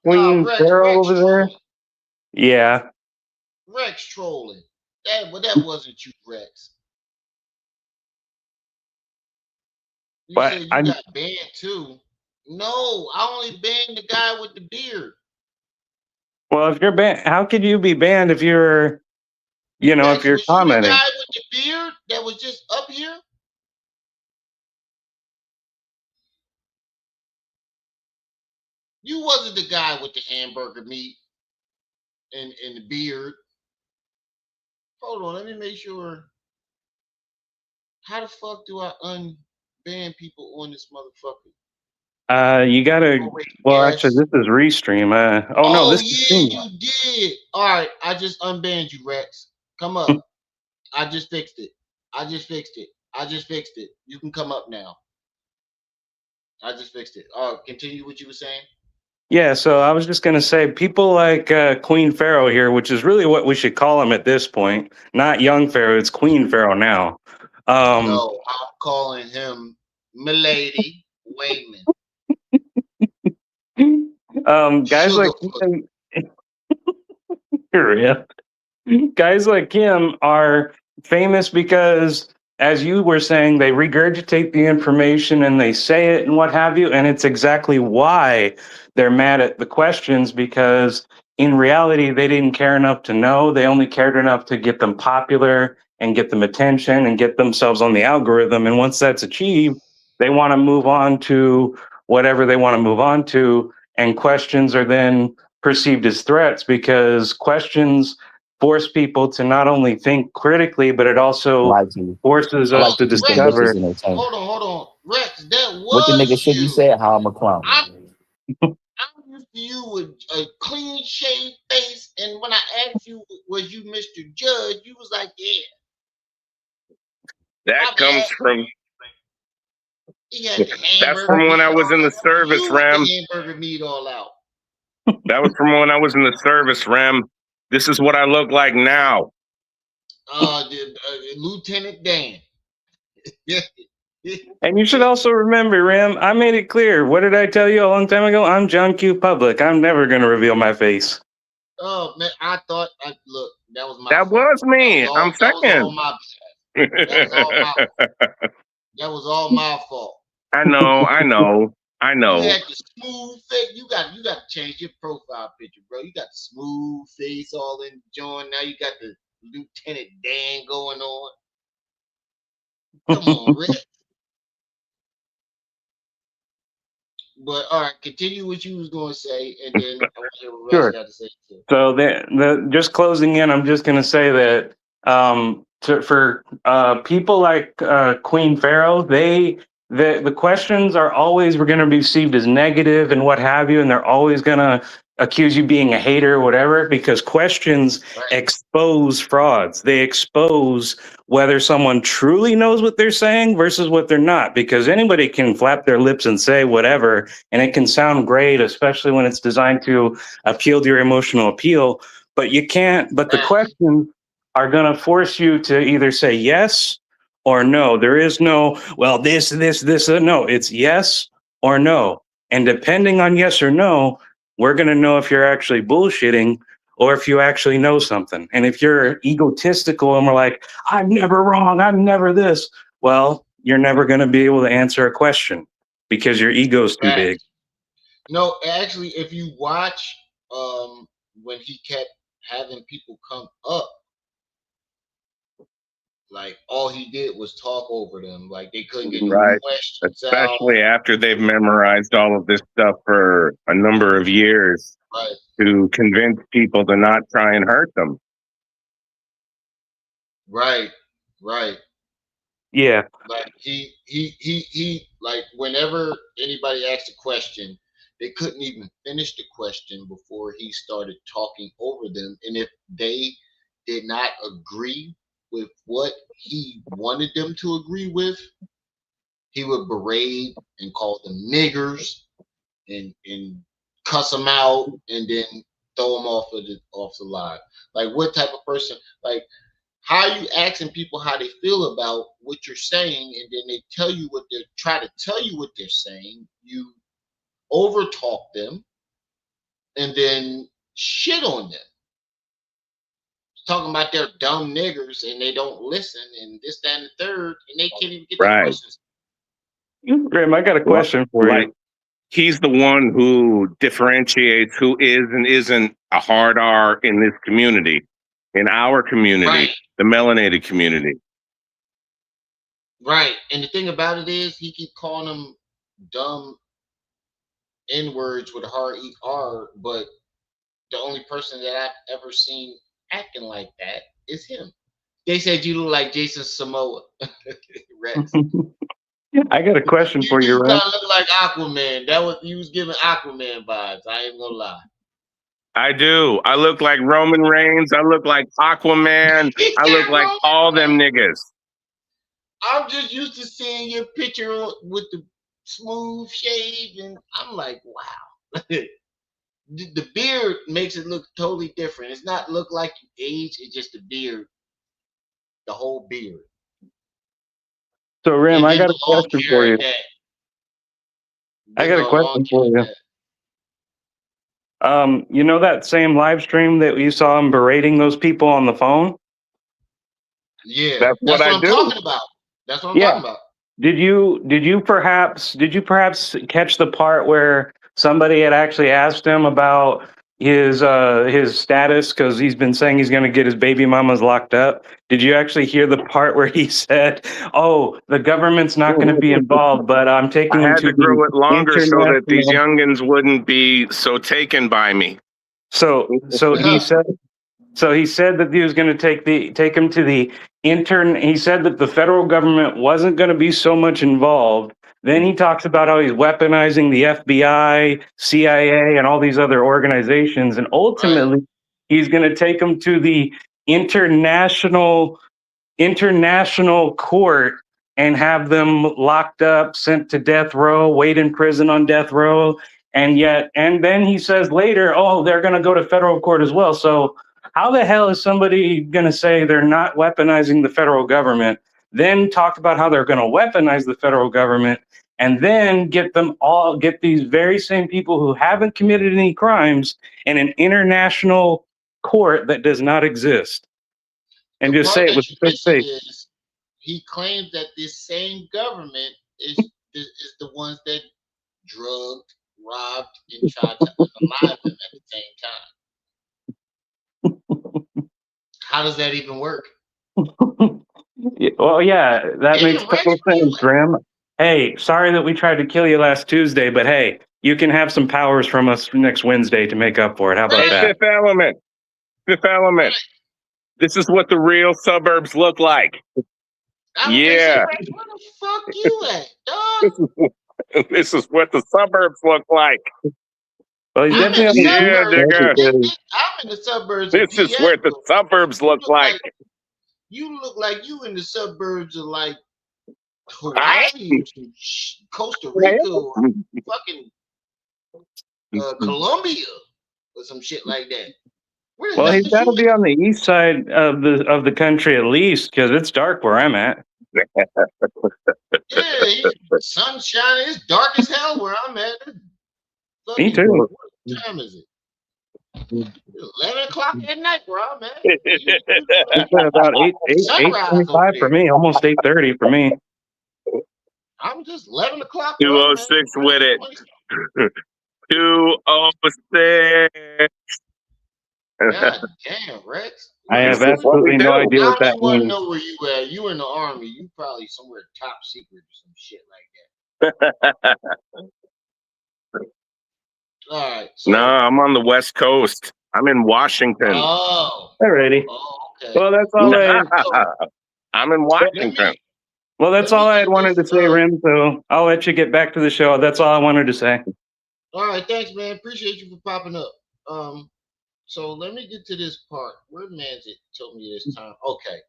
Queen Rex Pharaoh over there. trolling. Yeah. Rex trolling. That wasn't you, Rex. You But said you got banned too. No, I only banned the guy with the beard. Well, if you're banned, how could you be banned if you're, Rex, if you're was you the commenting? guy with the beard that was just up here? You wasn't the guy with the hamburger meat and the beard. Hold on, let me make sure. How the fuck do I unban people on this motherfucker? You gotta. Well, actually, this is restream. No, this is yeah, stream. you did. All right, I just unbanned you, Rex. Come up. I just fixed it. I just fixed it. You can come up now. I just fixed it. Continue what you were saying. Yeah, so I was just gonna say, people like Queen Pharaoh here, which is really what we should call him at this point. Not young Pharaoh, it's Queen Pharaoh now. No, I'm calling him Milady Wayman. Guys like guys like him are famous because, as you were saying, they regurgitate the information and they say it and what have you, and it's exactly why they're mad at the questions, because in reality they didn't care enough to know. They only cared enough to get them popular and get them attention and get themselves on the algorithm, and once that's achieved, they want to move on to whatever they want to move on to, and questions are then perceived as threats, because questions force people to not only think critically, but it also forces I us like to to keep them discover. bitches entertained. Hold on. Rex, that What the nigga was should be you. said? How I'm a clown. I'm used to you with a clean shaved face, and when I asked you, was you Mr. Judge, you was like, yeah. That comes from. He had the That's hamburger from when meat I was all in the out. service, You with Rem. the hamburger meat all out. That was from when I was in the service, Rem. This is what I look like now. Lieutenant Dan. And you should also remember, Ram, I made it clear. What did I tell you a long time ago? I'm John Q. Public. I'm never going to reveal my face. Oh man, I thought. Look, that was my. That fault. was me. I'm saying. That was all my. That was all my fault. I know. You had the smooth face. You got to change your profile picture, bro. You got the smooth face all in joint. Now you got the Lieutenant Dan going on. Come on, Rick. But all right, continue what you was going to say, and then I want to hear what Russ got to say too. So the just closing in, I'm just going to say that for people like Queen Pharaoh, the questions are always going to be perceived as negative and what have you, and they're always going to accuse you being a hater or whatever, because questions expose frauds. They expose whether someone truly knows what they're saying versus what they're not, because anybody can flap their lips and say whatever, and it can sound great, especially when it's designed to appeal to your emotional appeal, but you can't, but the questions are going to force you to either say yes or no. There is no, well, this, no, it's yes or no. And depending on yes or no, we're going to know if you're actually bullshitting or if you actually know something. And if you're egotistical and we're like, I'm never wrong, I'm never this, well, you're never going to be able to answer a question because your ego's too big. No, actually, if you watch when he kept having people come up, like all he did was talk over them. Like they couldn't get no questions Especially after they've memorized all of this stuff for a number of years to convince people to not try and hurt them. Right. Yeah. Like he like whenever anybody asked a question, they couldn't even finish the question before he started talking over them. And if they did not agree with what he wanted them to agree with, he would berate and call them niggers and cuss them out and then throw them off the line. Like what type of person, like how are you asking people how they feel about what you're saying, and then they tell you what they're try to tell you what they're saying, you overtalk them and then shit on them. Talking about they're dumb niggers and they don't listen and this, that, and the third, and they can't even get their questions. Grim, I got a question for you. He's the one who differentiates who is and isn't a hard R in this community, in our community, the melanated community. Right. And the thing about it is he keep calling them dumb N-words with a hard ER, but the only person that I've ever seen acting like that is him. They said you look like Jason Samoa. Rex. I got a question for you, You Rex. kind of look like Aquaman. You was giving Aquaman vibes. I ain't gonna lie. I do. I look like Roman Reigns. I look like Aquaman. I look like all them niggas. I'm just used to seeing your picture with the smooth shave, and I'm like, wow. The beard makes it look totally different. It's not look like you age. It's just the beard, the whole beard. So, Rim, I got a question for you. I got a question for you. You know that same live stream that you saw him berating those people on the phone? Yeah, that's what I'm do. talking about. That's what I'm talking about. Did you perhaps catch the part where somebody had actually asked him about his status, because he's been saying he's going to get his baby mamas locked up? Did you actually hear the part where he said, "Oh, the government's not going to be involved, but I'm taking I him had to grow it longer so that these international-" youngins wouldn't be so taken by me. So he said that he was going to take him to the intern. He said that the federal government wasn't going to be so much involved. Then he talks about how he's weaponizing the FBI, CIA, and all these other organizations. And ultimately, he's going to take him to the international court and have them locked up, sent to death row, wait in prison on death row. And then he says later, oh, they're going to go to federal court as well. So how the hell is somebody going to say they're not weaponizing the federal government, then talk about how they're going to weaponize the federal government, and then get these very same people who haven't committed any crimes in an international court that does not exist? And just say it with a straight face. He claims that this same government is the ones that drugged, robbed, and tried to unalive him at the same time. How does that even work? Well, yeah, that makes total sense, Grim. Hey, sorry that we tried to kill you last Tuesday, but hey, you can have some powers from us next Wednesday to make up for it. How about that? Fifth Element. Fifth Element. This is what the real suburbs look like. Yeah. Where the fuck you at, dog? This is what the suburbs look like. Well, he's definitely I'm in the suburbs. This is where the suburbs look like. You look like you in the suburbs of like Hawaii, Costa Rica, or fucking Colombia, or some shit like that. Well, he's got to be on the east side of the country at least, because it's dark where I'm at. Yeah, sun shining. It's dark as hell where I'm at. Me too. What time is it? 11 o'clock at night where I'm at. It's about 8:25 for me, almost 8:30 for me. I'm just 11 o'clock. 206 with it. 206. God damn, Rex. I have absolutely no idea what that means. I know where you at. You in the army. You probably somewhere top secret or some shit like that. All right. So, no, I'm on the West Coast. I'm in Washington. Oh. Alrighty. Oh, okay. Well, that's all I'm in Washington. Well, that's all I had wanted to say, Rim. So I'll let you get back to the show. That's all I wanted to say. All right. Thanks, man. Appreciate you for popping up. So let me get to this part. Where man's it told me this time? Okay.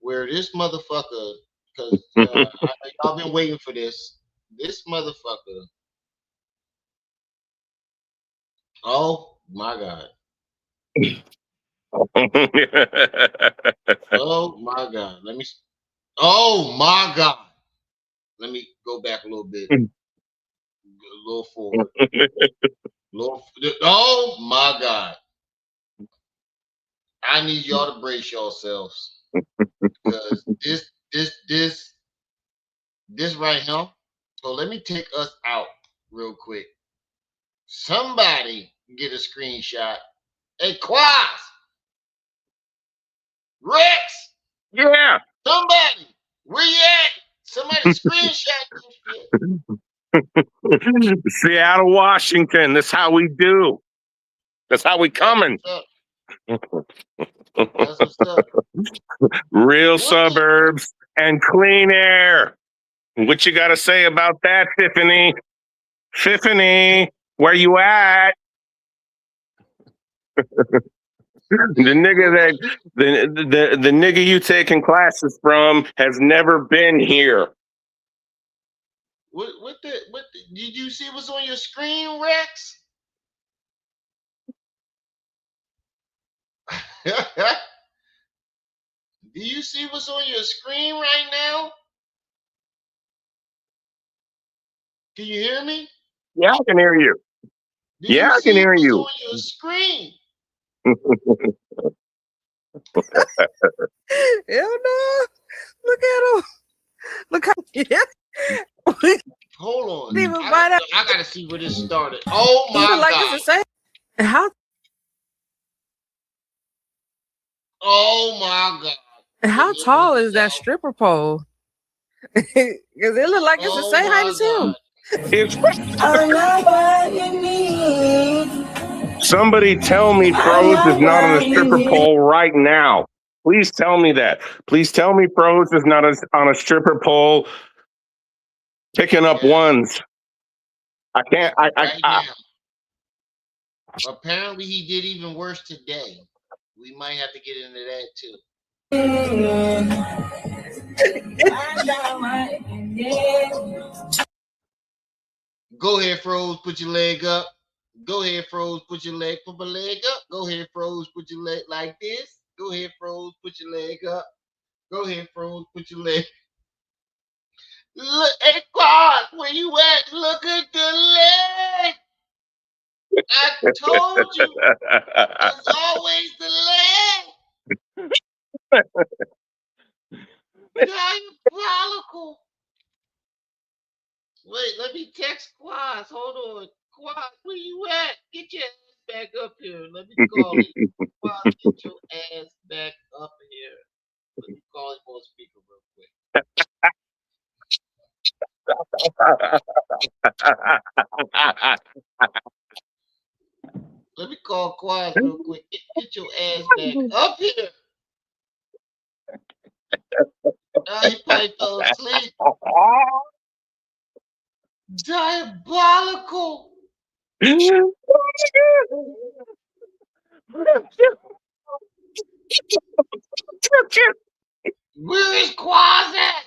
Where this motherfucker, because y'all been waiting for this. This motherfucker. Oh my God. Oh my God. Oh my God. Let me go back a little bit. A little forward. Oh my God. I need y'all to brace yourselves. Because this right here. So let me take us out real quick. Somebody get a screenshot. Hey, Quaz! Rex! Yeah. Somebody! Where you at? Somebody screenshot this shit. Seattle, Washington. That's how we do. That's how we coming. That's what's up. Real suburbs and clean air. What you got to say about that, Tiffany? Tiffany, where you at? The nigga you taking classes from has never been here. What did you see what's on your screen, Rex? Do you see what's on your screen right now? Can you hear me? Yeah, I can hear you. Yeah, I can hear you. On your screen. Hell no. Look at him. Look how Hold on. I gotta see where this started. Oh my God. How? Oh my God. How tall is that stripper pole? Because it look like it's the same height as him. It's I know what you need. Somebody tell me Froze is not on a stripper pole right now. Please tell me that. Please tell me Froze is not on a stripper pole picking up ones. I can't. Right now. Apparently, he did even worse today. We might have to get into that too. Go ahead, Froze. Put your leg up. Go ahead, Froze. Put your leg. Put my leg up. Go ahead, Froze. Put your leg like this. Go ahead, Froze. Put your leg up. Go ahead, Froze. Put your leg. Look, hey, God, where you at? Look at the leg. I told you. It's always the leg. Diabolical. Wait, let me text Quaz. Hold on. Quaz, where you at? Get your ass back up here. Let me call him. Quaz, get your ass back up here. Let me call him on speaker real quick. Let me call Quaz real quick. Get your ass back up here. He probably fell asleep. Diabolical. Where is Quaz at?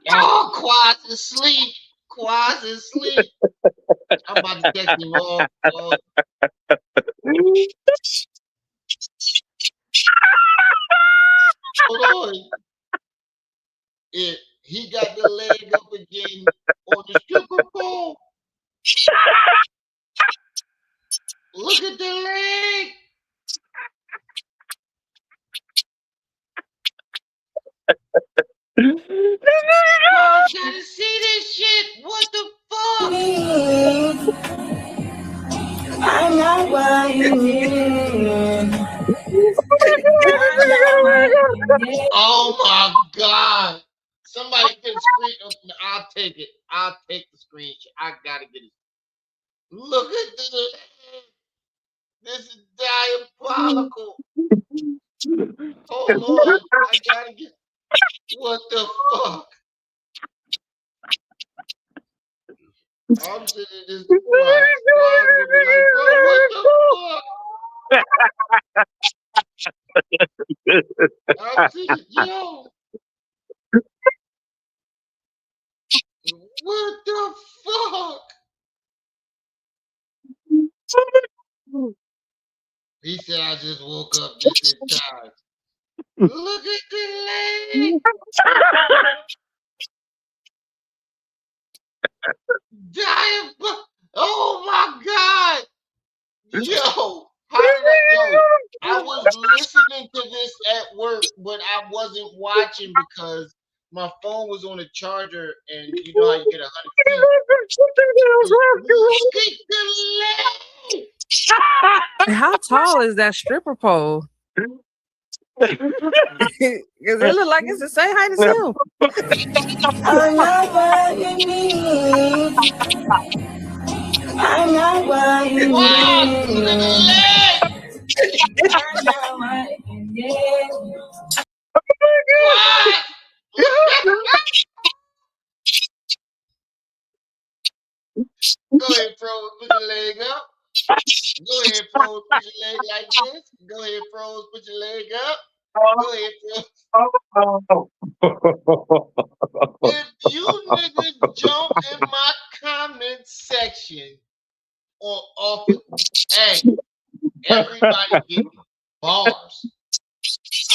Oh, Quaz is asleep. Quaz is asleep. I'm about to text him off. Hold on. He got the leg up again on the stripper pole. Look at the leg. I gotta see this shit. What the fuck? I know why you need. Oh my God. Somebody get a screen. I'll take it. I'll take the screenshot. I gotta get it. Look at the leg. This is diabolical. Hold on. I gotta get. What the fuck? I'm sitting this Quaz. Quaz gonna be like, bro, what the fuck? I'm sitting, yo. What the fuck? He said I just woke up just in time. Look at the leg. Oh my God. Yo, I was listening to this at work, but I wasn't watching because my phone was on a charger, and you know how you get 100 feet. Look at the leg. How tall is that stripper pole? Because it look like it's the same height as him. I'm not what you need. I'm not what you need. Look at the leg. I'm not what you need. What? Go ahead, Froze, put your leg up. Go ahead, Froze, put your leg like this. Go ahead, Froze, put your leg up. Go ahead, Froze. If you niggas jump in my comment section off of, hey, everybody getting bars. I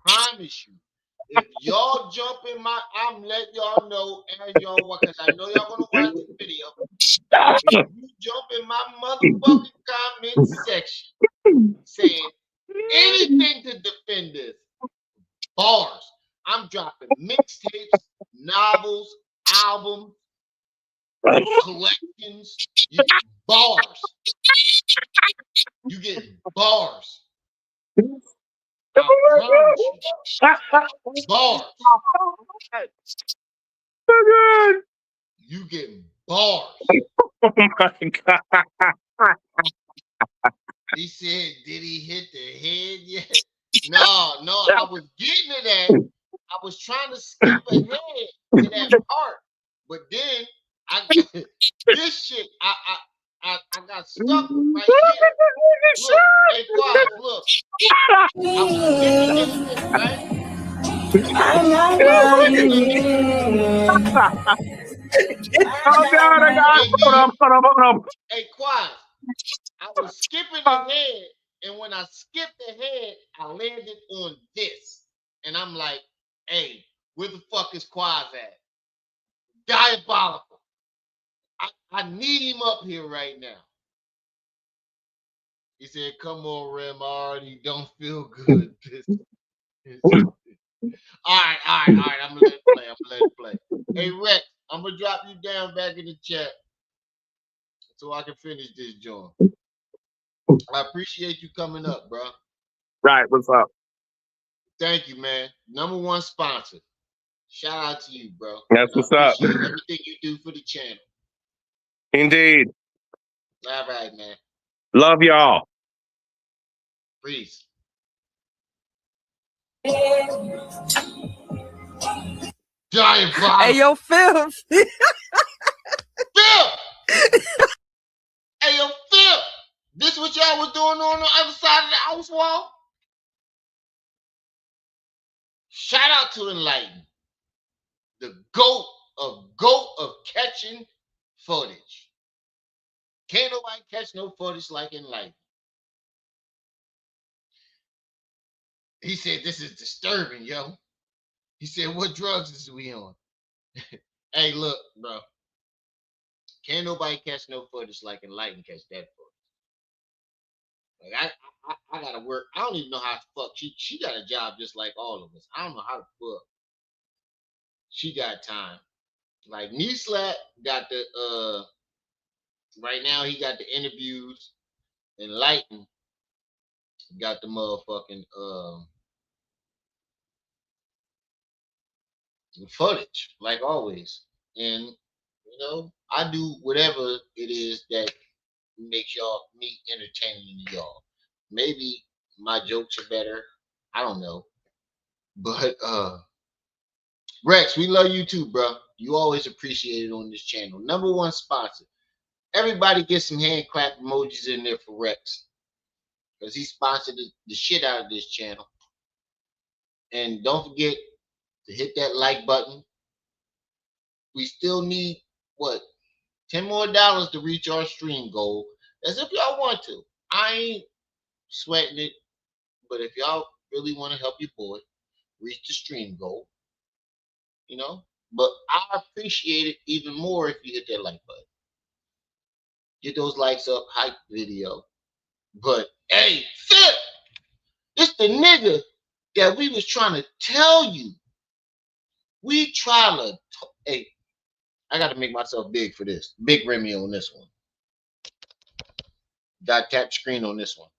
promise you. If y'all jump in I'm letting y'all know, and y'all, because I know y'all gonna watch this video. If you jump in my motherfucking comment section saying anything to defend this, bars. I'm dropping mixtapes, novels, albums, collections. You get bars. You get bars. I promise you. Bars. You getting bars. Oh my God. He said, did he hit the head yet? No, I was getting to that. I was trying to skip ahead to that part. But then this shit, I got stuck right here. Look, hey Quaz, look. I was skipping ahead, right? I'm not Skipping ahead. Oh God, I got And then, hold up. hey Quaz, I was skipping ahead, and when I skipped ahead, I landed on this. And I'm like, hey, where the fuck is Quaz at? Diabolical. I need him up here right now. He said, come on, Rem, I already don't feel good. All right. I'm gonna let it play. Hey Rex, I'm gonna drop you down back in the chat so I can finish this joint. I appreciate you coming up, bro. Right, what's up? Thank you, man. Number one sponsor. Shout out to you, bro. That's I what's up. appreciate everything you do for the channel. Indeed. All right, man. Love y'all. Peace. Giant bomb. Hey, yo, Phil. Phil! Hey, yo, Phil! This what y'all was doing on the other side of the house wall? Shout out to Enlighten. The goat of catching footage. Can't nobody catch no footage like Enlighten. He said, this is disturbing, yo. He said, what drugs is we on? Hey, look, bro. Can't nobody catch no footage like Enlighten catch that footage. Like I gotta work. I don't even know how to fuck. She got a job just like all of us. I don't know how to fuck. She got time. Like Nislat got the right now he got the interviews. Enlighten got the motherfucking footage, like always. And you know, I do whatever it is that makes me entertaining to y'all. Maybe my jokes are better. I don't know. But Rex, we love you too, bro. You always appreciated on this channel. Number one sponsor. Everybody get some hand clap emojis in there for Rex. Because he sponsored the shit out of this channel. And don't forget to hit that like button. We still need what? $10 more to reach our stream goal. As if y'all want to. I ain't sweating it. But if y'all really want to help your boy reach the stream goal, you know. But I appreciate it even more if you hit that like button. Get those likes up, hype video. But hey, Phil, it's the nigga that we was trying to tell you. We try to hey, I gotta make myself big for this. Big Remy on this one. Got tap screen on this one.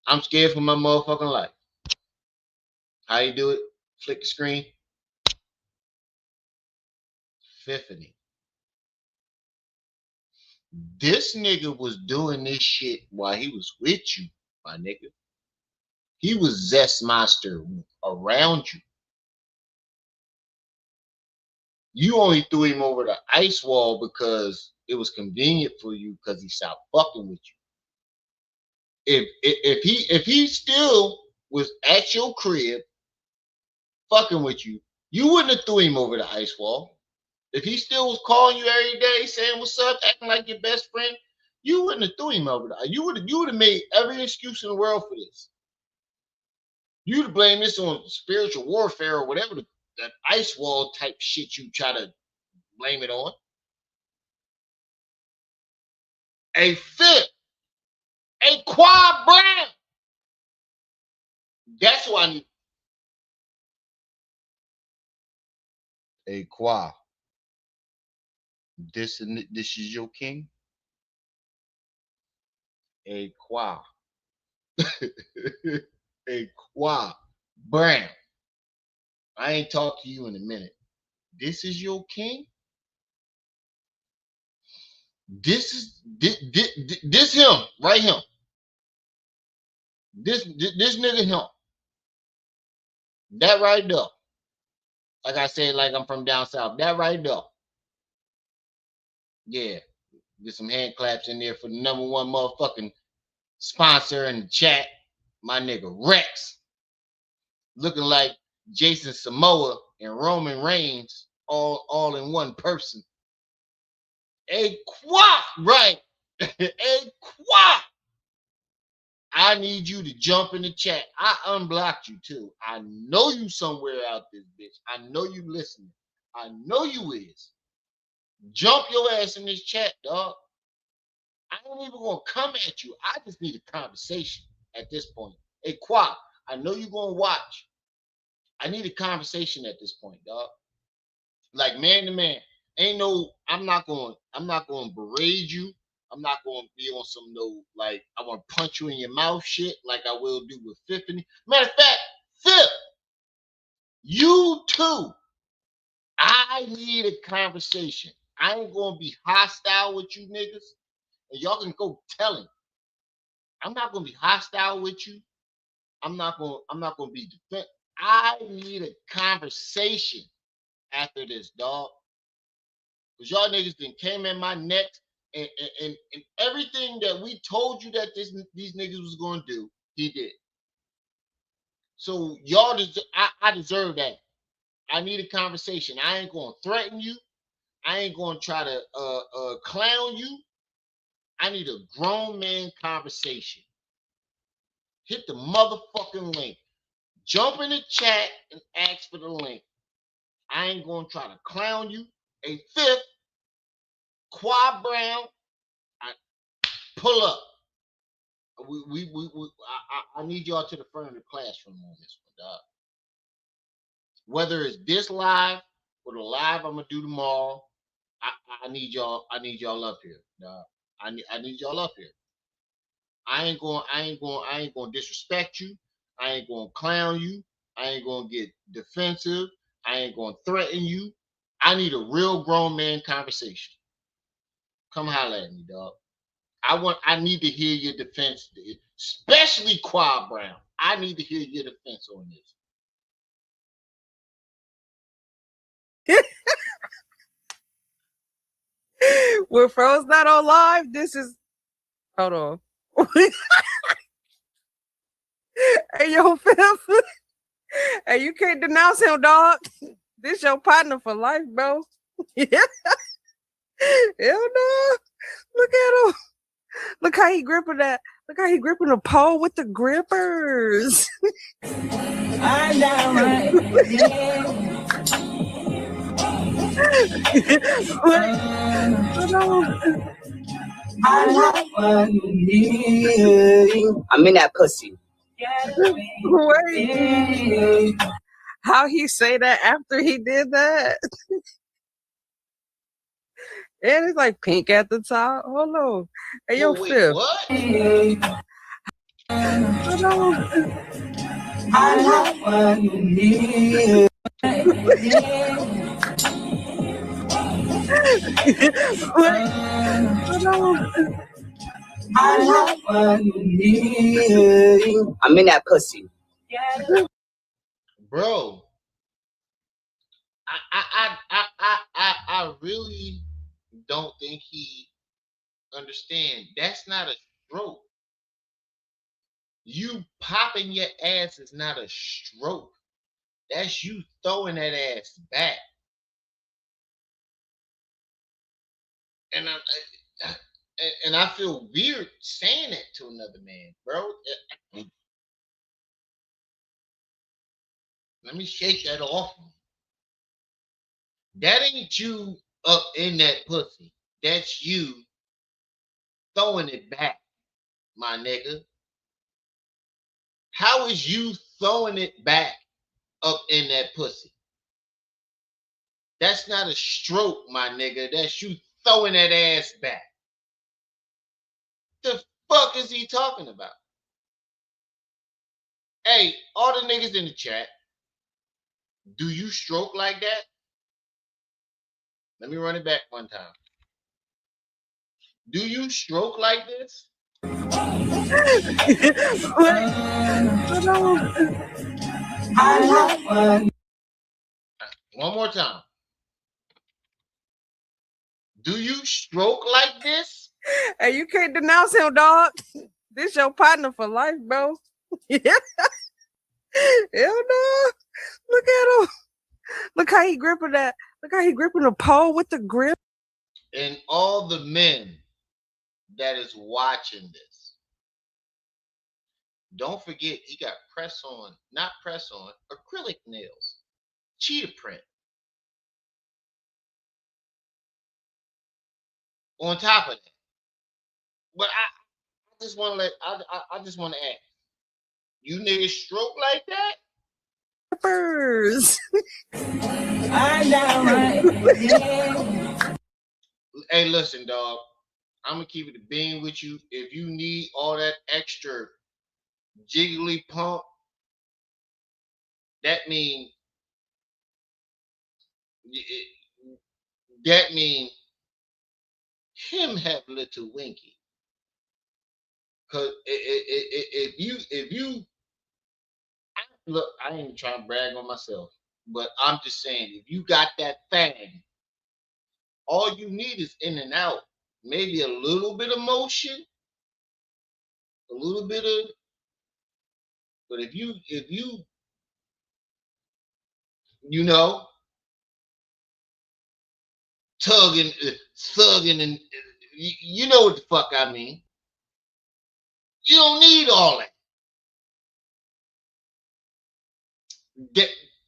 I'm scared for my motherfucking life. How you do it? Flick the screen. Epiphany. This nigga was doing this shit while he was with you, my nigga. He was Zest Monster around you. You only threw him over the ice wall because it was convenient for you because he stopped fucking with you. If he still was at your crib fucking with you, you wouldn't have threw him over the ice wall. If he still was calling you every day, saying what's up, acting like your best friend, you wouldn't have threw him over the ice. You would have made every excuse in the world for this. You'd have blamed this on spiritual warfare or whatever that ice wall type shit you try to blame it on. A fit, a quad brand. That's why I need a quad. This is your king. A quad. Hey, Qua Brown. I ain't talked to you in a minute. This is your king? This him, right him. This nigga him. That right there. Like I said, like I'm from down south. That right there. Yeah. Get some hand claps in there for the number one motherfucking sponsor in the chat. My nigga Rex. Looking like Jason Samoa and Roman Reigns all in one person. Hey, Qua, right. Hey, Qua. I need you to jump in the chat. I unblocked you too. I know you somewhere out this bitch. I know you listening. I know you is. Jump your ass in this chat, dog. I ain't even gonna come at you. I just need a conversation at this point. Hey, Qua, I know you're gonna watch. I need a conversation at this point, dog. Like man to man. I'm not gonna berate you. I'm not gonna be on some like I want to punch you in your mouth shit like I will do with Tiffany. Matter of fact, Fifth, you too. I need a conversation. I ain't gonna be hostile with you niggas, and y'all can go tell him. I'm not gonna be hostile with you. I'm not gonna be defensive. I need a conversation after this, dog. Because y'all niggas then came in my neck and everything that we told you that these niggas was gonna do, he did. So y'all I deserve that. I need a conversation. I ain't gonna threaten you. I ain't gonna try to clown you. I need a grown man conversation. Hit the motherfucking link. Jump in the chat and ask for the link. I ain't gonna try to clown you. A Fifth, Qua Brown, I pull up. I need y'all to the front of the classroom on this one, dog. Whether it's this live or the live I'm gonna do tomorrow, I need y'all up here, dog. I need y'all up here. I ain't gonna disrespect you. I ain't gonna clown you. I ain't gonna get defensive. I ain't gonna threaten you. I need a real grown man conversation. Come holler at me, dog. I need to hear your defense, especially Qua Brown. I need to hear your defense on this. When Pharaoh's not on live, this is hold on. Hey, yo, Fifth. Hey, you can't denounce him, dog. This your partner for life, bro. Yeah. Hell no. Look at him. Look how he gripping that. Look how he gripping the pole with the grippers. I I'm in that pussy. Wait. How he say that after he did that? And it's like pink at the top. Hold on. Hey, yo, Fifth. What? Hold on. I like what you need. I like what you need. I'm in that pussy. Bro, I really don't think he understand. That's not a stroke. You popping your ass is not a stroke. That's you throwing that ass back. And I feel weird saying that to another man, bro. Let me shake that off. That ain't you up in that pussy. That's you throwing it back, my nigga. How is you throwing it back up in that pussy? That's not a stroke, my nigga. That's you throwing that ass back. The fuck is he talking about? Hey, all the niggas in the chat, do you stroke like that? Let me run it back one time. Do you stroke like this? One more time. Do you stroke like this? Hey, you can't denounce him, dog. This your partner for life, bro. Yeah. Hell no. Look at him. Look how he gripping that. Look how he gripping the pole with the grip. And all the men that is watching this, don't forget he got not press on, acrylic nails, cheetah print. On top of that. But I just want to I just want to ask, you niggas stroke like that? Peppers. Hey, listen, dog. I'm gonna keep it a bean with you. If you need all that extra jiggly pump, that mean him have little winky. Cause if you look, I ain't trying to brag on myself, but I'm just saying, if you got that thing, all you need is in and out. Maybe a little bit of motion, a little bit of, but if you know, tugging, thugging, and you know what the fuck I mean. You don't need all that.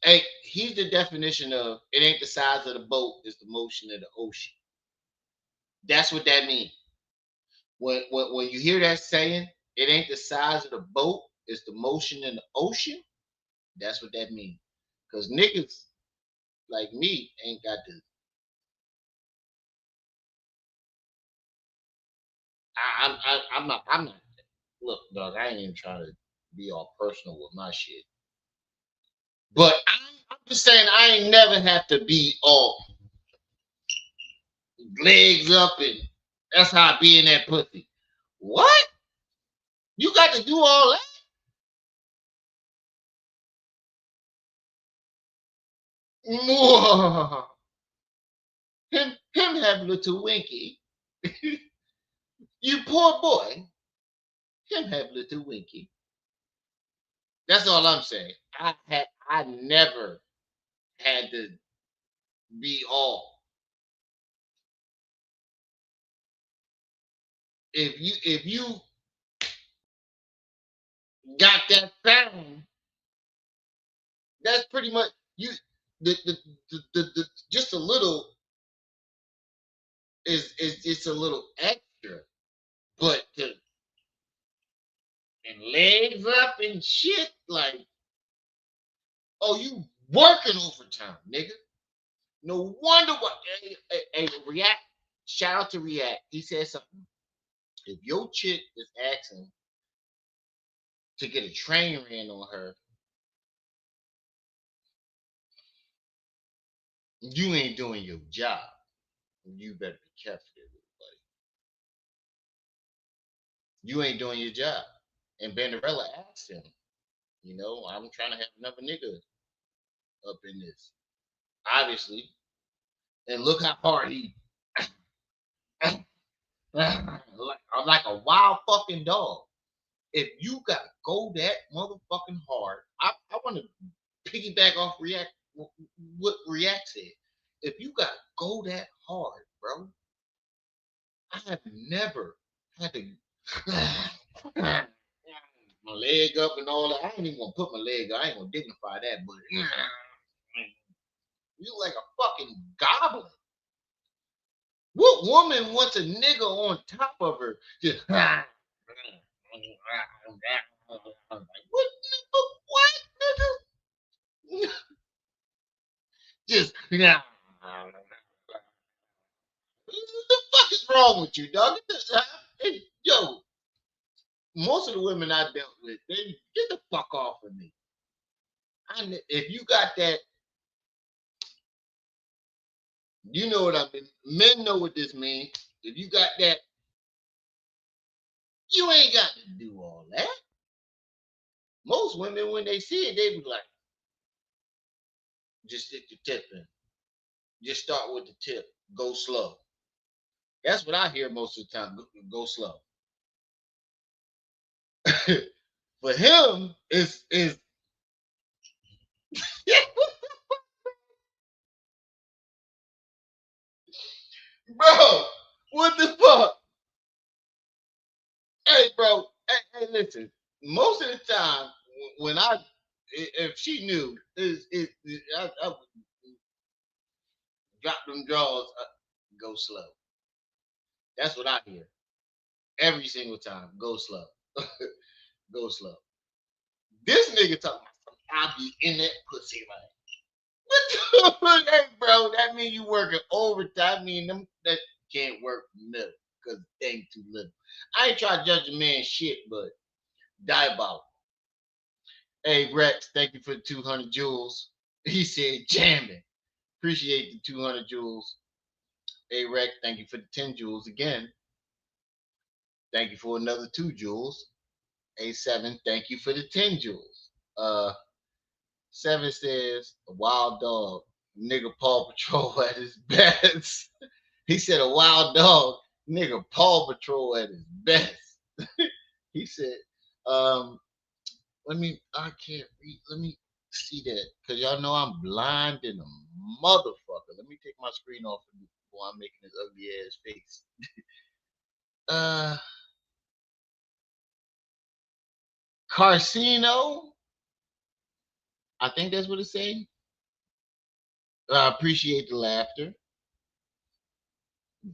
Hey, he's the definition of it ain't the size of the boat, it's the motion of the ocean. That's what that means. When you hear that saying, it ain't the size of the boat, it's the motion in the ocean. That's what that means. Because niggas like me ain't got the. I'm not. Look, dog. I ain't even trying to be all personal with my shit. But I'm just saying, I ain't never have to be all legs up, and that's how I be in that pussy. What? You got to do all that? Him have little winky. You poor boy. Him have little winky. That's all I'm saying. I never had to be all. If you got that sound, that's pretty much you. The just a little is it's a little extra, but and legs up and shit like, oh, you working overtime, nigga. No wonder what. Hey, React. Shout out to React. He said something. If your chick is asking to get a train ran on her, you ain't doing your job. You better be careful, everybody. You ain't doing your job. And Banderella asked him, I'm trying to have another nigga up in this. Obviously. And look how hard he I'm like a wild fucking dog. If you gotta go that motherfucking hard, I want to piggyback off what React said. If you gotta go that hard, bro, I have never had to my leg up and all that. I ain't even gonna put my leg up. I ain't gonna dignify that, but you like a fucking goblin. What woman wants a nigga on top of her? Just what? What, nigga? Just the fuck is wrong with you, dog? Hey, yo, most of the women I dealt with, they get the fuck off of me. If you got that, you know what I mean. Men know what this means. If you got that, you ain't got to do all that. Most women, when they see it, they be like, just stick the tip in. Just start with the tip. Go slow. That's what I hear most of the time. Go slow. For him, it's bro, what the fuck? Hey, bro. Hey, listen. Most of the time, when if she knew, I would drop them drawers, go slow. That's what I hear every single time. Go slow. Go slow. This nigga talking about I be in that pussy like. What the hey, bro? That mean you working overtime. I mean them that can't work middle because they ain't too little. I ain't trying to judge a man shit, but diabolical. Hey Rex, thank you for the 200 jewels. He said jamming. Appreciate the 200 jewels. Hey Rex, thank you for the 10 jewels again. Thank you for another 2 jewels. A7, thank you for the 10 jewels. 7 says a wild dog, nigga Paw Patrol at his best. He said a wild dog, nigga Paw Patrol at his best. He said, I can't read. Let me see that. Because y'all know I'm blind in a motherfucker. Let me take my screen off before I'm making this ugly ass face. Carcino. I think that's what it's saying. I appreciate the laughter.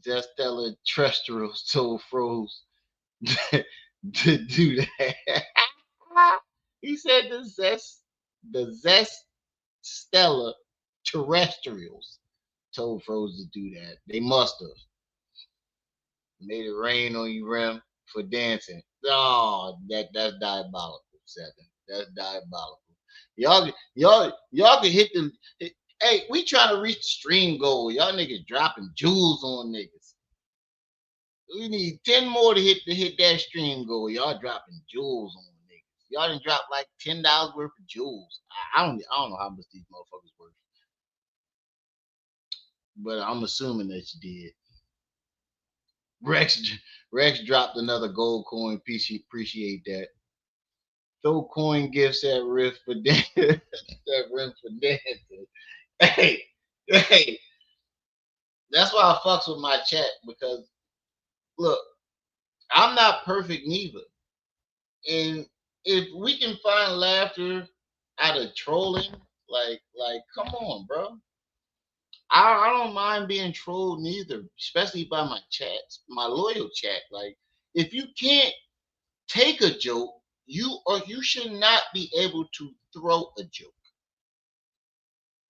Zestella Terrestrials told Froze to do that. He said the Zest Stella Terrestrials told Froze to do that. They must have. Made it rain on you, Rem, for dancing. Oh, that's diabolical, 7. That's diabolical. Y'all can hit the. Hey, we trying to reach the stream goal. Y'all niggas dropping jewels on niggas. We need 10 more to hit that stream goal. Y'all dropping jewels on niggas. Y'all done dropped like $10 worth of jewels. I don't know how much these motherfuckers worth, but I'm assuming that you did. Rex dropped another gold coin. Appreciate that. Throw coin gifts at Riff for dancing. Hey, that's why I fucks with my chat, because look, I'm not perfect neither. And if we can find laughter out of trolling, like come on, bro. I don't mind being trolled neither, especially by my chats, my loyal chat. Like, if you can't take a joke, you should not be able to throw a joke.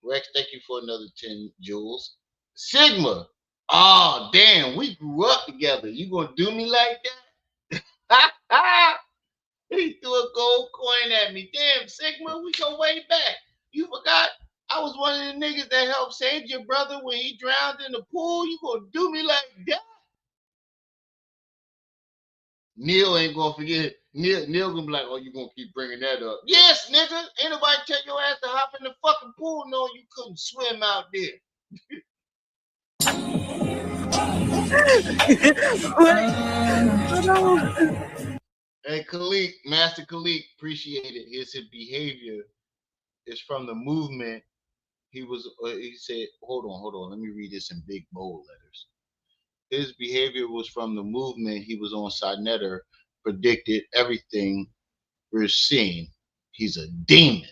Rex, thank you for another 10 jewels. Sigma, oh damn, we grew up together. You gonna do me like that? He threw a gold coin at me. Damn, Sigma, we go way back. You forgot I was one of the niggas that helped save your brother when he drowned in the pool. You gonna do me like that? Neil ain't gonna forget. Neil gonna be like, oh, you gonna keep bringing that up? Yes, nigga. Ain't nobody tell your ass to hop in the fucking pool knowing you couldn't swim out there. Hey, Khalik, Master Khalik, appreciate it. His behavior is from the movement. He said, hold on. Let me read this in big bold letters. His behavior was from the movement. He was on Sinetter, predicted everything we're seeing. He's a demon.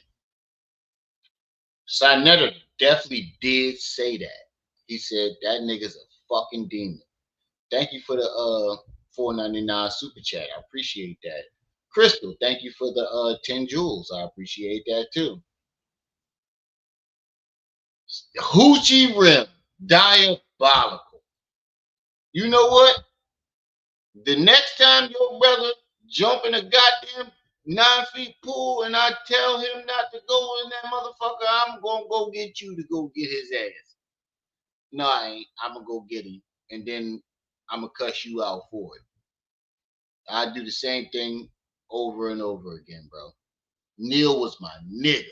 Sinetter definitely did say that. He said that nigga's a fucking demon. Thank you for the $4.99 super chat. I appreciate that. Crystal, thank you for the 10 jewels. I appreciate that too. Hoochie Rim, diabolical. You know what? The next time your brother jump in a goddamn 9-foot pool and I tell him not to go in that motherfucker, I'm gonna go get you to go get his ass. No, I ain't. I'm gonna go get him, and then I'm gonna cuss you out for it. I do the same thing over and over again, bro. Neil was my nigga.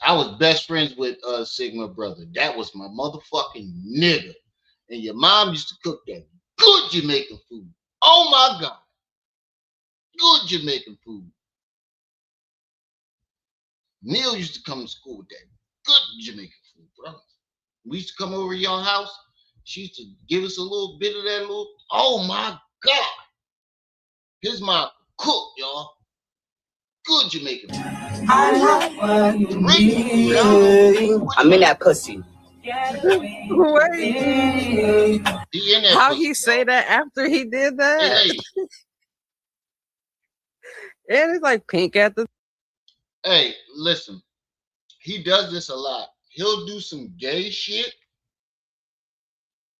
I was best friends with Sigma brother. That was my motherfucking nigga. And your mom used to cook that good Jamaican food. Oh my God. Good Jamaican food. Neil used to come to school with that good Jamaican food, bro. We used to come over to your house. She used to give us a little bit of that little, oh my God. His mom cooked, y'all. Good Jamaican food. I'm in that pussy. Wait. How he say that after he did that? Hey. And it's like pink at the. Hey, listen. He does this a lot. He'll do some gay shit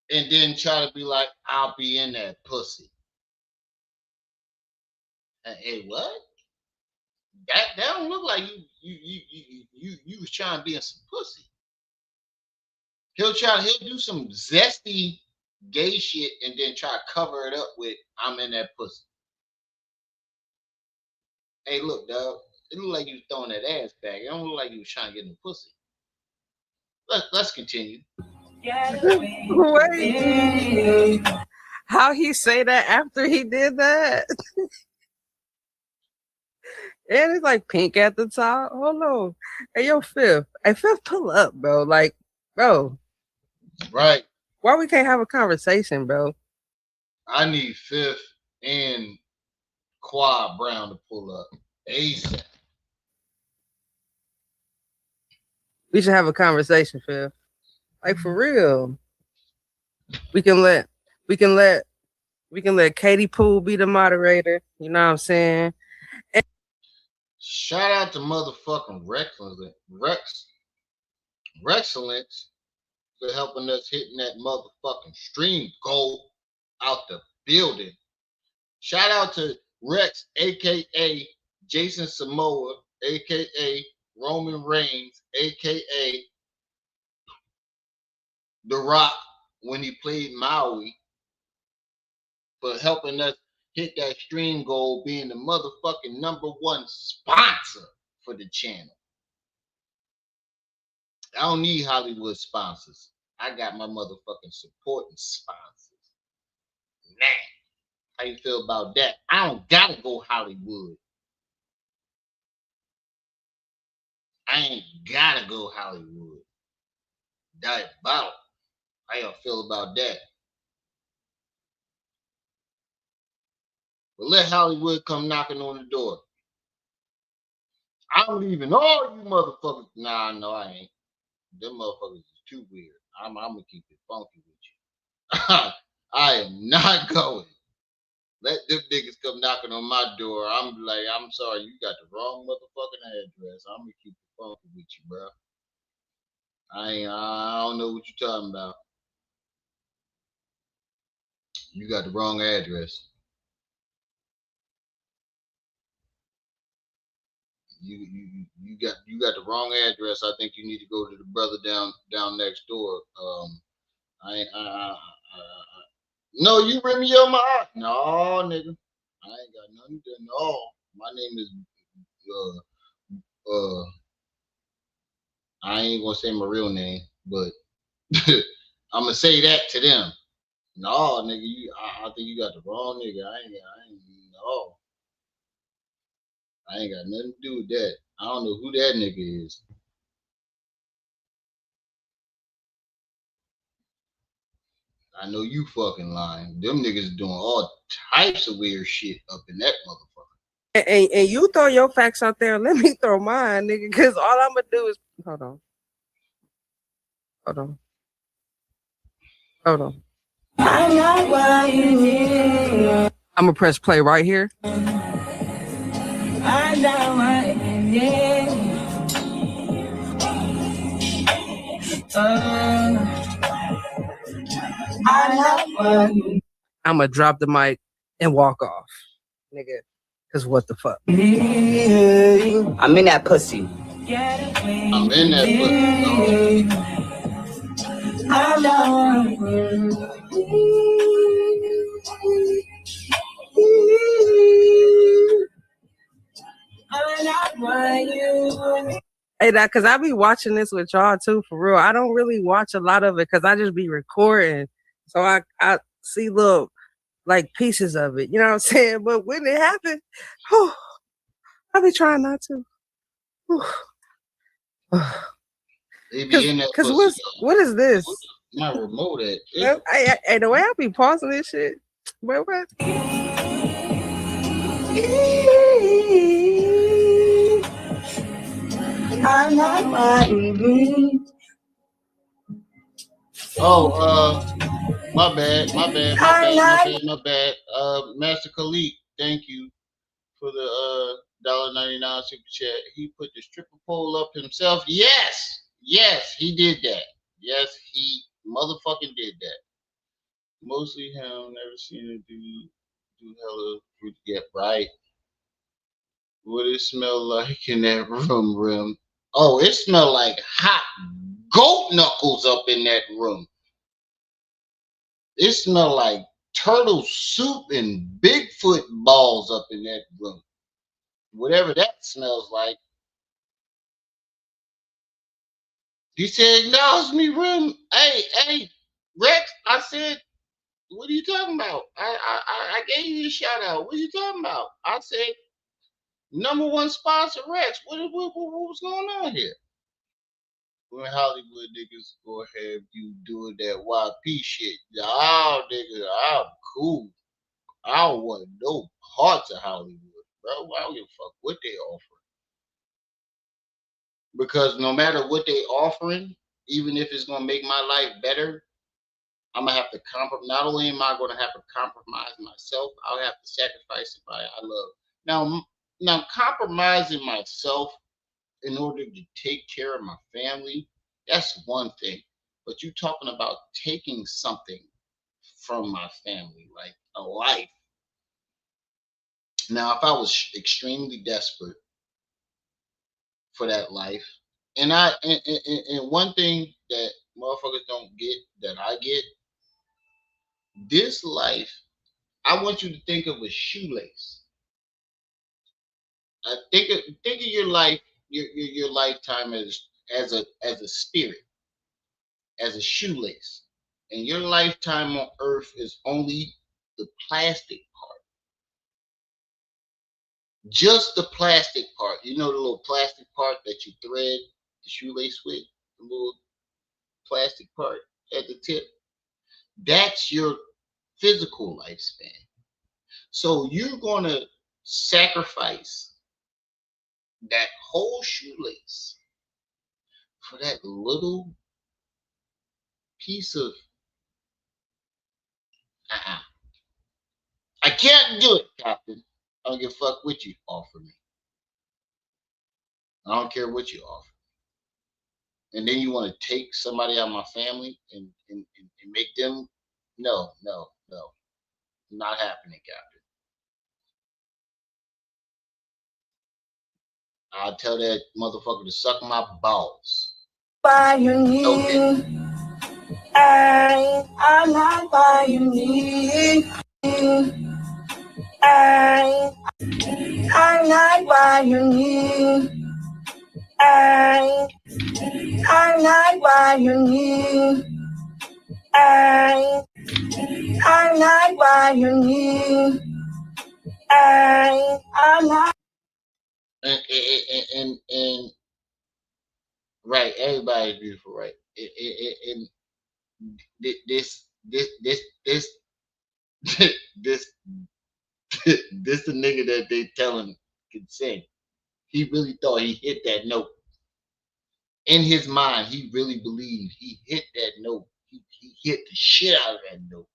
and then try to be like, I'll be in that pussy. Hey, what? That don't look like you was trying to be in some pussy. He'll do some zesty gay shit and then try to cover it up with I'm in that pussy. Hey, look, dog. It looked like you was throwing that ass back. It don't look like you was trying to get in the pussy. Let's continue. Wait. How he say that after he did that? And it's like pink at the top. Hold on. Hey, yo, Fifth. Hey, Fifth, pull up, bro. Like, bro. Right. Why we can't have a conversation, bro? I need Fifth and Quad Brown to pull up ASAP. We should have a conversation, Fifth. Like, for real. We can let Katie Poole be the moderator. You know what I'm saying? And shout out to motherfucking Rexcellence for helping us hitting that motherfucking stream goal out the building. Shout out to Rex, aka Jason Samoa, aka Roman Reigns, aka The Rock when he played Maui, for helping us hit that stream goal, being the motherfucking #1 sponsor for the channel. I don't need Hollywood sponsors. I got my motherfucking supporting sponsors. Nah. How you feel about that? I don't gotta go Hollywood. I ain't gotta go Hollywood. Diabolical. How y'all feel about that? But let Hollywood come knocking on the door. I'm leaving all you motherfuckers. Nah, no, I ain't. Them motherfuckers is too weird. I'm gonna keep it funky with you. I am not going. Let them niggas come knocking on my door. I'm like, I'm sorry, you got the wrong motherfucking address. I'm gonna keep it funky with you, bro. I don't know what you're talking about. You got the wrong address. You got the wrong address. I think you need to go to the brother down next door. No, you rim me on my no, nigga. I ain't got nothing to no. My name is I ain't gonna say my real name, but I'm gonna say that to them. No, nigga, I think you got the wrong nigga. I ain't got nothing to do with that. I don't know who that nigga is. I know you fucking lying. Them niggas doing all types of weird shit up in that motherfucker. And you throw your facts out there. Let me throw mine, nigga. Because all I'm gonna do is hold on. I'm gonna press play right here. I'm gonna drop the mic and walk off, nigga. Cause what the fuck? I'm in that pussy. I'm in that pussy, Hey, that cause I be watching this with y'all too, for real. I don't really watch a lot of it because I just be recording. So I see little like pieces of it. You know what I'm saying? But when it happened, I be trying not to. They be in that Cause pussy. what is this? My remote at. Hey, the way I be pausing this shit. Wait, what? I'm not riding. Oh, my bad. Master Khalid, thank you for the $1.99 super chat. He put the stripper pole up himself. Yes, he did that. Yes, he motherfucking did that. Mostly him. Never seen him do hella fruit yet. Right. What it smell like in that room, Rim? Oh, it smelled like hot goat knuckles up in that room. It smelled like turtle soup and Bigfoot balls up in that room. Whatever that smells like. He said, acknowledge me, Rim. Hey, Rex, I said, what are you talking about? I gave you a shout out. What are you talking about? I said, #1 sponsor, Rex. What was going on here? When Hollywood niggas go ahead you doing that YP shit. Y'all niggas, I'm cool. I don't want no parts of Hollywood, bro. I don't give a fuck what they offer. Because no matter what they offering, even if it's gonna make my life better, I'm gonna have to compromise. Not only am I gonna have to compromise myself, I'll have to sacrifice somebody I love. Now compromising myself in order to take care of my family, that's one thing. But you talking about taking something from my family, like a life. Now, if I was extremely desperate for that life, and one thing that motherfuckers don't get that I get, this life, I want you to think of a shoelace. Think of your life, your lifetime as a spirit, as a shoelace, and your lifetime on Earth is only the plastic part, just the plastic part. You know the little plastic part that you thread the shoelace with, the little plastic part at the tip. That's your physical lifespan. So you're gonna sacrifice that whole shoelace for that little piece of I can't do it, Captain. I don't give a fuck what you offer me. I don't care what you offer. And then you want to take somebody out of my family and make them no. Not happening, Captain. I'll tell that motherfucker to suck my balls. By your knee. I'm not by your knee. I'm not by your knee. I'm not by your knee. I'm not by your knee. I'm not. And right, everybody's beautiful, right? And this this the nigga that they telling can sing. He really thought he hit that note. In his mind, he really believed he hit that note. He hit the shit out of that note.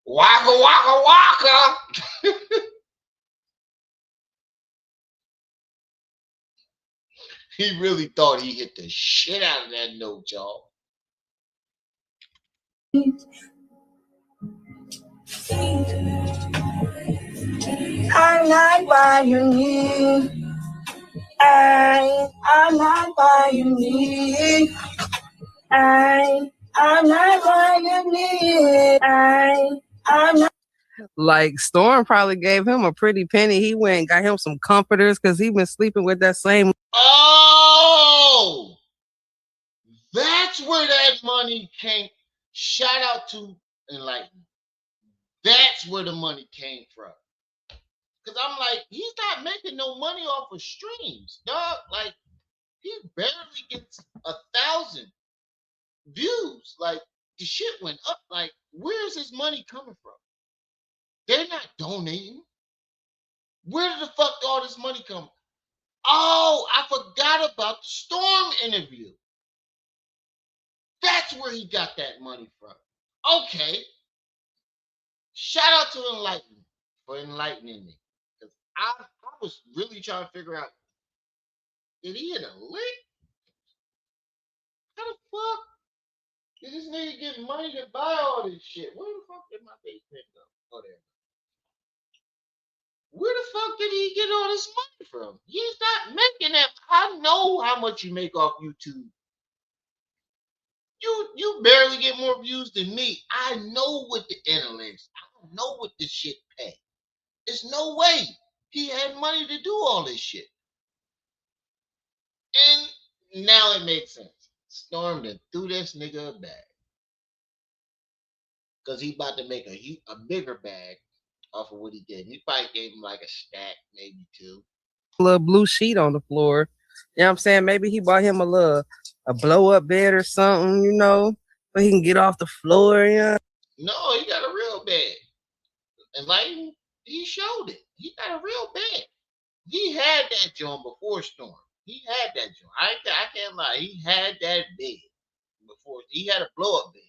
Waka waka waka. He really thought he hit the shit out of that note, y'all. I'm not why you need. I'm not why you need. I'm not why you need. I'm not. Like Storm probably gave him a pretty penny. He went and got him some comforters because he been sleeping with that same. Oh, that's where that money came. Shout out to Enlighten. That's where the money came from. Cause I'm like, he's not making no money off of streams, dog. Like, he barely gets 1,000 views. Like, the shit went up. Like, where's his money coming from? They're not donating. Where did the fuck all this money come? Oh, I forgot about the Storm interview. That's where he got that money from. Okay. Shout out to Enlighten for enlightening me. Because I was really trying to figure out, did he hit a lick? How the fuck did this nigga get money to buy all this shit? Where the fuck did my basement go? Oh, there. Where the fuck did he get all this money from? He's not making that. I know how much you make off YouTube. You barely get more views than me. I know what the interlinks. I don't know what this shit pay. There's no way he had money to do all this shit. And now it makes sense. Storm then threw this nigga a bag. Because he about to make a bigger bag off of what he did. He probably gave him like a stack, maybe two. Little blue sheet on the floor. You know what I'm saying? Maybe he bought him a blow up bed or something, you know, so he can get off the floor, you know. No, he got a real bed. And like he showed it. He got a real bed. He had that joint before Storm. He had that joint. I can't lie. He had that bed before. He had a blow up bed,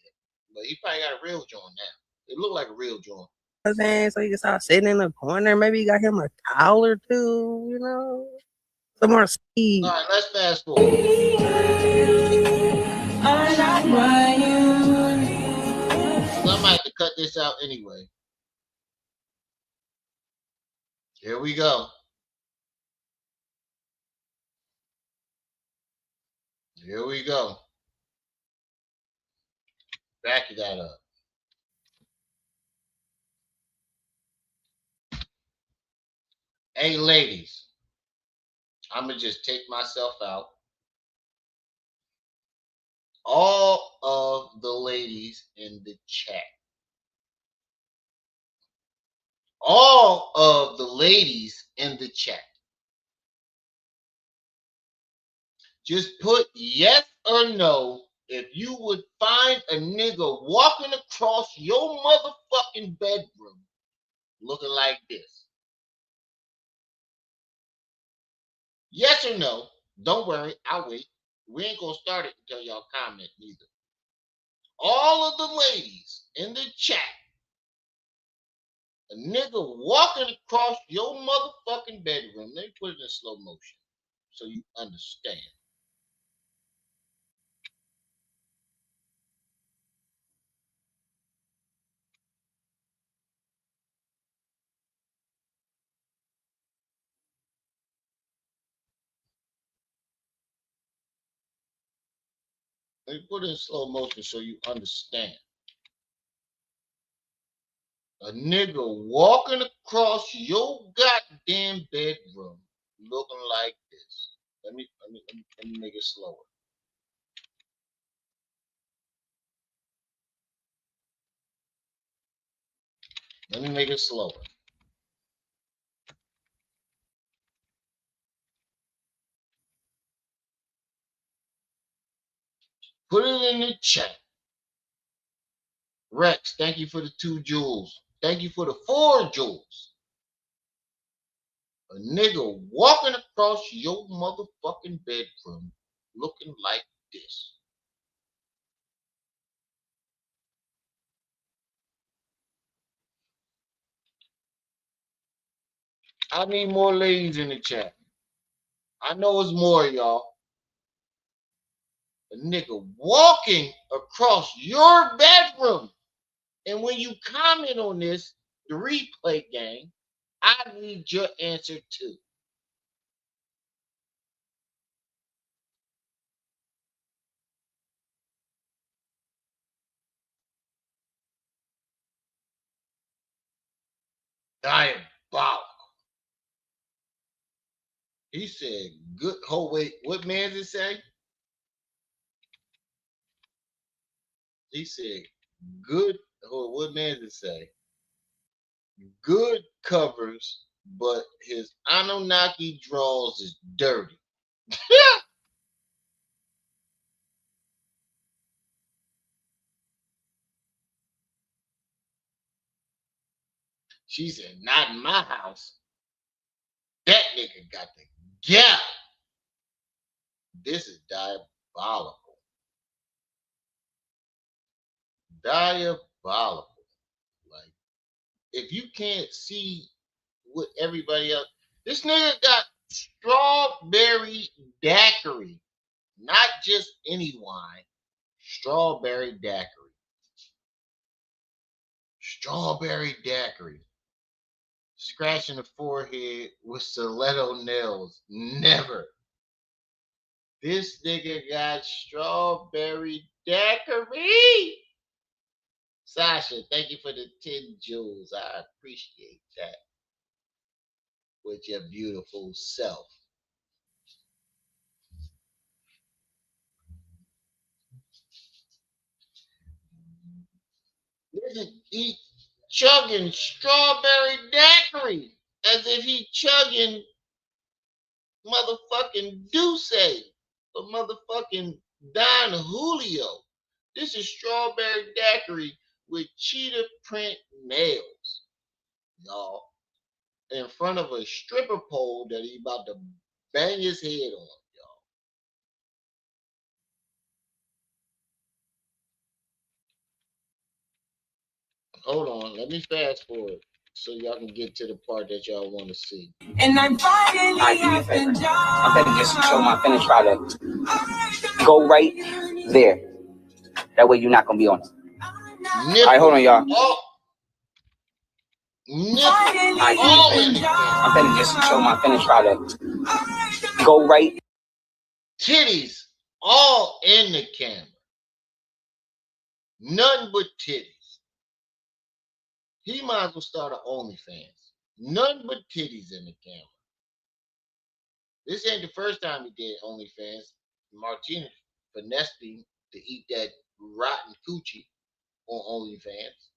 but he probably got a real joint now. It looked like a real joint. So he can start sitting in the corner. Maybe he got him a towel or two, you know, some more speed. All right, let's fast forward. I might have to cut this out anyway. Here we go. Here we go. Back that up. Hey, ladies, I'm going to just take myself out. All of the ladies in the chat. All of the ladies in the chat. Just put yes or no if you would find a nigga walking across your motherfucking bedroom looking like this. Yes or no. Don't worry, I'll wait. We ain't gonna start it until y'all comment neither. All of the ladies in the chat, a nigga walking across your motherfucking bedroom. Let me put it in slow motion so you understand. Let me put it in slow motion so you understand. A nigga walking across your goddamn bedroom looking like this. Let me make it slower. Let me make it slower. Put it in the chat. Rex, thank you for the 2 jewels. Thank you for the 4 jewels. A nigga walking across your motherfucking bedroom looking like this. I need more ladies in the chat. I know it's more, y'all. a nigga walking across your bedroom. And when you comment on this, the replay gang, I need your answer too. Diabolical. He said, good. Oh, wait, what man did it say? He said, good. Oh, what man did it say? Good covers, but his Anunnaki draws is dirty. She said, not in my house. That nigga got the gap. This is diabolical. Diabolical. Like, if you can't see what everybody else, this nigga got strawberry daiquiri, not just any wine. Strawberry daiquiri. Strawberry daiquiri. Scratching the forehead with stiletto nails. Never. This nigga got strawberry daiquiri. Sasha, thank you for the 10 jewels. I appreciate that. With your beautiful self. Listen, he chugging strawberry daiquiri as if he chugging motherfucking Douce or motherfucking Don Julio. This is strawberry daiquiri with cheetah print nails, y'all, in front of a stripper pole that he about to bang his head on, y'all. Hold on, let me fast forward so y'all can get to the part that y'all want to see. And I'm finally up and down. I'm gonna just show my finish product. Go right there. That way you're not gonna be on it. All right, hold on, y'all. Oh. I'm gonna just show my finished product. Go right. Titties all in the camera. Nothing but titties. He might as well start an OnlyFans. Nothing but titties in the camera. This ain't the first time he did OnlyFans. Martinez finessed him to eat that rotten coochie on OnlyFans.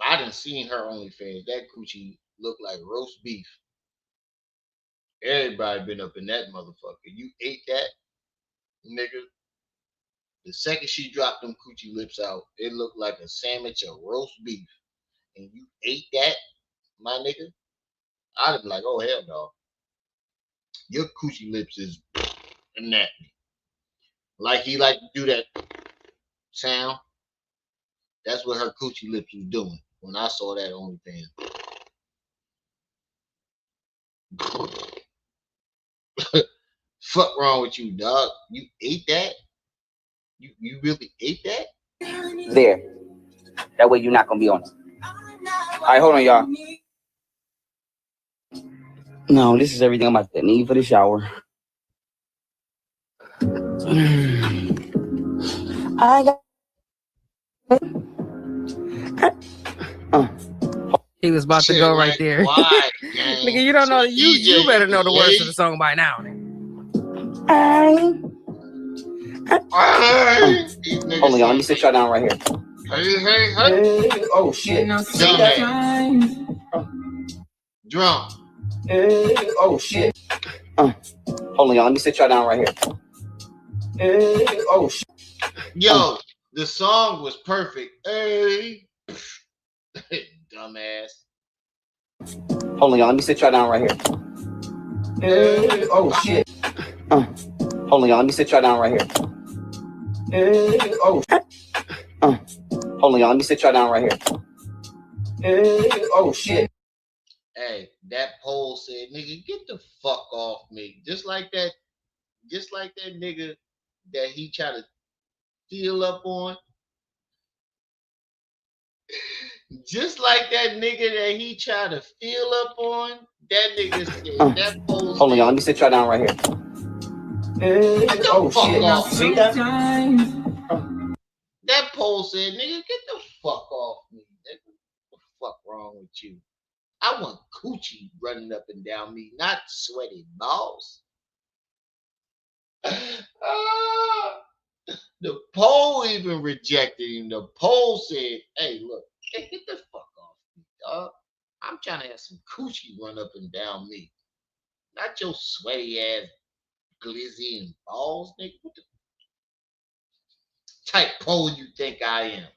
I done seen her OnlyFans. That coochie looked like roast beef. Everybody been up in that motherfucker. You ate that, nigga. The second she dropped them coochie lips out, it looked like a sandwich of roast beef. And you ate that, my nigga, I'd be like, oh, hell no. Your coochie lips is nasty. Like he like to do that sound. That's what her coochie lips was doing when I saw that OnlyFans. Fuck wrong with you, dog? You ate that? You really ate that? There. That way you're not gonna be on it. All right, hold on, y'all. No, this is everything I'm about to need for the shower. I got. He was about to go right there. Why, nigga, you don't know. You better know the words to the song by now. Hold on, y'all. Let me sit y'all down right here. Hey. Oh shit. Drunk. Oh shit. Hold on, y'all. Let me sit y'all down right here. Oh shit. Yo, the song was perfect. Hey. Dumbass. Hold on, y'all. Let me sit y'all down right here. Oh shit. Hold on, y'all. Let me sit y'all down right here. Oh shit. Hold on, y'all. Let me sit y'all down right here. Oh shit. Hey, that poll said, nigga, get the fuck off me. Just like that just like that nigga that he tried to steal up on. Just like that nigga that he tried to feel up on, that nigga said, that post. Hold on, y'all. Let me sit y'all down right here. Get the fuck shit. off. See that? That poll said, nigga, get the fuck off me. Nigga. What the fuck wrong with you? I want coochie running up and down me, not sweaty balls. The poll even rejected him. The poll said, hey, look, hey, get the fuck off me, dog. I'm trying to have some coochie run up and down me. Not your sweaty ass glizzy and balls, nigga. What the type poll you think I am?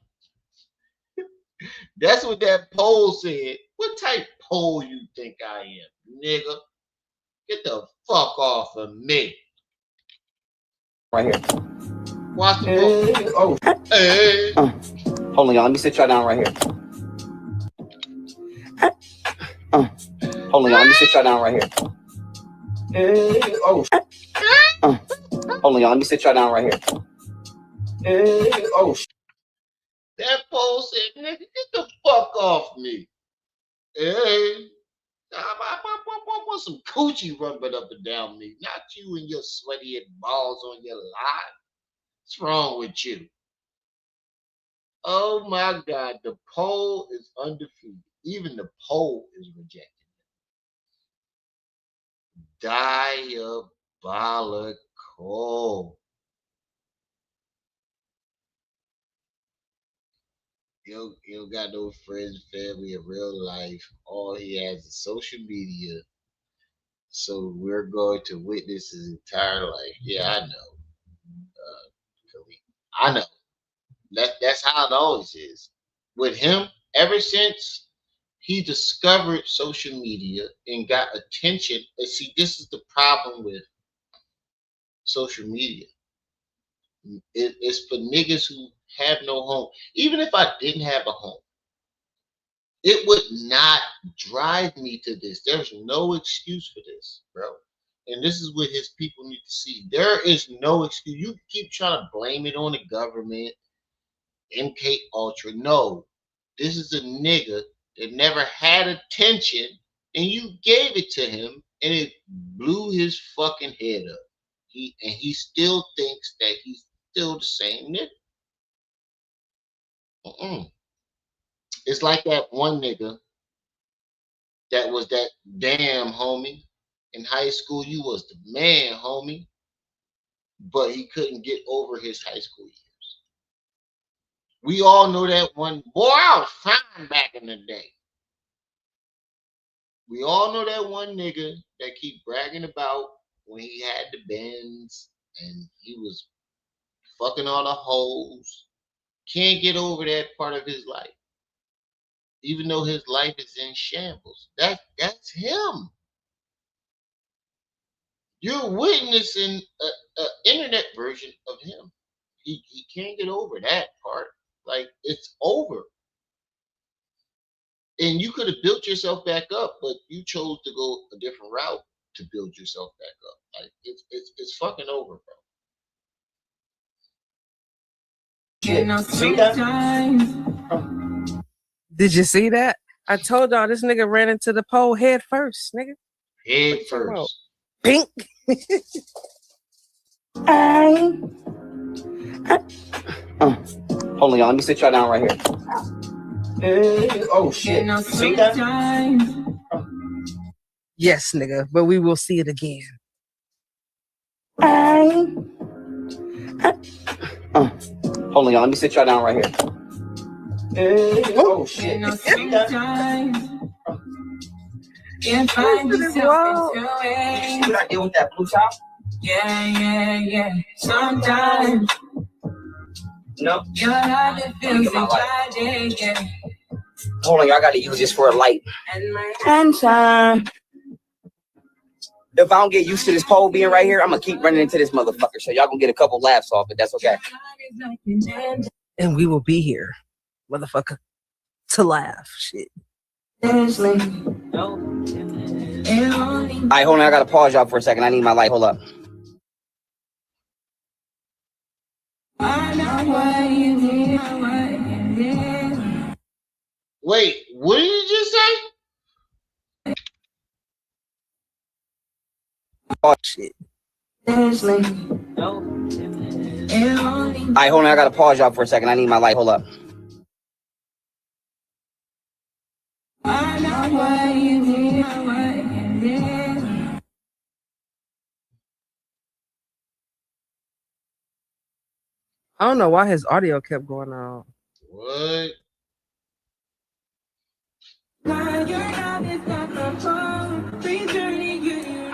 That's what that poll said. What type poll you think I am, nigga? Get the fuck off of me. Right here. Watch the poll. Hey. Hold on, y'all. Let me sit y'all down right here. Hold on, y'all. Let me sit y'all down right here. Hold on, y'all. Let me sit y'all down right here. That poll said, nigga, get the fuck off me. Hey. I want some coochie rubbing up and down me, not you and your sweaty balls on your lie. What's wrong with you? Oh my God, the poll is undefeated. Even the poll is rejected. Diabolical. You don't got no friends, family in real life. All he has is social media. So we're going to witness his entire life. Yeah, I know. I know. That's how it always is. With him, ever since he discovered social media and got attention, and see, this is the problem with social media. It's for niggas who have no home. Even if I didn't have a home, it would not drive me to this. There's no excuse for this, bro. And this is what his people need to see. There is no excuse. You keep trying to blame it on the government, MK Ultra. No, this is a nigga that never had attention, and you gave it to him, and it blew his fucking head up. He still thinks that he's still the same nigga. It's like that one nigga that was that damn homie. In high school, you was the man, homie. But he couldn't get over his high school years. We all know that one. Boy, I was fine back in the day. We all know that one nigga that keep bragging about when he had the Benz and he was fucking all the hoes. Can't get over that part of his life. Even though his life is in shambles. That's him. You're witnessing a internet version of him. He can't get over that part. Like, it's over. And you could have built yourself back up, but you chose to go a different route to build yourself back up. Like, it's fucking over, bro. See that? Did you see that? I told y'all this nigga ran into the pole head first, nigga. Head first. Pink. Hold on, y'all. Let me sit y'all down right here. Shit. See that? Yes, nigga, but we will see it again. Hold on, y'all. Let me sit y'all down right here. Shit. See that? Can't find yourself into You it. see what I did with that blue top? Yeah. Sometimes No. your life it feels exciting, yeah. Hold on, y'all. I gotta use this for a light. And my Sunshine. If I don't get used to this pole being right here, I'm gonna keep running into this motherfucker. So y'all gonna get a couple laughs off it. That's okay. And we will be here, motherfucker, to laugh. Shit. Alright, hold on. I gotta pause y'all for a second. I need my light. Hold up. Wait, what did you just say? Oh shit. Alright, hold on. I gotta pause y'all for a second. I need my light. Hold up. I don't know why his audio kept going out. What? I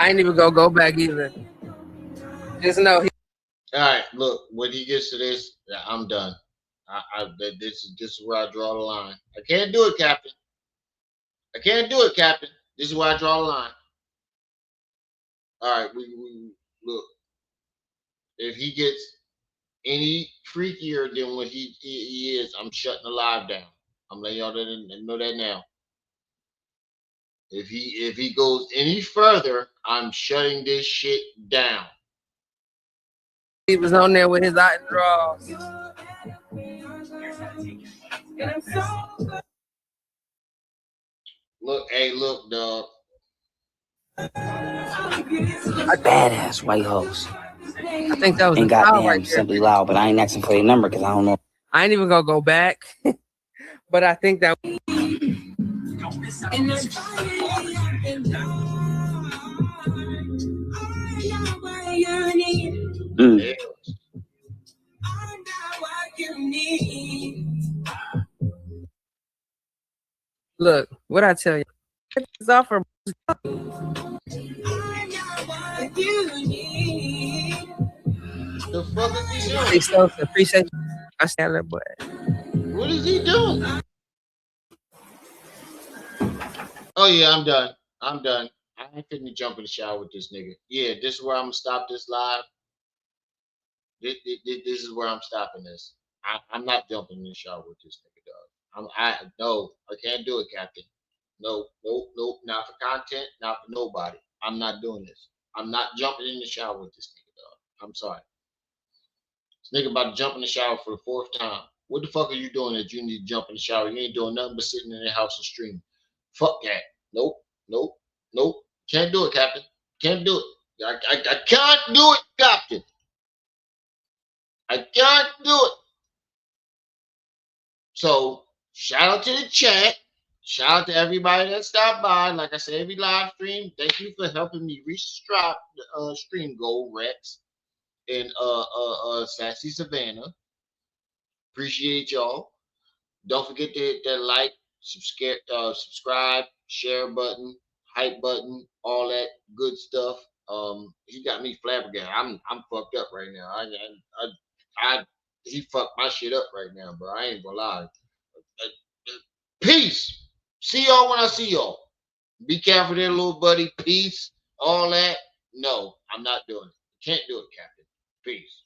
ain't even gonna go back either. Just know he. All right, look. When he gets to this, I'm done. This is where I draw the line. I can't do it, Captain. I can't do it, Captain. This is where I draw the line. All right, we look. If he gets any freakier than what he is, I'm shutting the live down. I'm letting y'all know that now. If he goes any further, I'm shutting this shit down. He was on there with his eye and draws. Look, hey, look, dog. Badass white hoes. I think that was ain't a foul goddamn right there. Simply Loud, but I ain't asking for their number because I don't know. I ain't even gonna go back, but I think that. Look, what I tell you, it's off for. The fuck is he doing? Hey, so appreciate you. I stand there, but what is he doing? Oh yeah, I'm done. I'm done. I ain't finna jump in the shower with this nigga. Yeah, this is where I'm gonna stop this live. This is where I'm stopping this. I'm not jumping in the shower with this nigga, dog. No, I can't do it, Captain. No, not for content, not for nobody. I'm not doing this. I'm not jumping in the shower with this nigga, dog. I'm sorry. This nigga about to jump in the shower for the 4th time. What the fuck are you doing that you need to jump in the shower? You ain't doing nothing but sitting in the house and streaming. Fuck that. Nope. Can't do it, Captain. Can't do it. I can't do it, Captain. I can't do it. So, shout out to the chat. Shout out to everybody that stopped by. Like I said, every live stream, thank you for helping me reach the stream goal, Rex and Sassy Savannah. Appreciate y'all. Don't forget to hit that like, subscribe, share button, hype button, all that good stuff. He got me flabbergasted. I'm fucked up right now. He fucked my shit up right now, bro. I ain't gonna lie. Peace. See y'all when I see y'all. Be careful there, little buddy. Peace. All that. No, I'm not doing it. Can't do it, Captain. Peace.